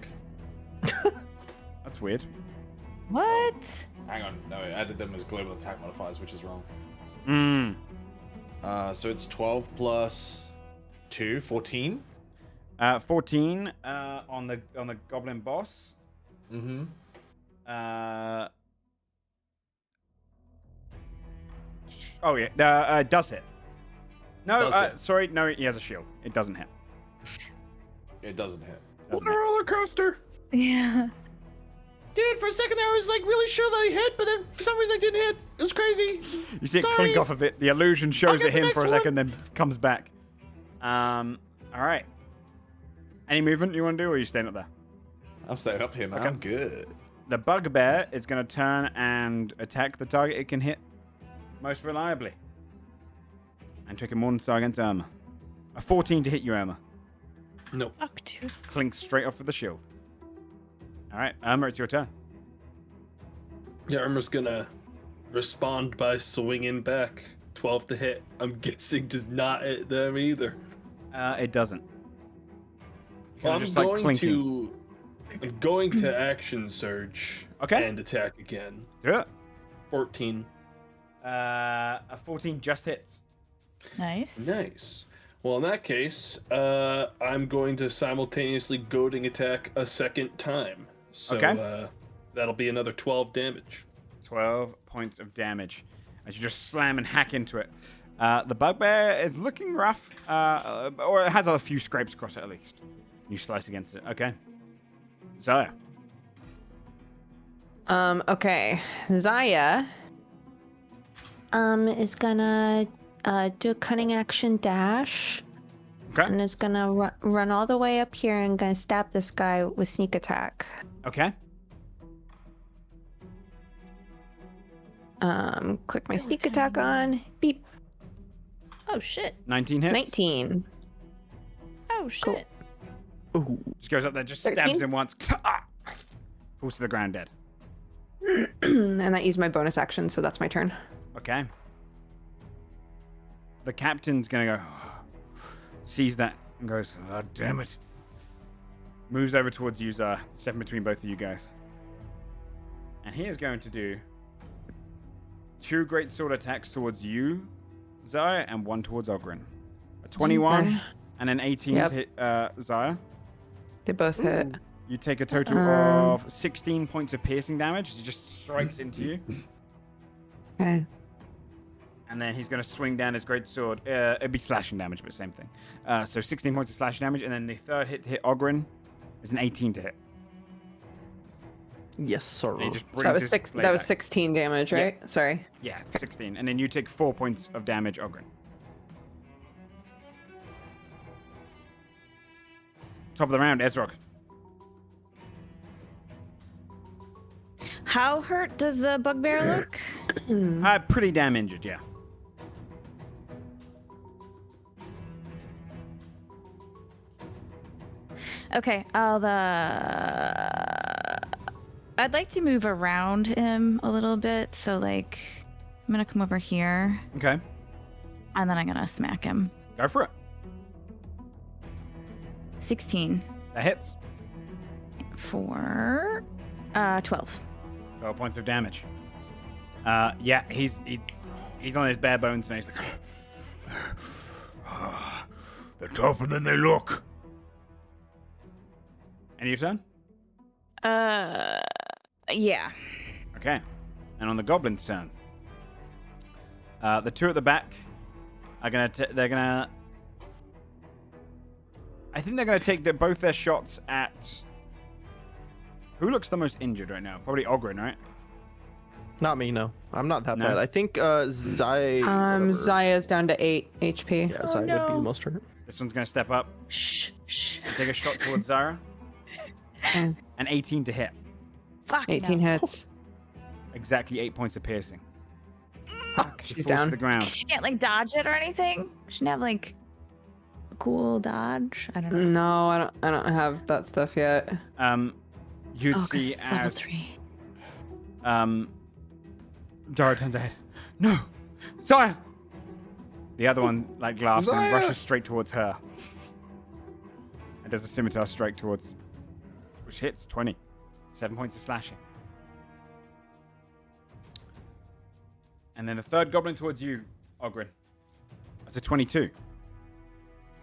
That's weird. What? Hang on. No, it added them as global attack modifiers, which is wrong. So it's 12 plus 2, 14. 14 on the goblin boss. Mm-hmm. Oh yeah, does hit. No, Does hit. sorry, no, he has a shield. It doesn't hit. It doesn't hit. Doesn't What a hit. roller coaster! Yeah. Dude, for a second there, I was like really sure that I hit, but then for some reason I didn't hit. It was crazy. You see it Sorry. clink off a bit. The illusion shows get it the him next for a one. second, then comes back. All right. Any movement you want to do, or are you staying up there? I'm staying up here, man. Okay. I'm good. The bugbear is going to turn and attack the target it can hit most reliably. And take a Morning Star against Irma. A 14 to hit you, Irma. Nope. Fuck, dude. Clinks straight off with the shield. All right, Irma, it's your turn. Yeah, Irma's gonna respond by swinging back. 12 to hit. I'm guessing does not hit them either. It doesn't. Well, Kinda I'm going to action surge. Okay. And attack again. Do it. 14. A 14 just hits. Nice. Nice. Well, in that case, I'm going to simultaneously goading attack a second time. So that'll be another 12 damage. 12 points of damage as you just slam and hack into it. The bugbear is looking rough, or it has a few scrapes across it at least. You slice against it. Okay. Zaya. Okay. Zaya is gonna do a cunning action dash. Okay. And is gonna run all the way up here and gonna stab this guy with sneak attack. Okay. Click my sneak attack on. Beep. Oh shit. 19 hits. 19. Oh shit. Ooh. Just goes up there, just stabs 13? him once. Falls to the ground dead. And that used my bonus action, so that's my turn. Okay. The captain's gonna go, sees that and goes, oh, damn it. Moves over towards you, Zara, stepping between both of you guys. And he is going to do 2 great sword attacks towards you, Zaya, and 1 towards Ogren. A 21 Jesus. and an 18 Yep. to hit Zaya. They both hit. You take a total of 16 points of piercing damage as he just strikes into you. Okay. And then he's going to swing down his great sword. It'd be slashing damage, but same thing. So 16 points of slashing damage. And then the third hit to hit Ogren is an 18 to hit. Yes, sir. And he just So that brings was his six. blade That was back. 16 damage, right? Sorry. Yeah, 16. And then you take 4 points of damage, Ogren. Top of the round, Ezrog. How hurt does the bugbear look? Pretty damn injured, yeah. Okay, I'd like to move around him a little bit. So like, I'm gonna come over here, Okay, and then I'm gonna smack him. go for it. 16 That hits. for 12. 12 points of damage. Yeah, he's on his bare bones now. He's like, they're tougher than they look. And your turn? Yeah. Okay. And on the goblin's turn, the 2 at the back are I think they're gonna take both their shots at. Who looks the most injured right now? Probably Ogren, right? Not me, no. I'm not that bad. I think Zai. Zaya's down to 8 HP. Yeah, Zai would be the most hurt. This one's going to step up. Shh. Take a shot towards Zara. An 18 to hit. Fuck 18 no. hits. Exactly 8 points of piercing. She She's falls down. to the ground. She can't like dodge it or anything. She didn't have like a cool dodge. I don't know. No, I don't have that stuff yet. You'd Oh, 'cause see it's level as 3. Dara turns ahead. No, Zaya. The other one, like glass, and Zaya! rushes straight towards her. And does a scimitar strike towards, which hits 20. 7 points of slashing. And then the third goblin towards you, Ogren. That's a 22.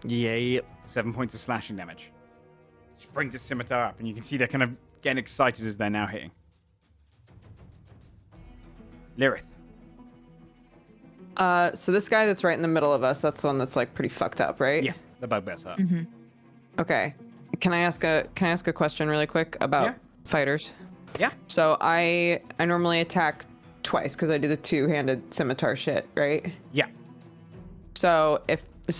Yeah. 7 points of slashing damage. She brings the scimitar up, and you can see they're kind of getting excited as they're now hitting. Lyrith. So this guy that's right in the middle of us, that's the one that's like pretty fucked up, right? Yeah, the bugbear's hurt. Okay. Can I ask a question really quick about fighters? Yeah. So I normally attack twice because I do the two-handed scimitar shit, right? Yeah. So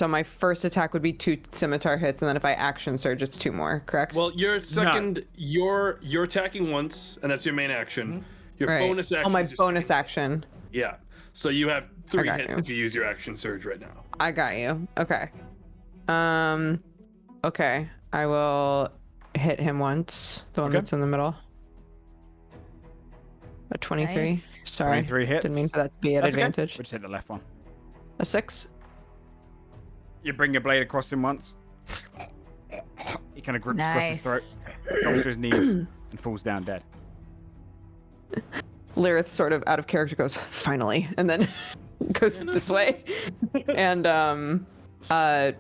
my first attack would be 2 scimitar hits, and then if I action surge, it's 2 more, correct? Well, your second, you're attacking once, and that's your main action. Your right. bonus action. Oh, my is your bonus second- action. Yeah. So you have 3 got hits you. if you use your action surge right now. I got you. Okay. Okay. I will hit him once. The one Okay. that's in the middle. A 23. Nice. Sorry. 23 hits. Didn't mean for that to be at That's advantage. Okay. We'll just hit the left one. A 6. You bring your blade across him once. He kind of grips across his throat, drops to his knees, and falls down dead. Lyrith sort of out of character goes, finally, and then goes this way and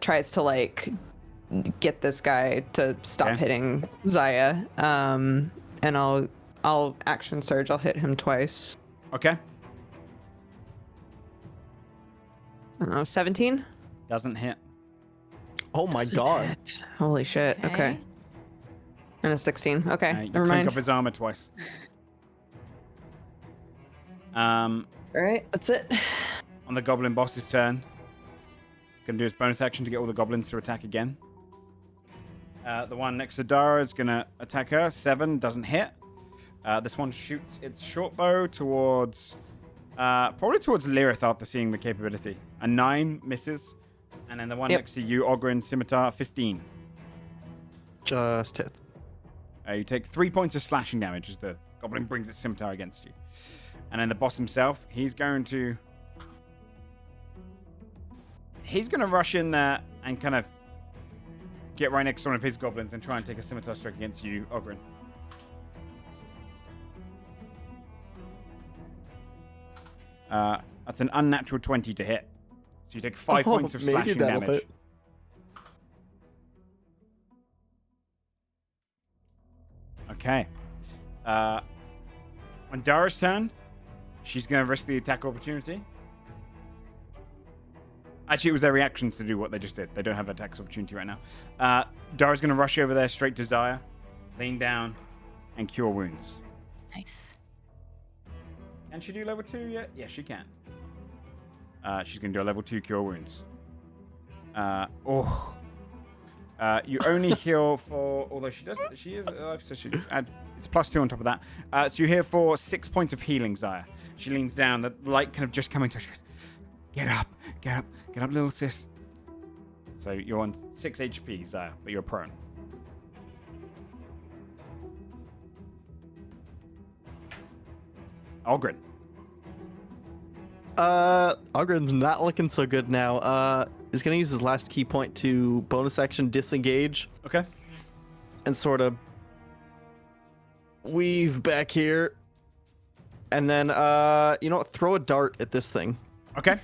tries to like get this guy to stop Okay. hitting Zaya. And I'll action surge. I'll hit him twice. Okay. I don't know, 17? Doesn't hit. Oh my god. Holy shit. Okay. And a 16. Okay. You Never clink mind. off his armor twice. All right. That's it. On the goblin boss's turn, he's going to do his bonus action to get all the goblins to attack again. The one next to Dara is going to attack her. 7 doesn't hit. This one shoots its short bow towards, probably towards Lyrith after seeing the capability. A 9 misses. And then the one next to you, Ogren, scimitar, 15. Just hit. You take 3 points of slashing damage as the goblin brings its scimitar against you. And then the boss himself, he's going to rush in there and kind of get right next to one of his goblins and try and take a scimitar strike against you, Ogren. That's an unnatural 20 to hit. So you take 5 points of maybe slashing that'll damage. hit. Okay. On Dara's turn, she's going to risk the attack opportunity. Actually, it was their reactions to do what they just did. They don't have attack opportunity right now. Dara's going to rush over there straight to Zaya, lean down, and cure wounds. Nice. Can she do level 2 yet? Yeah, she can. She's going to do a level 2 cure wounds. You only heal for, although she is alive, so it's +2 on top of that. So you heal for 6 points of healing, Zaya. She leans down, the light kind of just coming to her. She goes, get up, little sis. So you're on 6 HP, Zaya, but you're prone. Ogren. Ogren's not looking so good now. He's gonna use his last key point to bonus action disengage Okay. and sort of weave back here. And then you know what, throw a dart at this thing. Okay.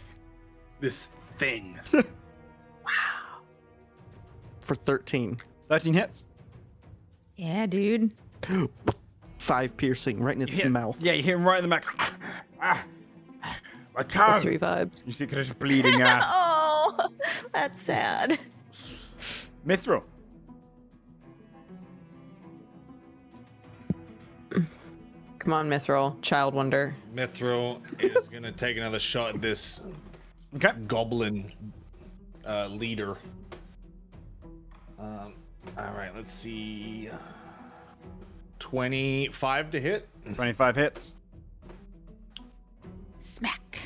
This thing. For 13. 13 hits. Yeah, dude. 5 piercing right in its mouth. Yeah, you hit him right in the back. My The tongue. 3 vibes. You see, kind of just bleeding out. Oh, that's sad. Come on, Mithril, child wonder. Mithril is gonna take another shot at this goblin leader. All right, let's see. 25 to hit. 25 hits. Smack.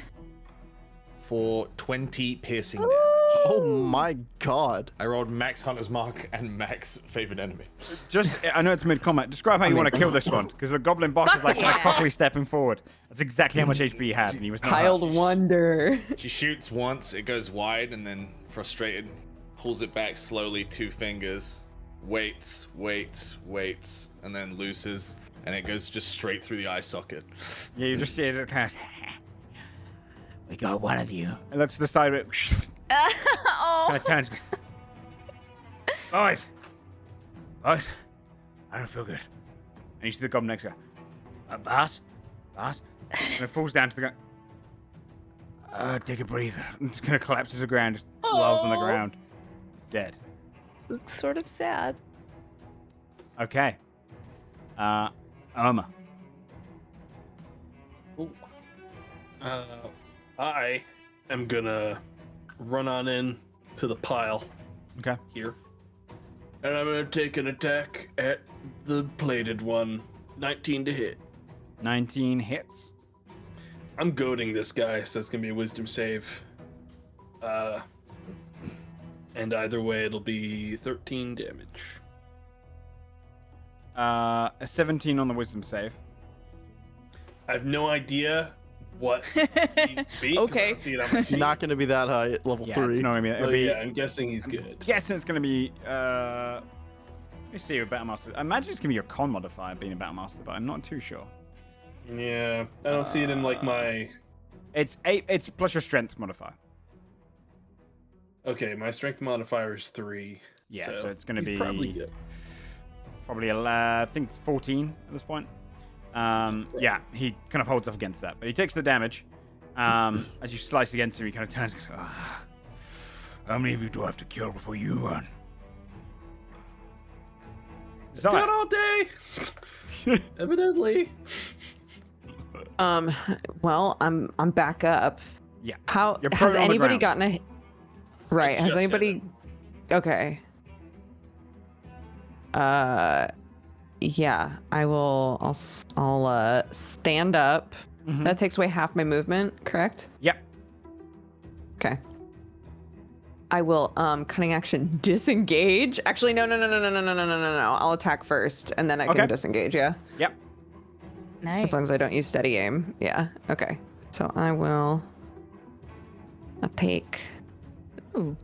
For 20 piercing damage. Oh my god. I rolled max Hunter's Mark and max Favored Enemy. Just, I know it's mid-combat. Describe how you want to kill this one, because the goblin boss is like kind of properly stepping forward. That's exactly how much HP he had, and he was not Child wonder. She shoots once, it goes wide, and then frustrated, pulls it back slowly, 2 fingers, waits, and then looses, and it goes just straight through the eye socket. Yeah, you just see it kind of. We got one of you. It looks to the side of it. Oh. Kind of turns. Boys. I don't feel good. And you see the goblin next guy. Boss? And it falls down to the ground. Take a breather. And it's going to collapse to the ground. Just lolls on the ground. Dead. It's sort of sad. Okay. Irma. I am gonna run on in to the pile Okay. here. And I'm gonna take an attack at the plated one. 19 to hit. 19 hits. I'm goading this guy, so it's gonna be a wisdom save. And either way, it'll be 13 damage. A 17 on the wisdom save. I have no idea what it needs to be. 'Cause I Okay. don't see it on the sheet. Not going to be that high at level Yeah, 3. it's not gonna be. So It'll be. yeah, I'm guessing he's good. Guessing it's gonna be. Let me see your battle master. I imagine it's gonna be your con modifier being a battle master, but I'm not too sure. Yeah, I don't see it in like my. It's 8. It's plus your strength modifier. Okay, my strength modifier is 3. Yeah, so it's gonna he's be probably good. probably I think it's 14 at this point. Yeah, he kind of holds up against that, but he takes the damage. As you slice against him, he kind of turns and goes, how many of you do I have to kill before you run? Good all day. Evidently. Well, I'm back up. Yeah. How You're has prone on the anybody ground. gotten a right? Has just did anybody? Okay. Yeah, I will. I'll stand up. Mhm. That takes away half my movement, correct? Yep. Okay. I will cunning action disengage. Actually, no. I'll attack first, and then I Okay. can disengage. Yeah, Yep. Nice. as long as I don't use steady aim. Yeah. Okay. So I will. I'll take. Ooh,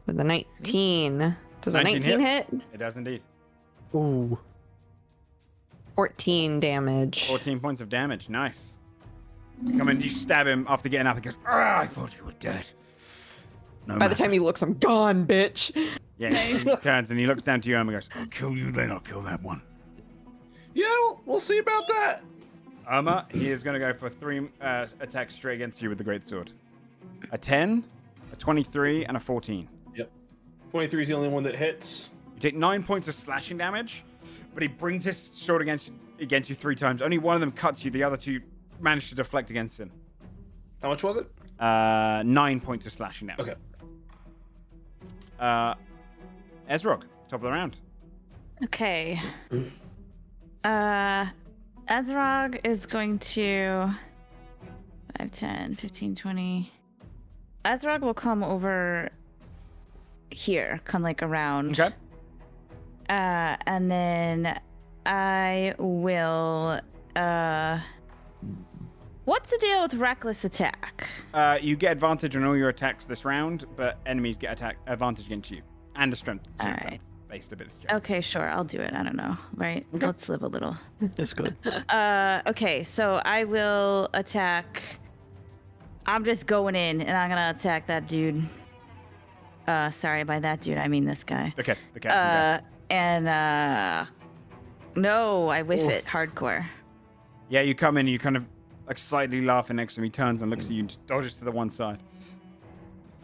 with the 19. Does a 19 hit? hits. It does indeed. Ooh. 14 damage. 14 points of damage. Nice. You come in, you stab him after getting up. He goes, I thought you were dead. No By the time he looks, I'm gone, bitch. Yeah, he turns and he looks down to you and goes, I'll kill you, then I'll kill that one. Yeah, we'll see about that. Irma, he is going to go for 3 attacks straight against you with the greatsword. A 10, a 23, and a 14. Yep. 23 is the only one that hits. You take 9 points of slashing damage, but he brings his sword against you 3 times. Only one of them cuts you, the other 2 manage to deflect against him. How much was it? 9 points of slashing damage. Okay. Ezrog, top of the round. Okay. Ezrog is going to 5, 10, 15, 20. Ezrog will come over here, come like around. Okay. And then I will what's the deal with reckless attack? You get advantage on all your attacks this round, but enemies get advantage against you. And a strength. All right. Based ability check. Okay, sure, I'll do it. I don't know, right? Okay. Let's live a little. It's good. Okay, so I will attack. I'm just going in, and I'm gonna attack that dude. Sorry, by that dude, I mean this guy. Okay, the captain guy. No, I whiff it hardcore. Yeah, you come in and you kind of like slightly laughing next to him. He turns and looks at you and dodges to the one side.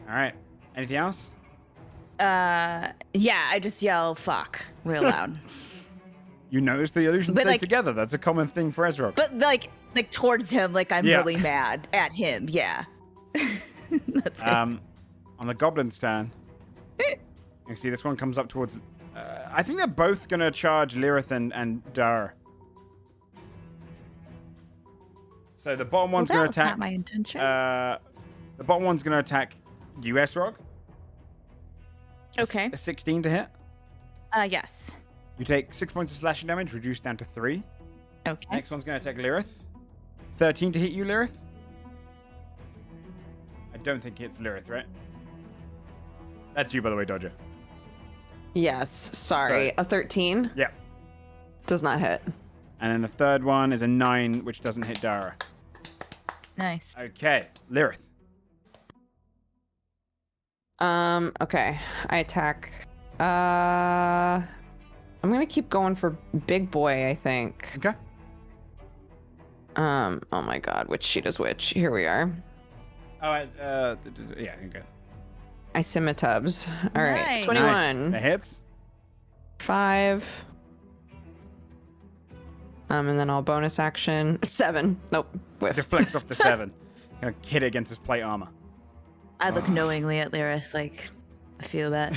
All right. Anything else? Yeah, I just yell "fuck" real loud. You notice the illusions But, stay like- together. That's a common thing for Ezra. But like towards him, like I'm Yeah. really mad at him. Yeah. That's it. On the goblin's turn, you see this one comes up towards. I think they're both gonna charge Lirith and Dara. So the bottom one's Well, gonna that was attack. not my intention. The bottom one's gonna attack you, Esrog. Okay. A 16 to hit. Yes. You take 6 points of slashing damage, reduced down to 3. Okay. Next one's gonna attack Lirith. 13 to hit you, Lirith. I don't think it's Lirith, right? That's you, by the way, Dodger. Yes, sorry. A 13 Yeah. does not hit. And then the third one is a 9, which doesn't hit Dara. Nice. Okay, Lirith. Okay. I attack. I'm gonna keep going for big boy, I think. Okay. Oh my god, which sheet is which? Here we are. Oh, yeah, okay. I Scimitubs. All right. Nice. 21. That hits. 5. And then I'll bonus action. 7. Nope. Whiff. Deflects off the 7. Kind of hit it against his plate armor. I look knowingly at Lyrith, like I feel that.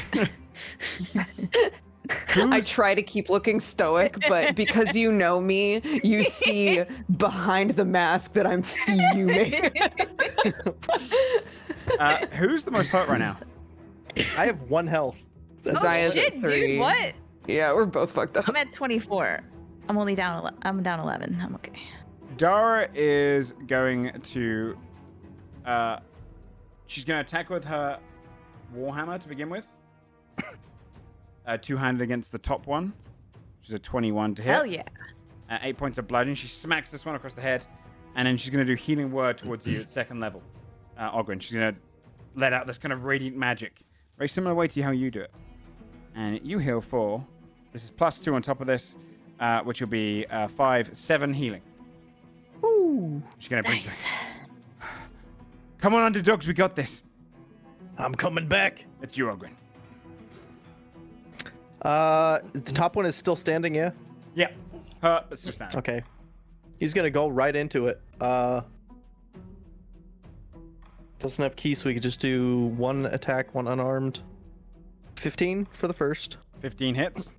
I try to keep looking stoic, but because you know me, you see behind the mask that I'm fuming. Who's the most hurt right now? I have 1 health. That's Zaya's at Shit, 3. dude, what? Yeah, we're both fucked up. I'm at 24. I'm only down. I'm down 11. I'm okay. Dara is going to. She's going to attack with her Warhammer to begin with. Two-handed against the top one, which is a 21 to hit. Hell yeah. 8 points of bludgeoning. She smacks this one across the head, and then she's going to do Healing Word towards you at second level. Ogren, she's going to let out this kind of radiant magic. Very similar way to how you do it. And you heal 4. This is +2 on top of this, which will be 5, 7 healing. Ooh. She's going to bring Nice. Come on, underdogs, we got this. I'm coming back. It's you, Ogren. The top one is still standing, yeah? Yeah. Hurt, but still standing. Okay. He's gonna go right into it. Doesn't have key, so we could just do 1 attack, 1 unarmed. 15 for the first. 15 hits.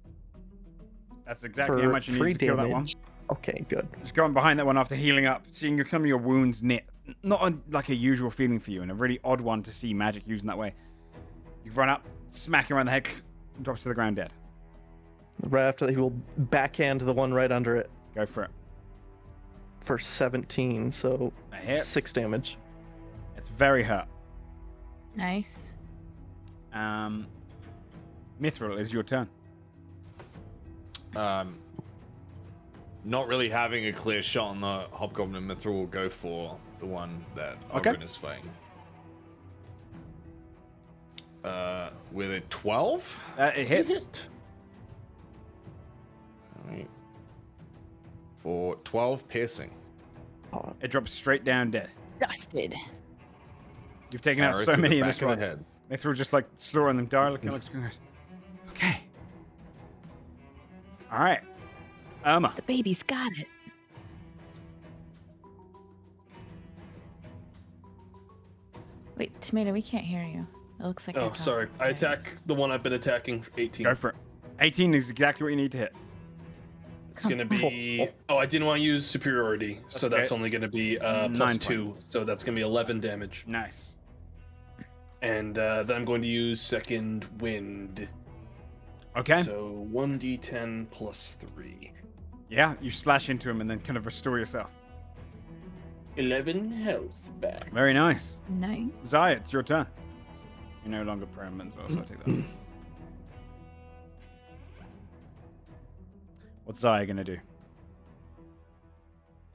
That's exactly For how much you 3 need to kill that one. damage. Okay, good. Just going behind that one after healing up, seeing some of your wounds knit. Not like a usual feeling for you, and a really odd one to see magic used in that way. You run up, smack him around the head, and drops to the ground dead. Right after that, he will backhand the one right under it Go for it. for 17, so That hits. 6 damage. It's very hurt. Nice. Mithril, is your turn. Not really having a clear shot on the Hobgoblin, Mithril will go for the one that Okay. Ogren is fighting. With a 12? It hits. Alright. For 12 piercing. It drops straight down dead. Dusted. You've taken out Arrow so through many the in back this of run. the head. Mithril just like slaughtering them. Dara looking like okay. All right. Irma. The baby's got it. Wait, Tomato, we can't hear you. It looks like. Oh, sorry. I attack the one I've been attacking. 18. Go for it. 18 is exactly what you need to hit. It's gonna be. Oh, I didn't want to use superiority, so Okay. that's only gonna be 9 +2. So that's gonna be 11 damage. Nice. And then I'm going to use second wind. Okay. So 1d10 +3. Yeah, you slash into him and then kind of restore yourself. 11 health back. Very nice. Nice. Zaya, it's your turn. You're no longer prone as well, so I'll take that. What's Zaya gonna do?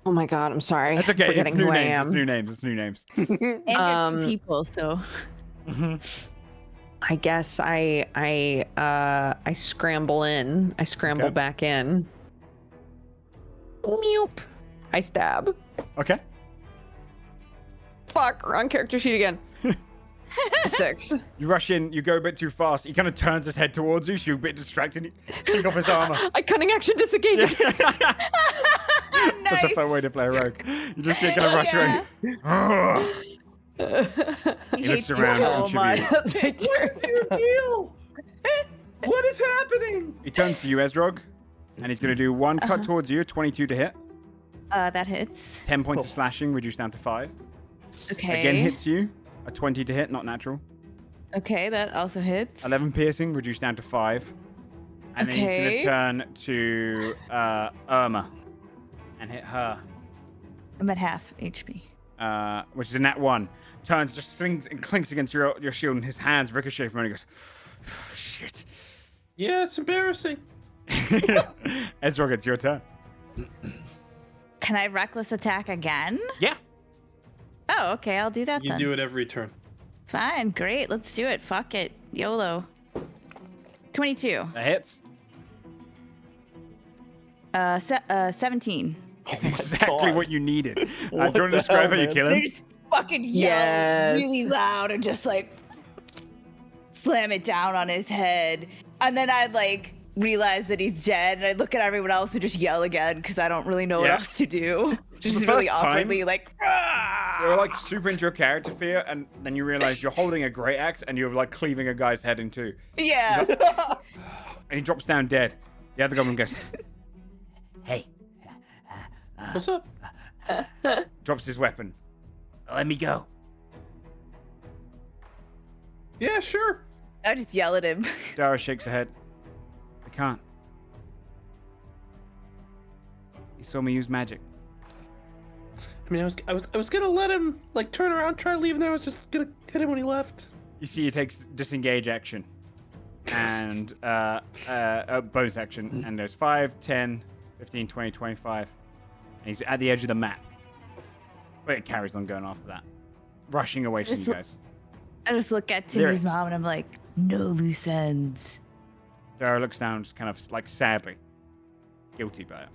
Oh my god, I'm sorry. That's okay. Forgetting It's new who names. I am. It's new names. It's new names. And you're 2 people, so. I guess I scramble in. I scramble Okay. back in. Meoop. I stab. Okay. Fuck, wrong character sheet again. 6. You rush in, you go a bit too fast. He kind of turns his head towards you, so you're a bit distracted. You take off his armor. I cunning action disengage. Such a fun way to play a rogue. You just kind of rush around. He looks around so and much. That's my turn. Deal. What is happening? he turns to you, Ezrog, and he's going to do one cut towards you, 22 to hit. That hits. 10 points of slashing, reduced down to 5. Okay. Again hits you, a 20 to hit, not natural. Okay, that also hits. 11 piercing, reduced down to 5. And then he's going to turn to Irma and hit her, I'm at half HP. which is a nat 1. Turns, just swings and clinks against your shield, and his hands ricochet from it, and he goes, shit. Yeah, it's embarrassing. Ezrog, it's your turn. Can I reckless attack again? Yeah. Oh, okay, I'll do that You then. do it every turn. Fine, great, let's do it. Fuck it. YOLO. 22. That hits. 17. It's exactly God. what you needed. Do you What want to the describe hell, how you man? kill They him? just fucking yell Yes. really loud and just like slam it down on his head. And then I like realize that he's dead, and I look at everyone else who just yell again because I don't really know what Yeah. else to do. Just the really first time- awkwardly like. You're like super into your character fear, and then you realize you're holding a great axe and you're like cleaving a guy's head in two. Yeah. And he drops down dead. The other goblin goes, hey, What's up? drops his weapon. Let me go. Yeah, sure. I just yell at him. Dara shakes her head. I can't. You saw me use magic. I mean, I was gonna let him like turn around, try to leave, and then I was just gonna hit him when he left. You see he takes disengage action. And bonus action. And there's 5, 10, 15, 20, 25. And he's at the edge of the map. But it carries on going after that. Rushing away from Just you guys. I just look at Lyric. Timmy's mom and I'm like, no loose ends. Dara looks down, just kind of like sadly. Guilty by it.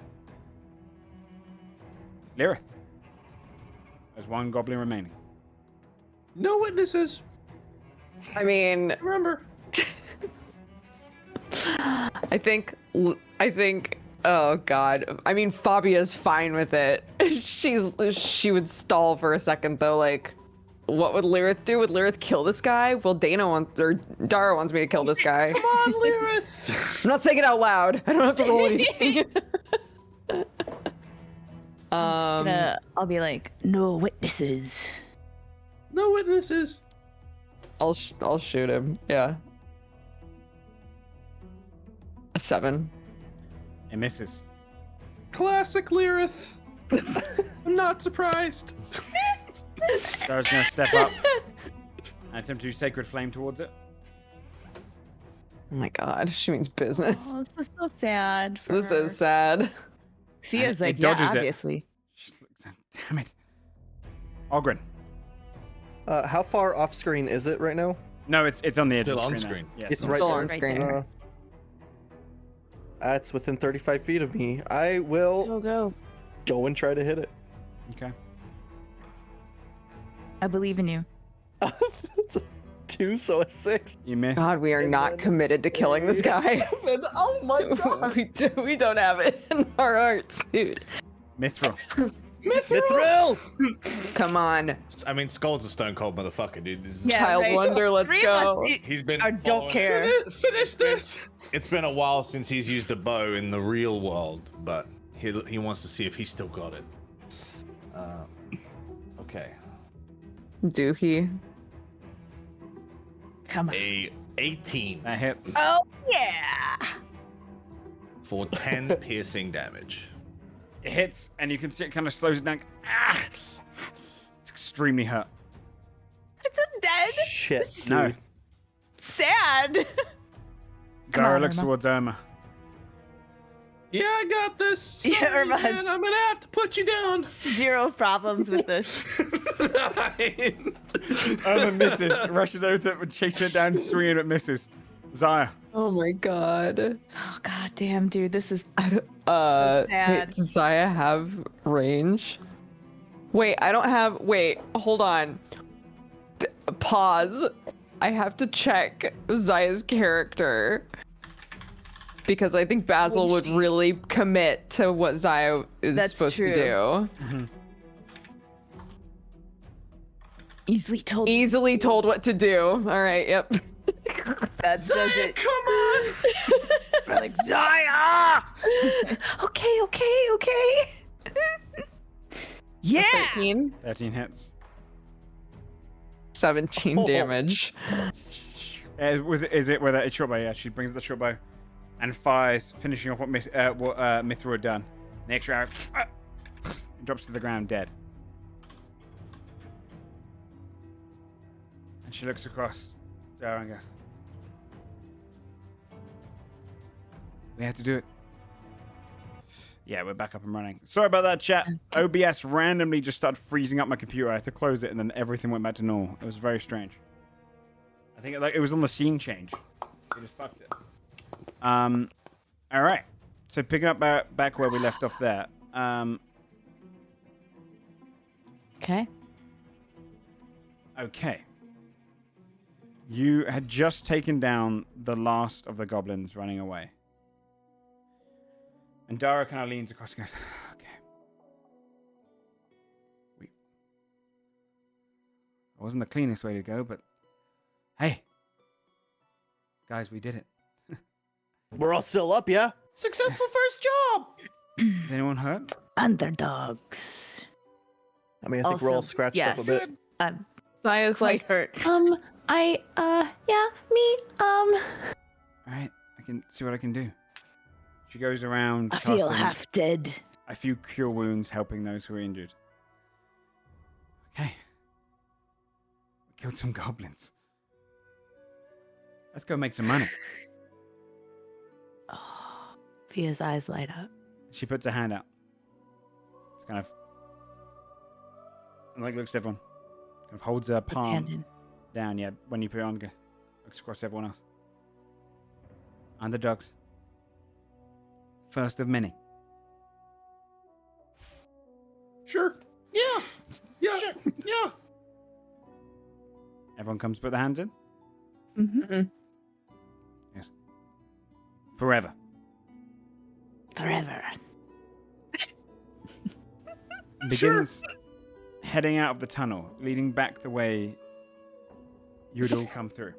Lyrith. There's one goblin remaining. No witnesses. I mean, Remember. I think, oh god. I mean, Fabia's fine with it. She would stall for a second though, like, what would Lyrith do? Would Lyrith kill this guy? Well, Dara wants me to kill this guy. Come on, Lyrith. I'm not saying it out loud. I don't have to roll anything. I'll be like, no witnesses. No witnesses. I'll shoot him. Yeah. A 7. It misses. Classic Lyrith. I'm not surprised. Dara's going to step up and attempt to do Sacred Flame towards it. Oh my god, she means business. Oh, this is so sad. For This her. is sad. Fia's It like, yeah, dodges it. obviously. She looks at, damn it. Ogren. How far off screen is it right now? No, it's on the edge Still of on the screen. screen. Now. Yeah, It's on right Still there. on Right screen. there. It's within 35 feet of me. I will Go. go and try to hit it. Okay. I believe in you. It's a 2, so a 6. You miss. God, we are not committed to killing this guy. 7. Oh my god. we don't have it in our hearts, dude. Mithril. Mithril! Come on, I mean, Skull's a stone cold motherfucker, dude. This is, Yeah, child right. wonder. Let's Three of go. us, he's been. I don't following- care. Finish this. It's been a while since he's used a bow in the real world, but he wants to see if he's still got it. Okay. Do he? Come on. A 18 That hits. Oh, yeah. for 10 piercing damage. It hits, and you can see it kind of slows it down. Ah! It's extremely hurt. It's dead. Shit, dude. No. Sad. Come Dara on, looks Irma. towards Irma. Yeah, I got this. Yeah, Sorry, Irma. man, I'm gonna have to put you down. Zero problems with this. Irma misses, rushes over to it, chasing it down, swinging it, misses. Zaya. Oh my god. Oh, god damn, dude. This is. I don't, sad. wait, does Zaya have range? Wait, I don't have. Wait, hold on. Pause. I have to check Zaya's character. Because I think Basil would really commit to what Zaya is supposed to do. Mm-hmm. Easily told what to do. All right, yep. That does it. Come on! We're like, Zaya! Okay. Yeah! 13. 13 hits. 17 damage. Is it with a short bow? Yeah, she brings the short bow and fires, finishing off what Mithra had done. The extra arrow drops to the ground dead. And she looks across Dara and goes, we have to do it. Yeah, we're back up and running. Sorry about that, chat. OBS randomly just started freezing up my computer. I had to close it, and then everything went back to normal. It was very strange. I think it was on the scene change. It just fucked it. All right. So picking up back where we left off there. Okay. Okay. You had just taken down the last of the goblins running away. And Dara kind of leans across and goes, okay. It wasn't the cleanest way to go, but hey. Guys, we did it. We're all still up, yeah? Successful first job! Is anyone hurt? Underdogs. I mean, I think we're all scratched up a bit. Zaya's like, hurt. Yeah, me, All right, I can see what I can do. She goes around I feel casting half dead. a few cure wounds, helping those who are injured. Okay. We killed some goblins. Let's go make some money. Oh, Fia's eyes light up. She puts her hand out. It's kind of, and like looks at everyone. Kind of holds her palm down. Yeah, when you put it on, looks across everyone else. Underdogs. First of many. Sure. Yeah. Yeah. Sure. Yeah. Everyone comes to put their hands in? Mm-hmm. Yes. Forever. Forever. Begins heading out of the tunnel, leading back the way you'd all come through.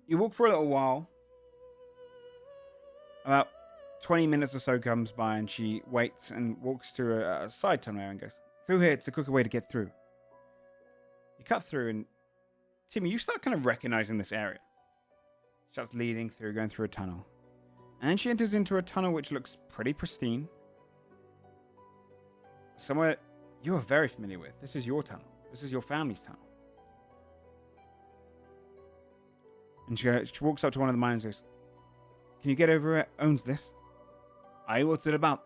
You walk for a little while. About 20 minutes or so comes by, and she waits and walks through a side tunnel and goes, through here, it's a quicker way to get through. You cut through, and Timmy, you start kind of recognizing this area. She starts leading through, going through a tunnel. And then she enters into a tunnel which looks pretty pristine. Somewhere you are very familiar with. This is your tunnel. This is your family's tunnel. And she walks up to one of the miners and goes, can you get over who owns this? Aye, what's it about?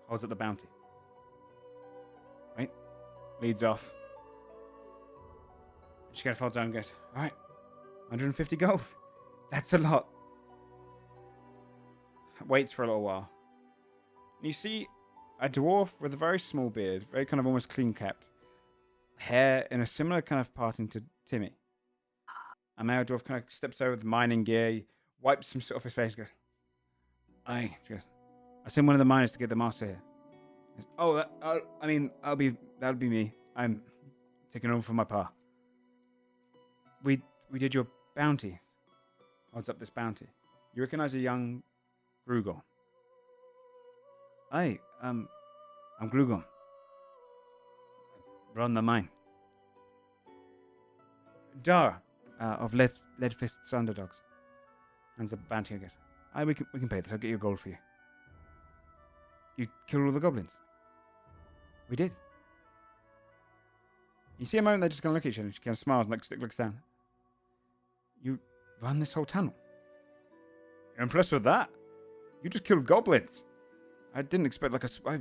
Holds up the bounty. Right? Leads off. She kind of falls down and goes, alright, 150 gold. That's a lot. Waits for a little while. You see a dwarf with a very small beard, very kind of almost clean kept. Hair in a similar kind of parting to Timmy. A male dwarf kind of steps over with mining gear. He wipes some sort off his face and goes, aye. She goes, I sent one of the miners to get the master here. He goes, oh, that'll be me. I'm taking over for my pa. We did your bounty. Holds up this bounty. You recognize a young Grugon. Aye, I'm Grugon. Run the mine. Dara, of Leadfist's Underdogs. Hands up bounty and goes, aye, we can pay this. I'll get you gold for you. You killed all the goblins. We did. You see a moment they're just gonna look at each other and she kind of smiles and looks down. You run this whole tunnel. You're impressed with that? You just killed goblins. I didn't expect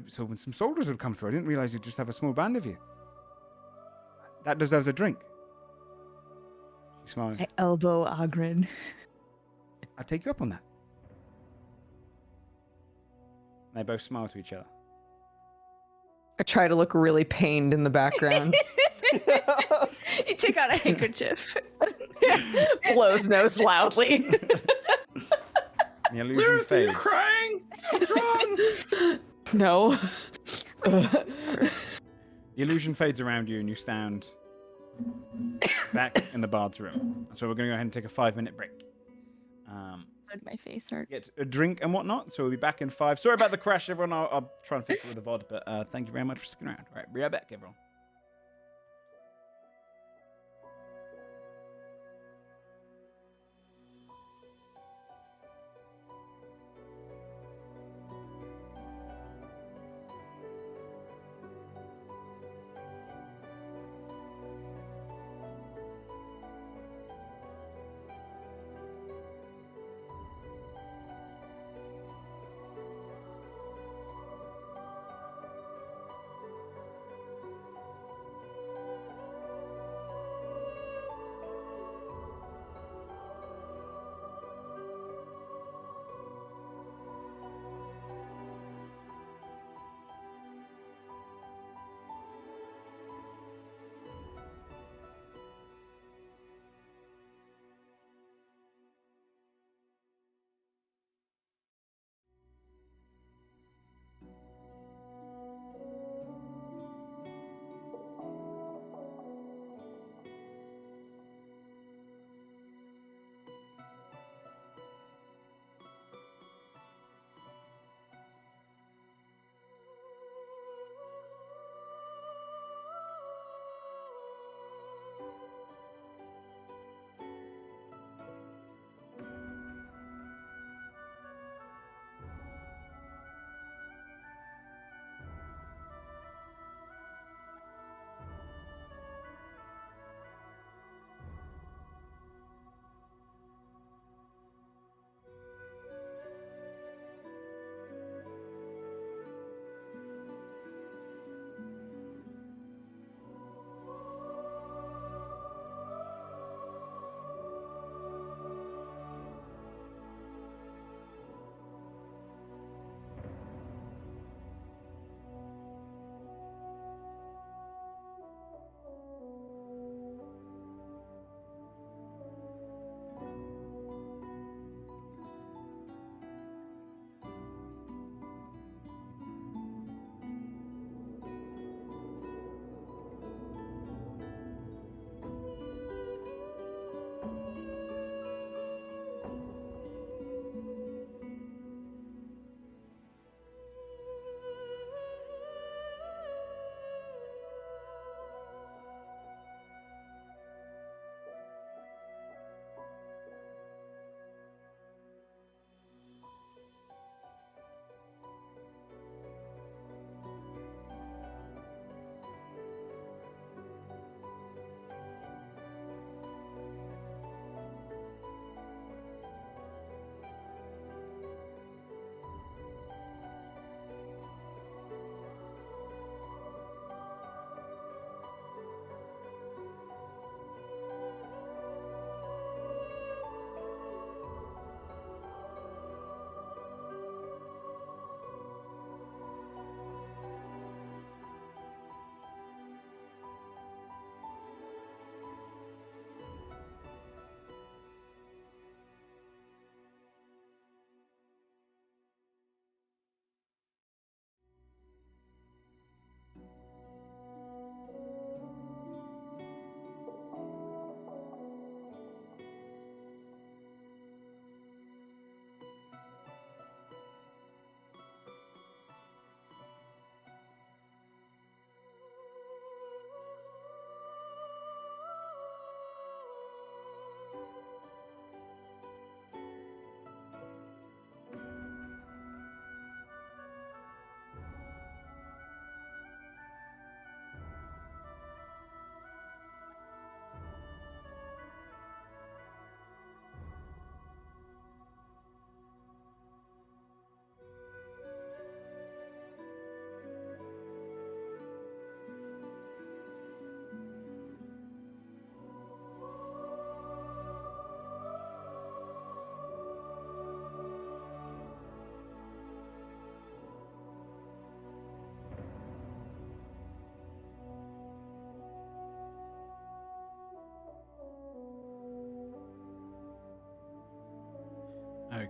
so when some soldiers would come through. I didn't realize you'd just have a small band of you. That deserves a drink. She smiles. I elbow Ogren. I'll take you up on that. They both smile to each other. I try to look really pained in the background. You take out a handkerchief. Blows nose loudly. The illusion fades. crying? What's wrong? No. The illusion fades around you, and you stand back in the bard's room. So we're going to go ahead and take a 5-minute break. My face hurt. Get a drink and whatnot. So we'll be back in 5. Sorry about the crash, everyone. I'll try and fix it with the VOD, but thank you very much for sticking around. All right, be right back, everyone.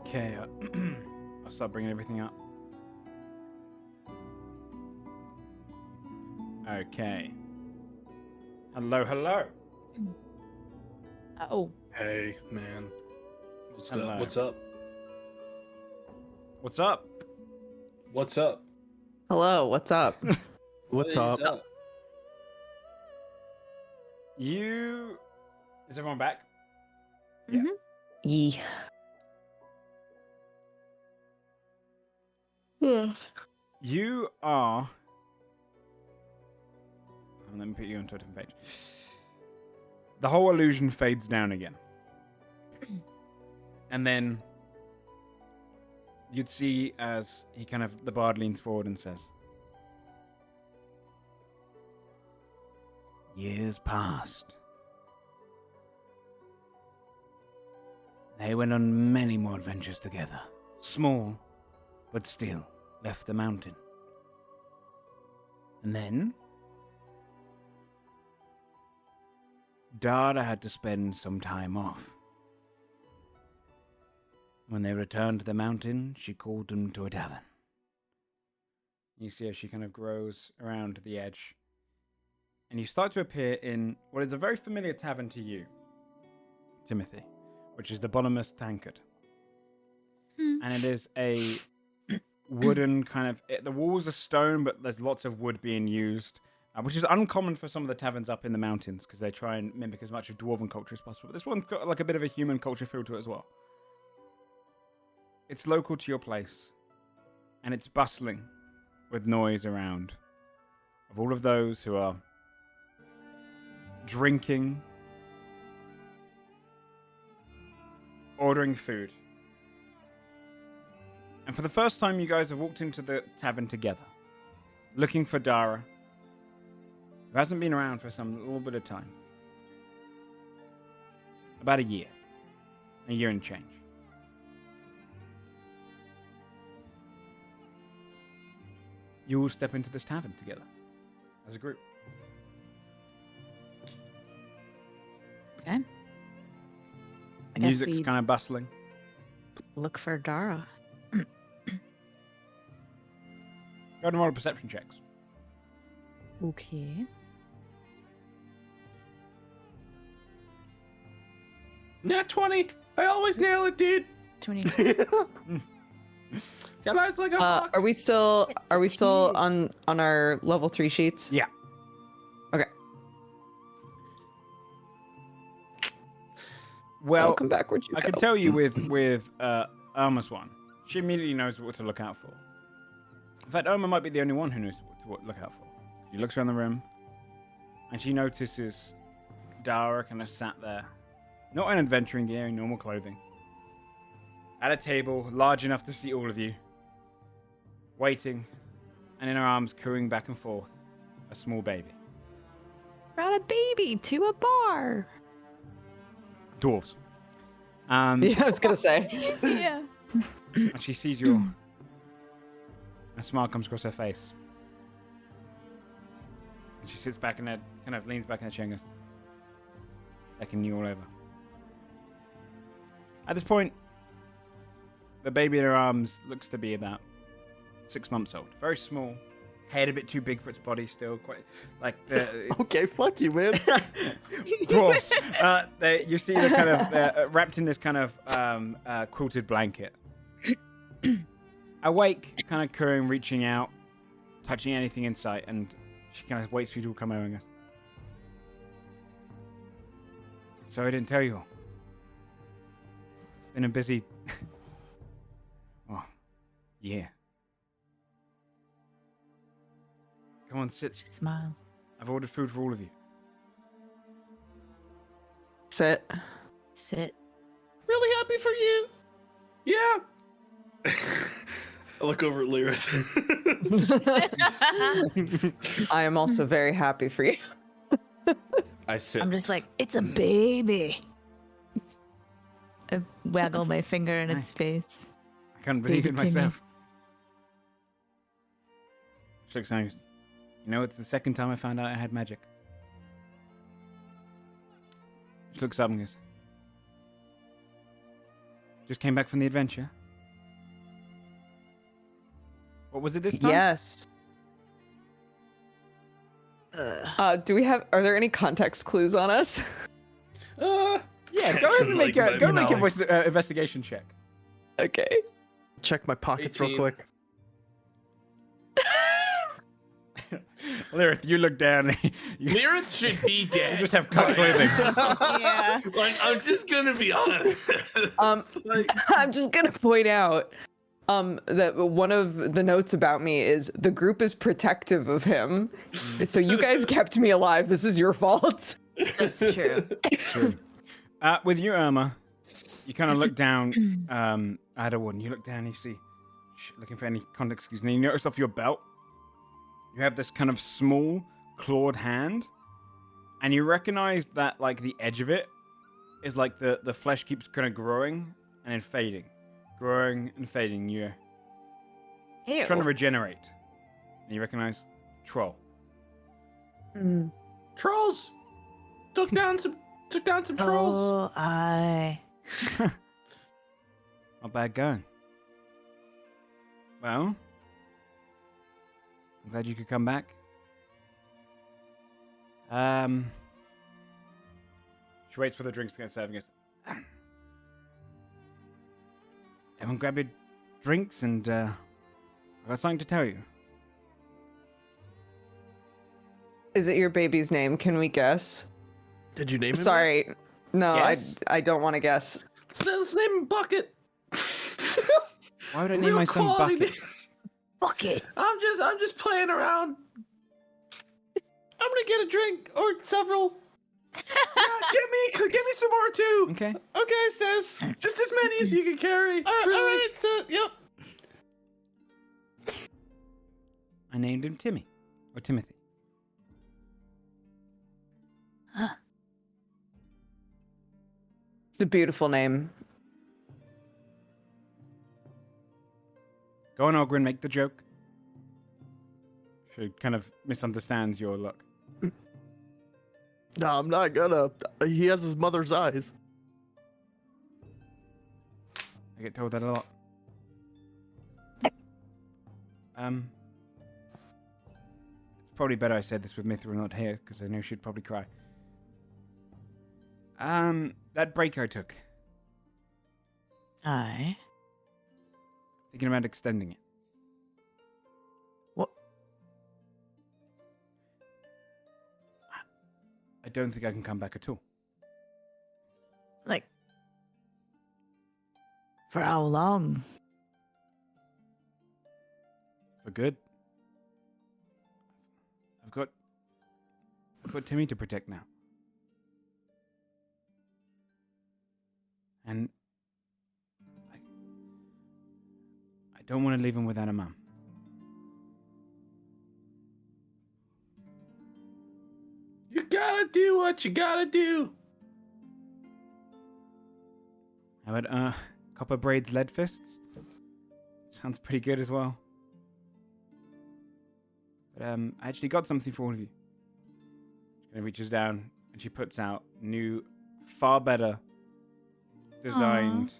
Okay, I'll start bringing everything up. Okay. Hello. Oh. Hey, man. What's Hello. up? What's up? What's up? What's up? Hello, what's up? What's What is up? You... Is everyone back? Yee. You are... Let me put you onto a different page. The whole illusion fades down again. And then you'd see as the bard leans forward and says, years passed. They went on many more adventures together. Small, but still left the mountain. And then Dara had to spend some time off. When they returned to the mountain, she called him to a tavern. You see as she kind of grows around to the edge. And you start to appear in what is a very familiar tavern to you, Timothy, which is the Bottomless Tankard. And it is a wooden the walls are stone, but there's lots of wood being used, which is uncommon for some of the taverns up in the mountains because they try and mimic as much of dwarven culture as possible. But this one's got like a bit of a human culture feel to it as well. It's local to your place, and it's bustling with noise around of all of those who are drinking, ordering food. And for the first time, you guys have walked into the tavern together, looking for Dara, who hasn't been around for some little bit of time. About a year and change. You all step into this tavern together as a group. Okay. I guess Music's we kind of bustling. look for Dara. Go ahead and roll perception checks. Okay. Nat 20. I always nail it, dude. 20. Got eyes like a hawk. Are we still on our level 3 sheets? Yeah. Okay. Well, Welcome back. Where'd you I go? can tell you with Irma's one, she immediately knows what to look out for. In fact, Irma might be the only one who knows what to look out for. She looks around the room, and she notices Dara kind of sat there, not in adventuring gear, in normal clothing, at a table large enough to see all of you, waiting, and in her arms, cooing back and forth, a small baby. Brought a baby to a bar. Dwarves. Yeah, I was gonna say. Yeah. And she sees you all. A smile comes across her face. And she sits back in her, kind of leans back in her chair and goes, beckoning you all over. At this point, the baby in her arms looks to be about 6 months old. Very small. Head a bit too big for its body still. Quite like the... Okay, fuck you, man. Dwarves. You see the kind of wrapped in this kind of quilted blanket. Awake, kind of cooing, reaching out, touching anything in sight, and she kind of waits for you to come over and goes, sorry I didn't tell you all. Been a busy... yeah. Come on, sit. Just smile. I've ordered food for all of you. Sit. Sit. Really happy for you. Yeah. I look over at Lyris. I am also very happy for you. I sit. I'm just like, it's a baby. I waggle my finger in its face. I can't believe Baby it Timmy. myself. She looks nice. You know, it's the second time I found out I had magic. She looks up and goes, Just came back from the adventure. What was it this time? Yes. Are there any context clues on us? Yeah, go ahead and make Like, a voice investigation check. Okay. Check my pockets real 18. quick. Lyrith, you look down. you Lyrith should be dead. just have cut clothing. Yeah. Like, I'm just gonna be honest. Like, I'm just gonna point out that one of the notes about me is the group is protective of him. So you guys kept me alive. This is your fault. That's true. True. With you, Irma, you kind of look down at a wood, and you look down and you see, looking for any context cues, and you notice off your belt, you have this kind of small clawed hand, and you recognize that, like, the edge of it is like the flesh keeps kind of growing and then fading. Growing and fading. You're Ew. trying to regenerate. And you recognize Troll. trolls. Took down some trolls. Oh, I. Not bad going. Well, I'm glad you could come back. She waits for the drinks to get served and goes, everyone grab your drinks and I've got something to tell you. Is it your baby's name? Can we guess? Did you name him? Sorry. No, Yes. I don't want to guess. Let's name him Bucket. Why would I name Real my son quality Bucket? name. Bucket. I'm just playing around. I'm gonna get a drink or several. Yeah, give me some more too. Okay. Okay, sis. Just as many as you can carry. All right, so, yep. I named him Timmy. Or Timothy. It's a beautiful name. Go on, Ogren, make the joke. She kind of misunderstands your look. No, I'm not gonna. He has his mother's eyes. I get told that a lot. It's probably better I said this with Mithra not here, because I know she'd probably cry. That break I took, I. thinking about extending it. What? I don't think I can come back at all. Like. For how long? For good. I've got Timmy to protect now. And I don't want to leave him without a mum. You gotta do what you gotta do. How about Copper Braid's lead fists? Sounds pretty good as well. But I actually got something for all of you. She kind of reaches down and she puts out new, far better designed,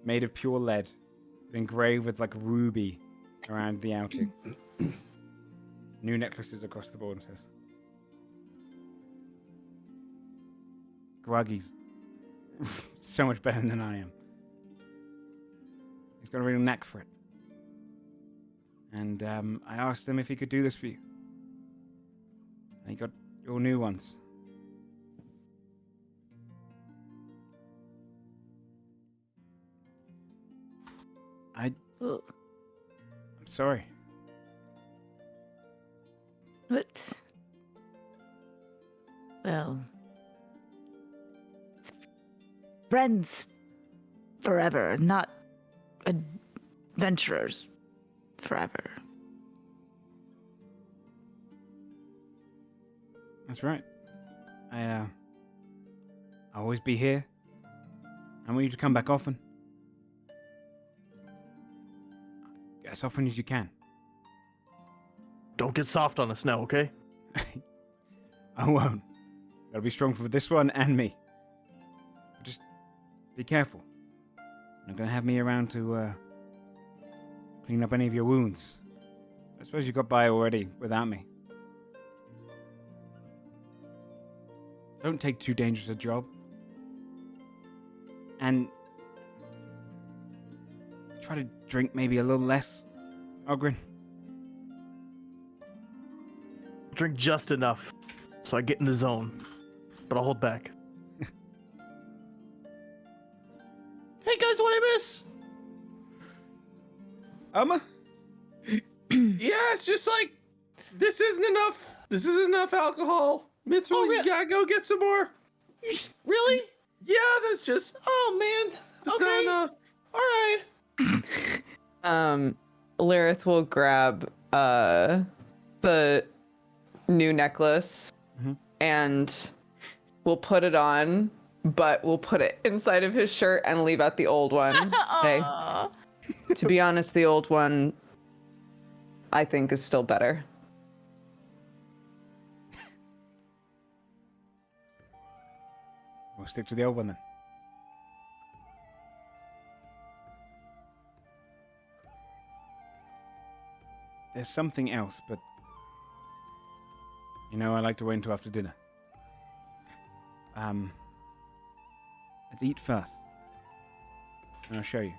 made of pure lead, engraved with like ruby around the outing. New necklaces across the board, says. Gruggy's so much better than I am. He's got a real knack for it. And I asked him if he could do this for you. And he got your new ones. I'm sorry. What? Well, it's friends forever, not adventurers forever. That's right. I'll always be here. I want you to come back often. As often as you can. Don't get soft on us now, okay? I won't. Gotta be strong for this one and me. But just be careful. Not gonna have me around to clean up any of your wounds. I suppose you got by already without me. Don't take too dangerous a job. And try to drink maybe a little less, Ogren. Drink just enough so I get in the zone, but I'll hold back. Hey guys, what I miss? Yeah, it's just like this isn't enough. This isn't enough alcohol. Mithril, you gotta go get some more. Really? Yeah, that's just Oh man. just Okay. not enough. All right. Lilith will grab the new necklace and we'll put it on, but we'll put it inside of his shirt and leave out the old one. Hey, Aw. to be honest, the old one I think is still better. We'll stick to the old one then. There's something else, but you know I like to wait until after dinner. Let's eat first, and I'll show you.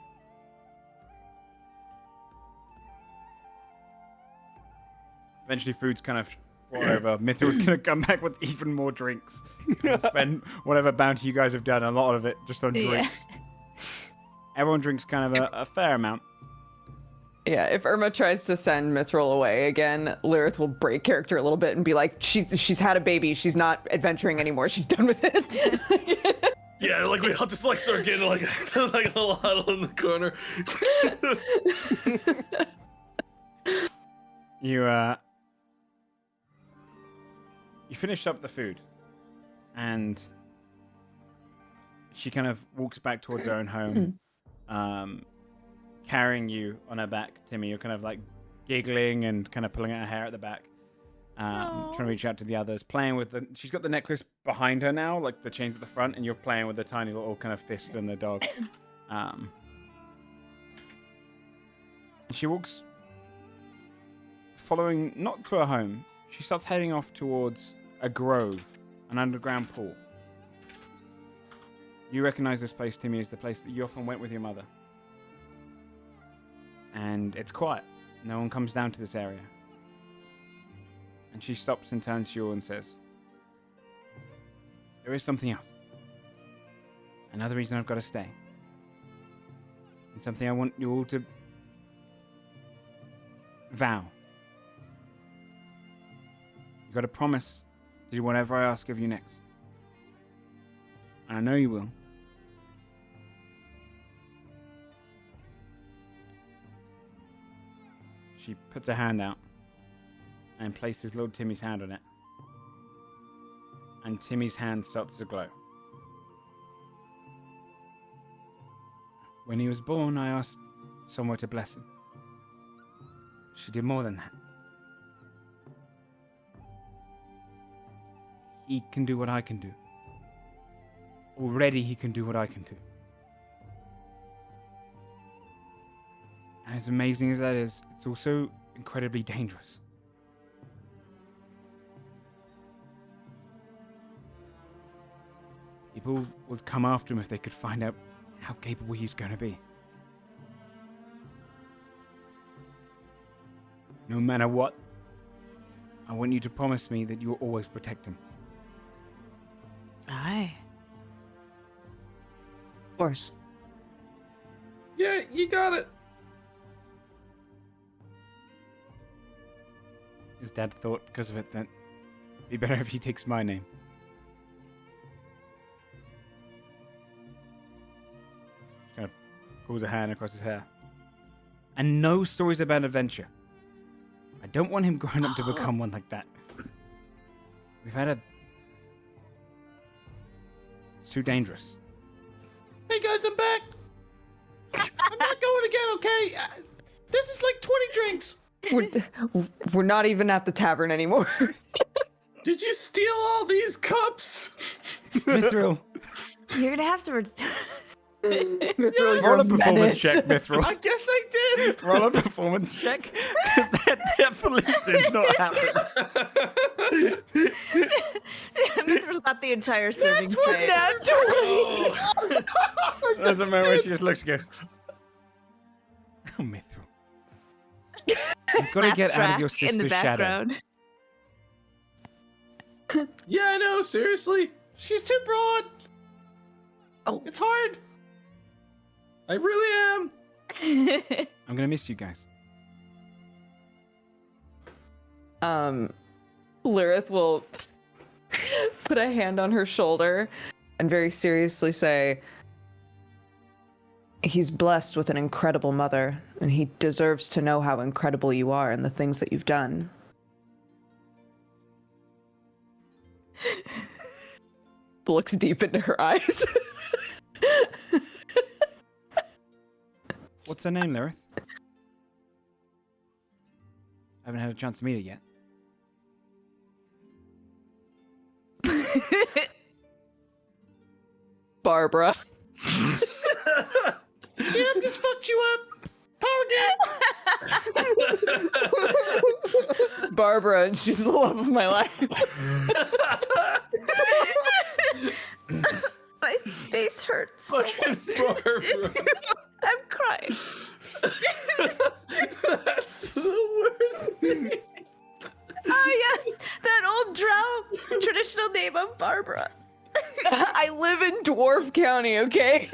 Eventually, food's kind of over. Mithril's gonna come back with even more drinks. Spend whatever bounty you guys have done, a lot of it just on Yeah. drinks. Everyone drinks kind of a fair amount. Yeah, if Irma tries to send Mithril away again, Lilith will break character a little bit and be like, she's had a baby, she's not adventuring anymore, she's done with it. Yeah, like we all just like start getting like like a huddle in the corner. You finish up the food, and she kind of walks back towards her own home, carrying you on her back, Timmy. You're kind of like giggling and kind of pulling out her hair at the back, trying to reach out to the others, playing with the. She's got the necklace behind her now, like the chains at the front, and you're playing with the tiny little kind of fist and the dog. She walks, following not to her home. She starts heading off towards a grove, an underground pool. You recognize this place, Timmy, as the place that you often went with your mother. And it's quiet. No one comes down to this area. And she stops and turns to you and says, there is something else. Another reason I've got to stay. And something I want you all to vow. You've got to promise to do whatever I ask of you next. And I know you will. She puts her hand out and places little Timmy's hand on it. And Timmy's hand starts to glow. When he was born, I asked someone to bless him. She did more than that. He can do what I can do. Already he can do what I can do. And as amazing as that is, it's also incredibly dangerous. People would come after him if they could find out how capable he's going to be. No matter what, I want you to promise me that you will always protect him. Aye. Of course. Yeah, you got it. His dad thought, because of it, that it'd be better if he takes my name. Just kind of pulls a hand across his hair. And no stories about adventure. I don't want him growing up to become one like that. We've had a... It's too dangerous. Hey guys, I'm back. I'm not going again, okay? This is like 20 drinks. We're not even at the tavern anymore. Did you steal all these cups? Mithril, You're gonna have to. Mithril, Roll a you're performance menace. check, Mithril. I guess I did. Roll a performance check, because that definitely did not happen. Mithra's got the entire serving That's what tray. There's a moment where she just looks and goes, "Oh, Mithril, you've got to Laugh get out of your track in the sister's shadow." background. Yeah, I know. Seriously, She's too broad. Oh. It's hard. I really am. I'm gonna miss you guys. Lilith will put a hand on her shoulder and very seriously say, "He's blessed with an incredible mother, and he deserves to know how incredible you are and the things that you've done." Looks deep into her eyes. What's her name, Lilith? I haven't had a chance to meet her yet. Barbara. Damn, just fucked you up. Power down. Barbara, and she's the love of my life. My face hurts. Fucking Barbara. I'm crying. That's the worst thing. Oh yes, that old drow traditional name of Barbara. I live in Dwarf County, okay?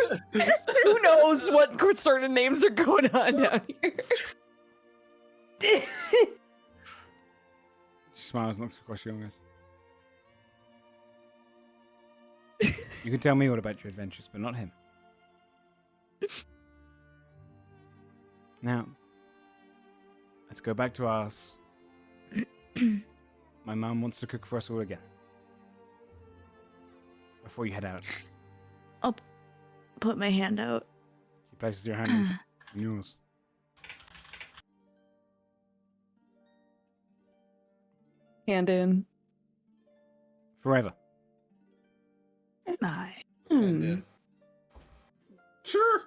Who knows what certain names are going on down here? She smiles and looks across your eyes. You can tell me all about your adventures, but not him. Now, let's go back to ours. My mom wants to cook for us all again. Before you head out, I'll put my hand out. she places your hand in yours. Hand in. Forever. Aye. And then Sure.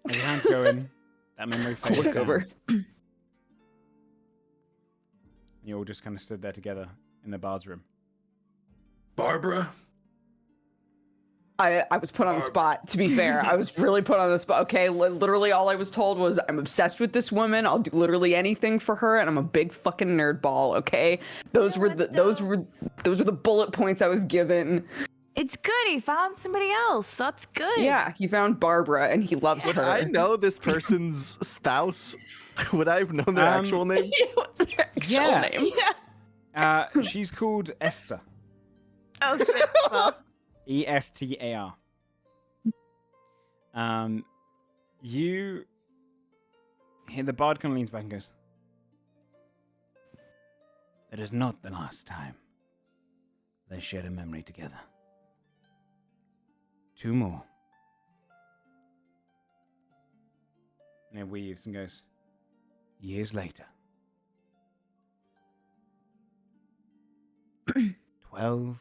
As your hands go in, that memory fades Look down. over. You all just kind of stood there together in the bard's room. Barbara. I was put on the spot, to be fair. I was really put on the spot. Okay, literally all I was told was I'm obsessed with this woman. I'll do literally anything for her, and I'm a big fucking nerd ball, okay? Those were the bullet points I was given. It's good. He found somebody else. That's good. Yeah, he found Barbara and he loves Would her. I know this person's spouse? Would I have known their actual name? What's their actual Yeah. name? Yeah. She's called Esther. Oh shit. Well, Estar. You hear the bard kind of leans back and goes, "It is not the last time they shared a memory together. 2 more." And it weaves and goes, "Years later. 12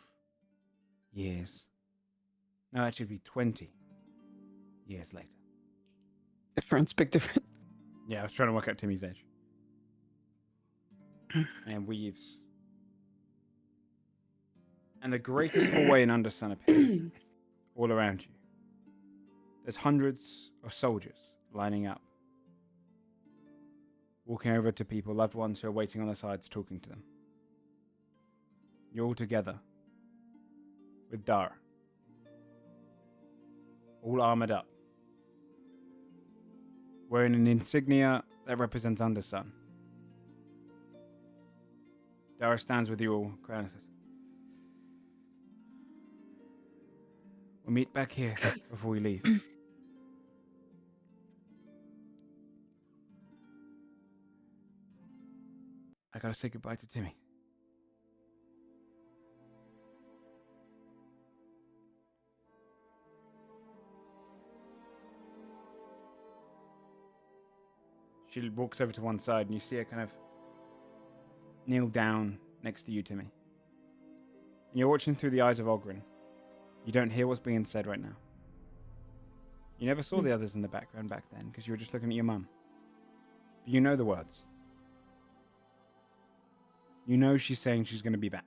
years. No, actually it'd be 20 years later." Difference, big difference. Yeah, I was trying to work out Timmy's age. And weaves. And the greatest hallway in Undersun appears all around you. There's hundreds of soldiers lining up, walking over to people, loved ones who are waiting on the sides, talking to them. You're all together with Dara, all armored up, wearing an insignia that represents Undersun. Dara stands with you all, crying and says, "We'll meet back here before we leave." I gotta say goodbye to Timmy. She walks over to one side and you see her kind of kneel down next to you, Timmy. You're watching through the eyes of Ogren. You don't hear what's being said right now. You never saw the others in the background back then because you were just looking at your mum. But you know the words. You know she's saying she's going to be back.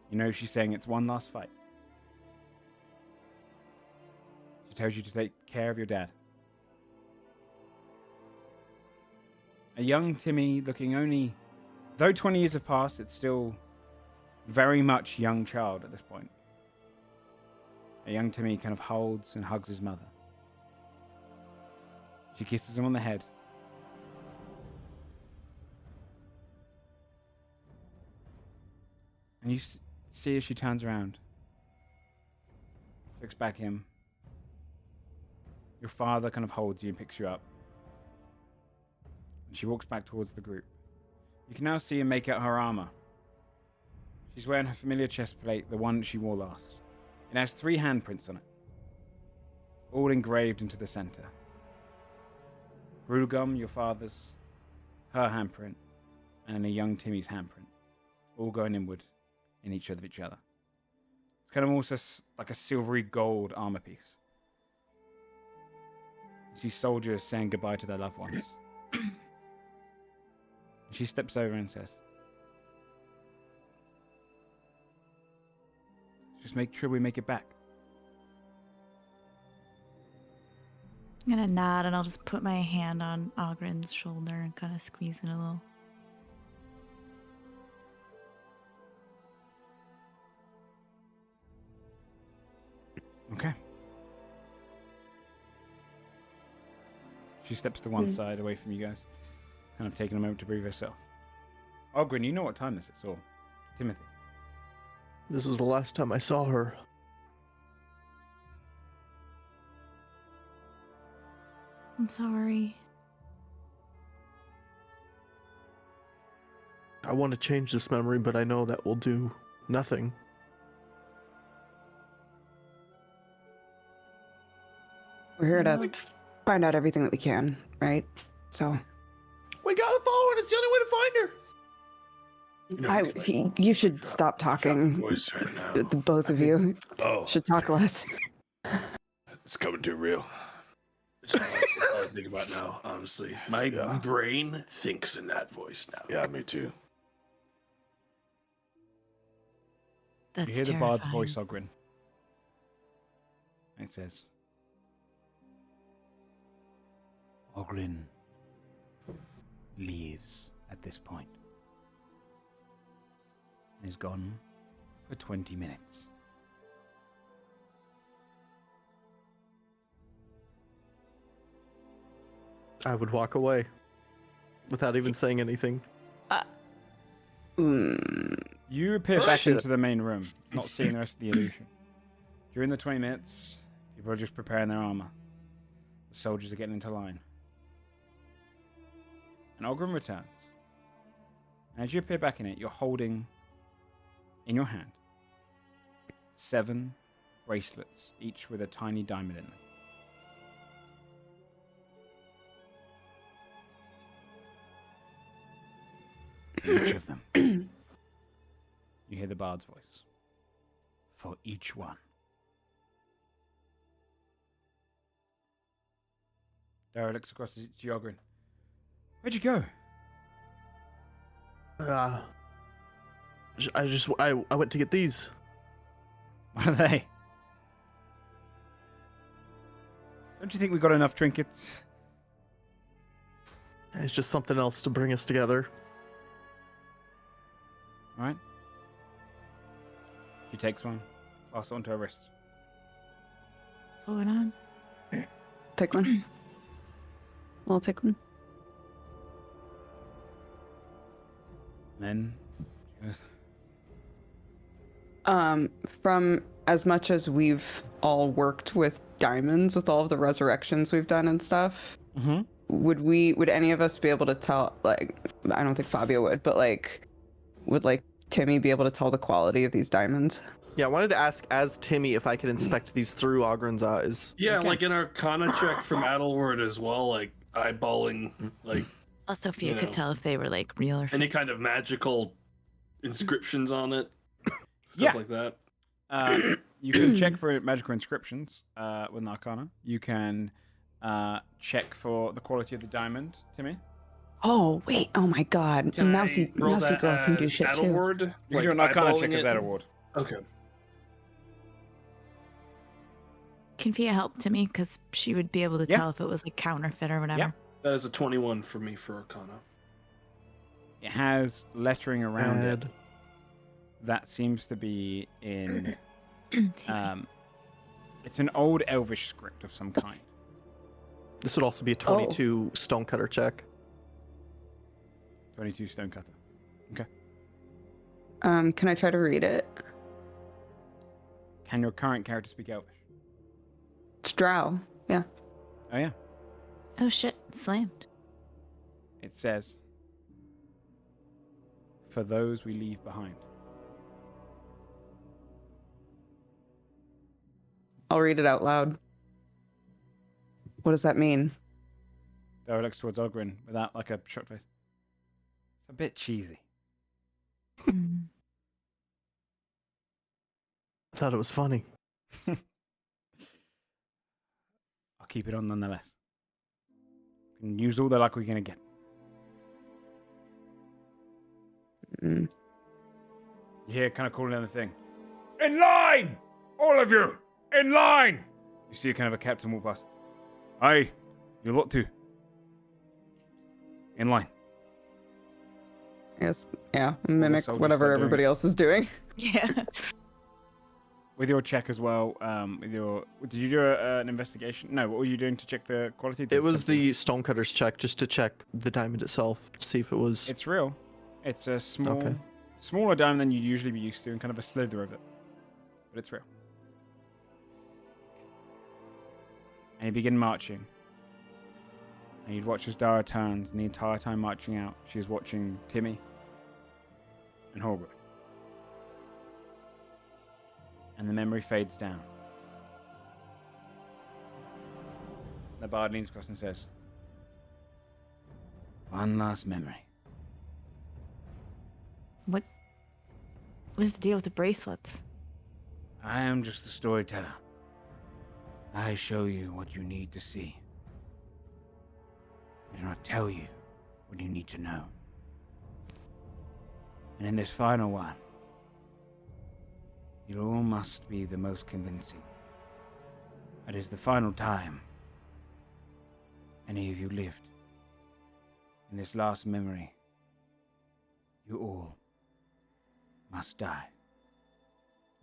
You know she's saying it's one last fight. She tells you to take care of your dad. A young Timmy looking only... Though 20 years have passed, it's still very much young child at this point. A young Timmy kind of holds and hugs his mother. She kisses him on the head. And you see as she turns around, looks back at him. Your father kind of holds you and picks you up. And she walks back towards the group. You can now see and make out her armor. She's wearing her familiar chest plate, the one she wore last. It has 3 handprints on it, all engraved into the center. Grugum, your father's, her handprint, and a young Timmy's handprint, all going inward in each of each other. It's kind of almost like a silvery gold armor piece. You see soldiers saying goodbye to their loved ones. She steps over and says, just make sure we make it back. I'm gonna nod and I'll just put my hand on Ogren's shoulder and kind of squeeze it a little. Okay. She steps to one side away from you guys, kind of taking a moment to breathe herself. Ogren, you know what time this is, or Timothy? This was the last time I saw her. I'm sorry. I want to change this memory, but I know that will do nothing. We're here to find out everything that we can, right? So We gotta follow her. It's the only way to find her. you should stop talking. Voice right now. The both of you Oh, should talk less. it's coming too real. It's all I think about now, honestly. My brain thinks in that voice now. Yeah, me too. That's You hear the terrifying. bard's voice, Ogren. And it says, Ogren leaves at this point. And is gone for 20 minutes. I would walk away without even saying anything. You appear back into the main room, not seeing the rest of the illusion. During the 20 minutes, people are just preparing their armor. The soldiers are getting into line. And Ogren returns. And as you appear back in it, you're holding in your hand 7 bracelets, each with a tiny diamond in them. Each of them. You hear the bard's voice. For each one. Dara looks across to you, Ogren. Where'd you go? I went to get these. What are they? Don't you think we got enough trinkets? It's just something else to bring us together. Alright. She takes one, clasps it onto her wrist. Going on. Take one. I'll take one. Then she goes, From as much as we've all worked with diamonds, with all of the resurrections we've done and stuff, would any of us be able to tell, like, I don't think Fabio would, but like, would like Timmy be able to tell the quality of these diamonds? Yeah, I wanted to ask as Timmy if I could inspect these through Ogren's eyes. Yeah, Okay. like an Arcana check from Adelward as well, like eyeballing, like Also, Sophia You could know. tell if they were like real or any kind of magical inscriptions on it, Yeah. stuff like that. You can check for magical inscriptions with an Arcana. You can check for the quality of the diamond, Timmy. Oh wait! Oh my God! Can Mousy I roll Mousy that girl can do as shit too. Adelward? You can do an Arcana check eyeballing as it? that award. Okay. Can Fia help to me? Because she would be able to Yeah. tell if it was like counterfeit or whatever. Yeah. That is a 21 for me for Arcana. It has lettering around it Add. that seems to be in. Excuse me. It's an old Elvish script of some kind. This would also be a 22 stonecutter check. 22 stonecutter. Can I try to read it? Can your current character speak Elvish? It's Drow. Yeah. Oh yeah. Oh shit! Slammed. It says, "For those we leave behind." I'll read it out loud. What does that mean? Dara looks towards Ogren without like a shocked face. It's a bit cheesy. Mm. I thought it was funny. I'll keep it on nonetheless. We can use all the luck we're gonna get. Mm. You hear kind of calling down the thing. In line! All of you! In line! You see kind of a captain walk past. Aye, you lot too. In line. Yes. Yeah. Mimic soldiers whatever start doing everybody else is doing. Yeah. With your check as well, did you do an investigation? No, what were you doing to check the quality? It was the stonecutter's check, just to check the diamond itself, see if it was. It's real. It's a Okay. smaller diamond than you'd usually be used to, and kind of a slither of it. But it's real. And you begin marching. And you'd watch as Dara turns, and the entire time marching out, she's watching Timmy and Holger. And the memory fades down. The bard leans across and says, "One last memory." What's the deal with the bracelets? I am just a storyteller. I show you what you need to see. I do not tell you what you need to know. And in this final one, you all must be the most convincing. It is the final time any of you lived. In this last memory, you all must die.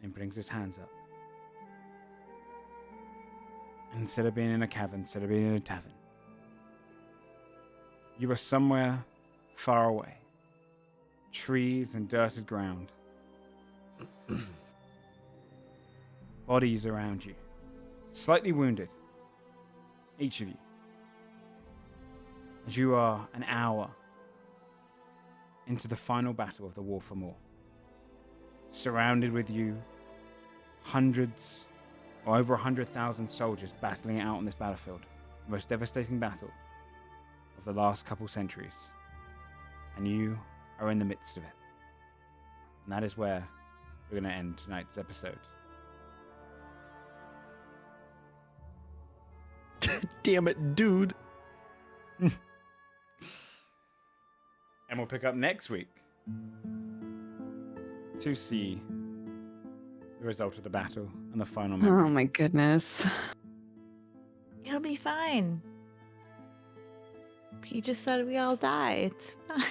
And brings his hands up. And instead of being in a cavern, instead of being in a tavern, you are somewhere far away. Trees and dirted ground. Bodies around you. Slightly wounded. Each of you. As you are an hour into the final battle of the War for More. Surrounded with you, hundreds or over 100,000 soldiers battling it out on this battlefield. The most devastating battle of the last couple centuries. And you are in the midst of it. And that is where we're going to end tonight's episode. Damn it, dude. And we'll pick up next week to see the result of the battle and the final memory. Oh my goodness. It'll be fine. He just said we all die. It's fine.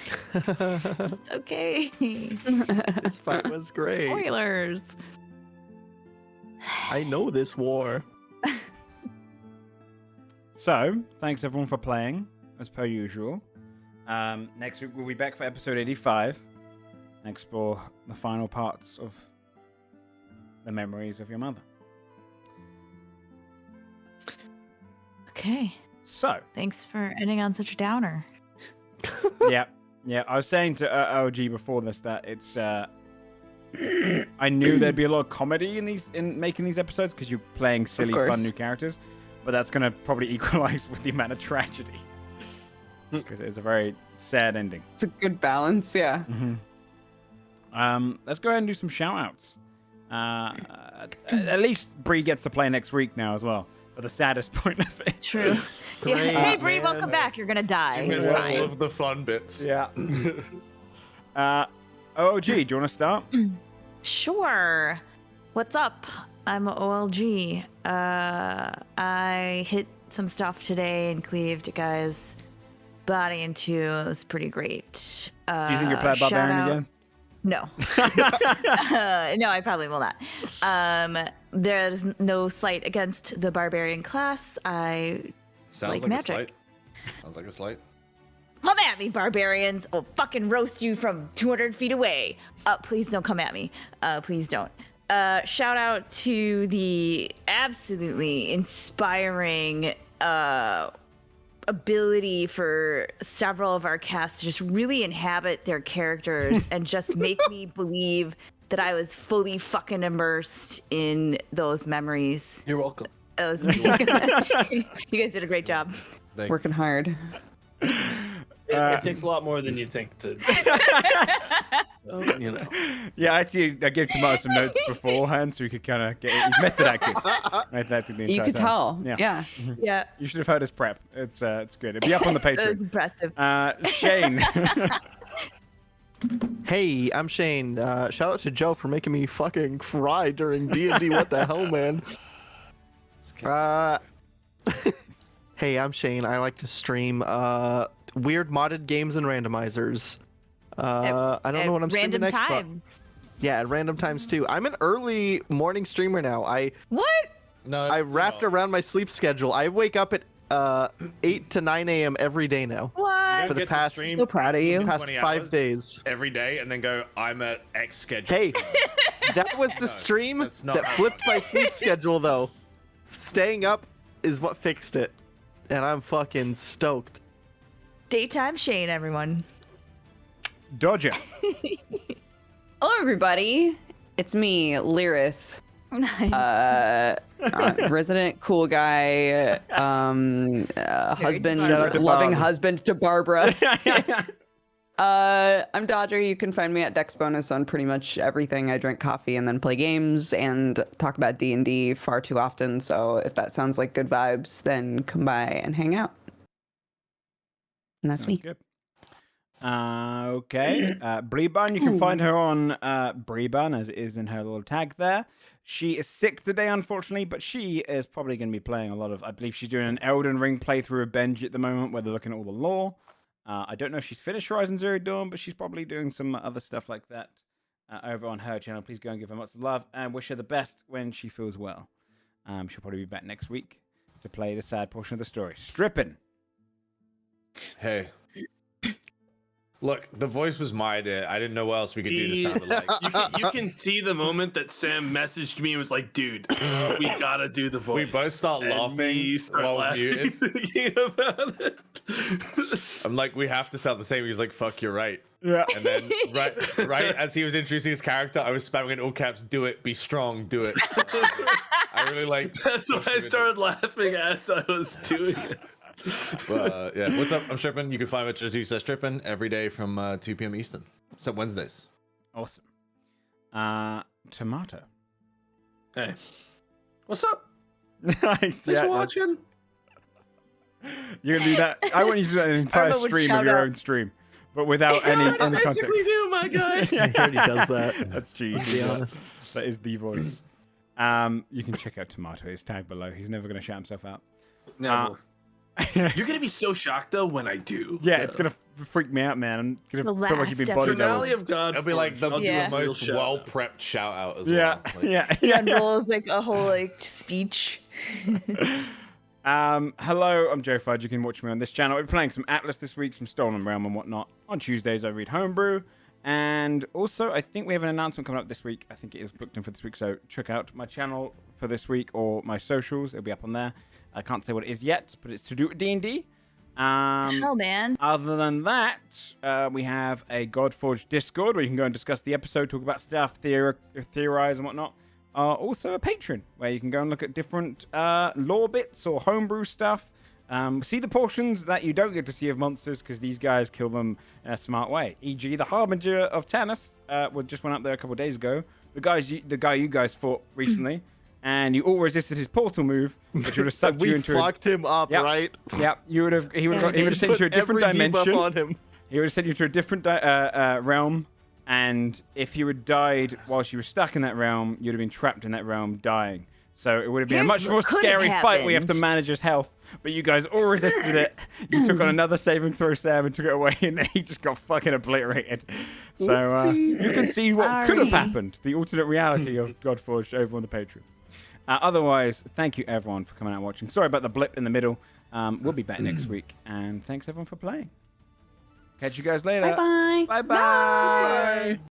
It's okay. This fight was great. Spoilers. I know this war. So, thanks everyone for playing, as per usual. Next week we'll be back for episode 85 and explore the final parts of the memories of your mother. Okay. So, Thanks for ending on such a downer. yeah. I was saying to OG before this that it's. I knew there'd be a lot of comedy in making these episodes because you're playing silly, course. fun new characters, but that's gonna probably equalize with the amount of tragedy because it's a very sad ending. It's a good balance, yeah. Mm-hmm. Let's go ahead and do some shout-outs. At least Bree gets to play next week now as well, for the saddest point of it. True. Yeah. Hey, Bree, welcome back. You're gonna die. You missed It's all fine. of the fun bits. Yeah. OG, do you want to start? Sure. What's up? I'm OLG. I hit some stuff today and cleaved a guy's body in two. It was pretty great. Do you think you're playing Barbarian again? No. No, I probably will not. There's no slight against the Barbarian class. I Sounds like like a magic. slight. Sounds like a slight. Come at me, barbarians! I'll fucking roast you from 200 feet away. Please don't come at me. Please don't. Shout out to the absolutely inspiring ability for several of our cast to just really inhabit their characters and just make me believe that I was fully fucking immersed in those memories. You're welcome. It was amazing. You guys did a great job. Working hard. It takes a lot more than you think to. So, you know. Yeah, actually, I gave Tomato some notes beforehand so he could kind of get it. He's method acting. The You could tell. Yeah. Yeah, You should have heard his prep. It's good. It'll be up on the that was Patreon. impressive. Shane. Hey, I'm Shane. Shout out to Joe for making me fucking cry during D&D. What the hell, man? Hey, I'm Shane. I like to stream weird modded games and randomizers. I don't know what I'm streaming random next, times. but yeah, at random times too. I'm an early morning streamer now. What? No, I wrapped around my sleep schedule. I wake up at 8 to 9 a.m. every day now. What? For the past- So proud of you. Past 20 5 hours days. every day, and then go. I'm at X schedule. Hey, that was the stream that's not that how flipped it my sleep schedule though. Staying up is what fixed it. And I'm fucking stoked. Daytime Shane, everyone. Dodger. Hello, everybody. It's me, Lyrith. Nice. Resident cool guy, husband, Shout out to loving Bob. husband to Barbara. I'm Dodger. You can find me at Dex Bonus on pretty much everything. I drink coffee and then play games and talk about D&D far too often. So if that sounds like good vibes, then come by and hang out. And that's me. Good. Okay. Breeban, you can find her on Breeban, as it is in her little tag there. She is sick today, unfortunately, but she is probably going to be playing a lot of, I believe she's doing an Elden Ring playthrough of Benji at the moment, where they're looking at all the lore. I don't know if she's finished Horizon Zero Dawn, but she's probably doing some other stuff like that over on her channel. Please go and give her lots of love and wish her the best when she feels well. She'll probably be back next week to play the sad portion of the story. Stripping. Hey. Look, the voice was my idea. I didn't know what else we could do to sound alike. You can see the moment that Sam messaged me and was like, dude, we gotta do the voice. We both start And laughing we start while laughing muted. thinking about it. I'm like, we have to sound the same. He's like, fuck, you're right. Yeah. And then right as he was introducing his character, I was spamming in all caps, do it, be strong, do it. I really like. That's why I started laughing as I was doing it. Yeah, what's up? I'm Strippin. You can find me at Strippin every day from 2 p.m. Eastern, except Wednesdays. Awesome. Tomato. Hey, what's up? Nice. Thanks Yeah, for watching. you're gonna do that. I want you to do that an entire know what stream of shout your out. own stream, but without any I context. basically do, my guys. He already does that. That's To cheesy. be honest. That is the voice. You can check out Tomato. His tag below. He's never gonna shout himself out. Never. You're gonna be so shocked though when I do. Yeah, it's gonna freak me out, man. I'm gonna The feel like you've been last body Finale doubled. of God. It'll be like the Yeah. most well prepped shout out as Yeah, well. Like, yeah, Yeah, yeah. rolls like a whole like speech. Hello, I'm Joe Fudge. You can watch me on this channel. We're playing some Atlas this week, some Stolen Realm and whatnot. On Tuesdays, I read Homebrew. And also, I think we have an announcement coming up this week. I think it is booked in for this week, so check out my channel for this week or my socials. It'll be up on there. I can't say what it is yet, but it's to do with D&D. Hell, man. Other than that, we have a Godforged Discord where you can go and discuss the episode, talk about stuff, theorize and whatnot. Also a Patreon where you can go and look at different lore bits or homebrew stuff. See the portions that you don't get to see of monsters because these guys kill them in a smart way. E.g., the Harbinger of Tanis just went up there a couple of days ago. The guy you guys fought recently, and you all resisted his portal move, which would have sucked you into. We fucked him up, Yep. right? Yep, he would have sent you to a different dimension. On him. He would have sent you to a different realm, and if you had died whilst you were stuck in that realm, you'd have been trapped in that realm, dying. So it would have been a much more scary fight where you have to manage his health. But you guys all resisted it. You took on another saving throw, Sam, and took it away, and then he just got fucking obliterated. So you can see what could have happened. The alternate reality of Godforged over on the Patreon. Otherwise, thank you everyone for coming out and watching. Sorry about the blip in the middle. We'll be back next week. And thanks everyone for playing. Catch you guys later. Bye-bye. Bye-bye. Bye.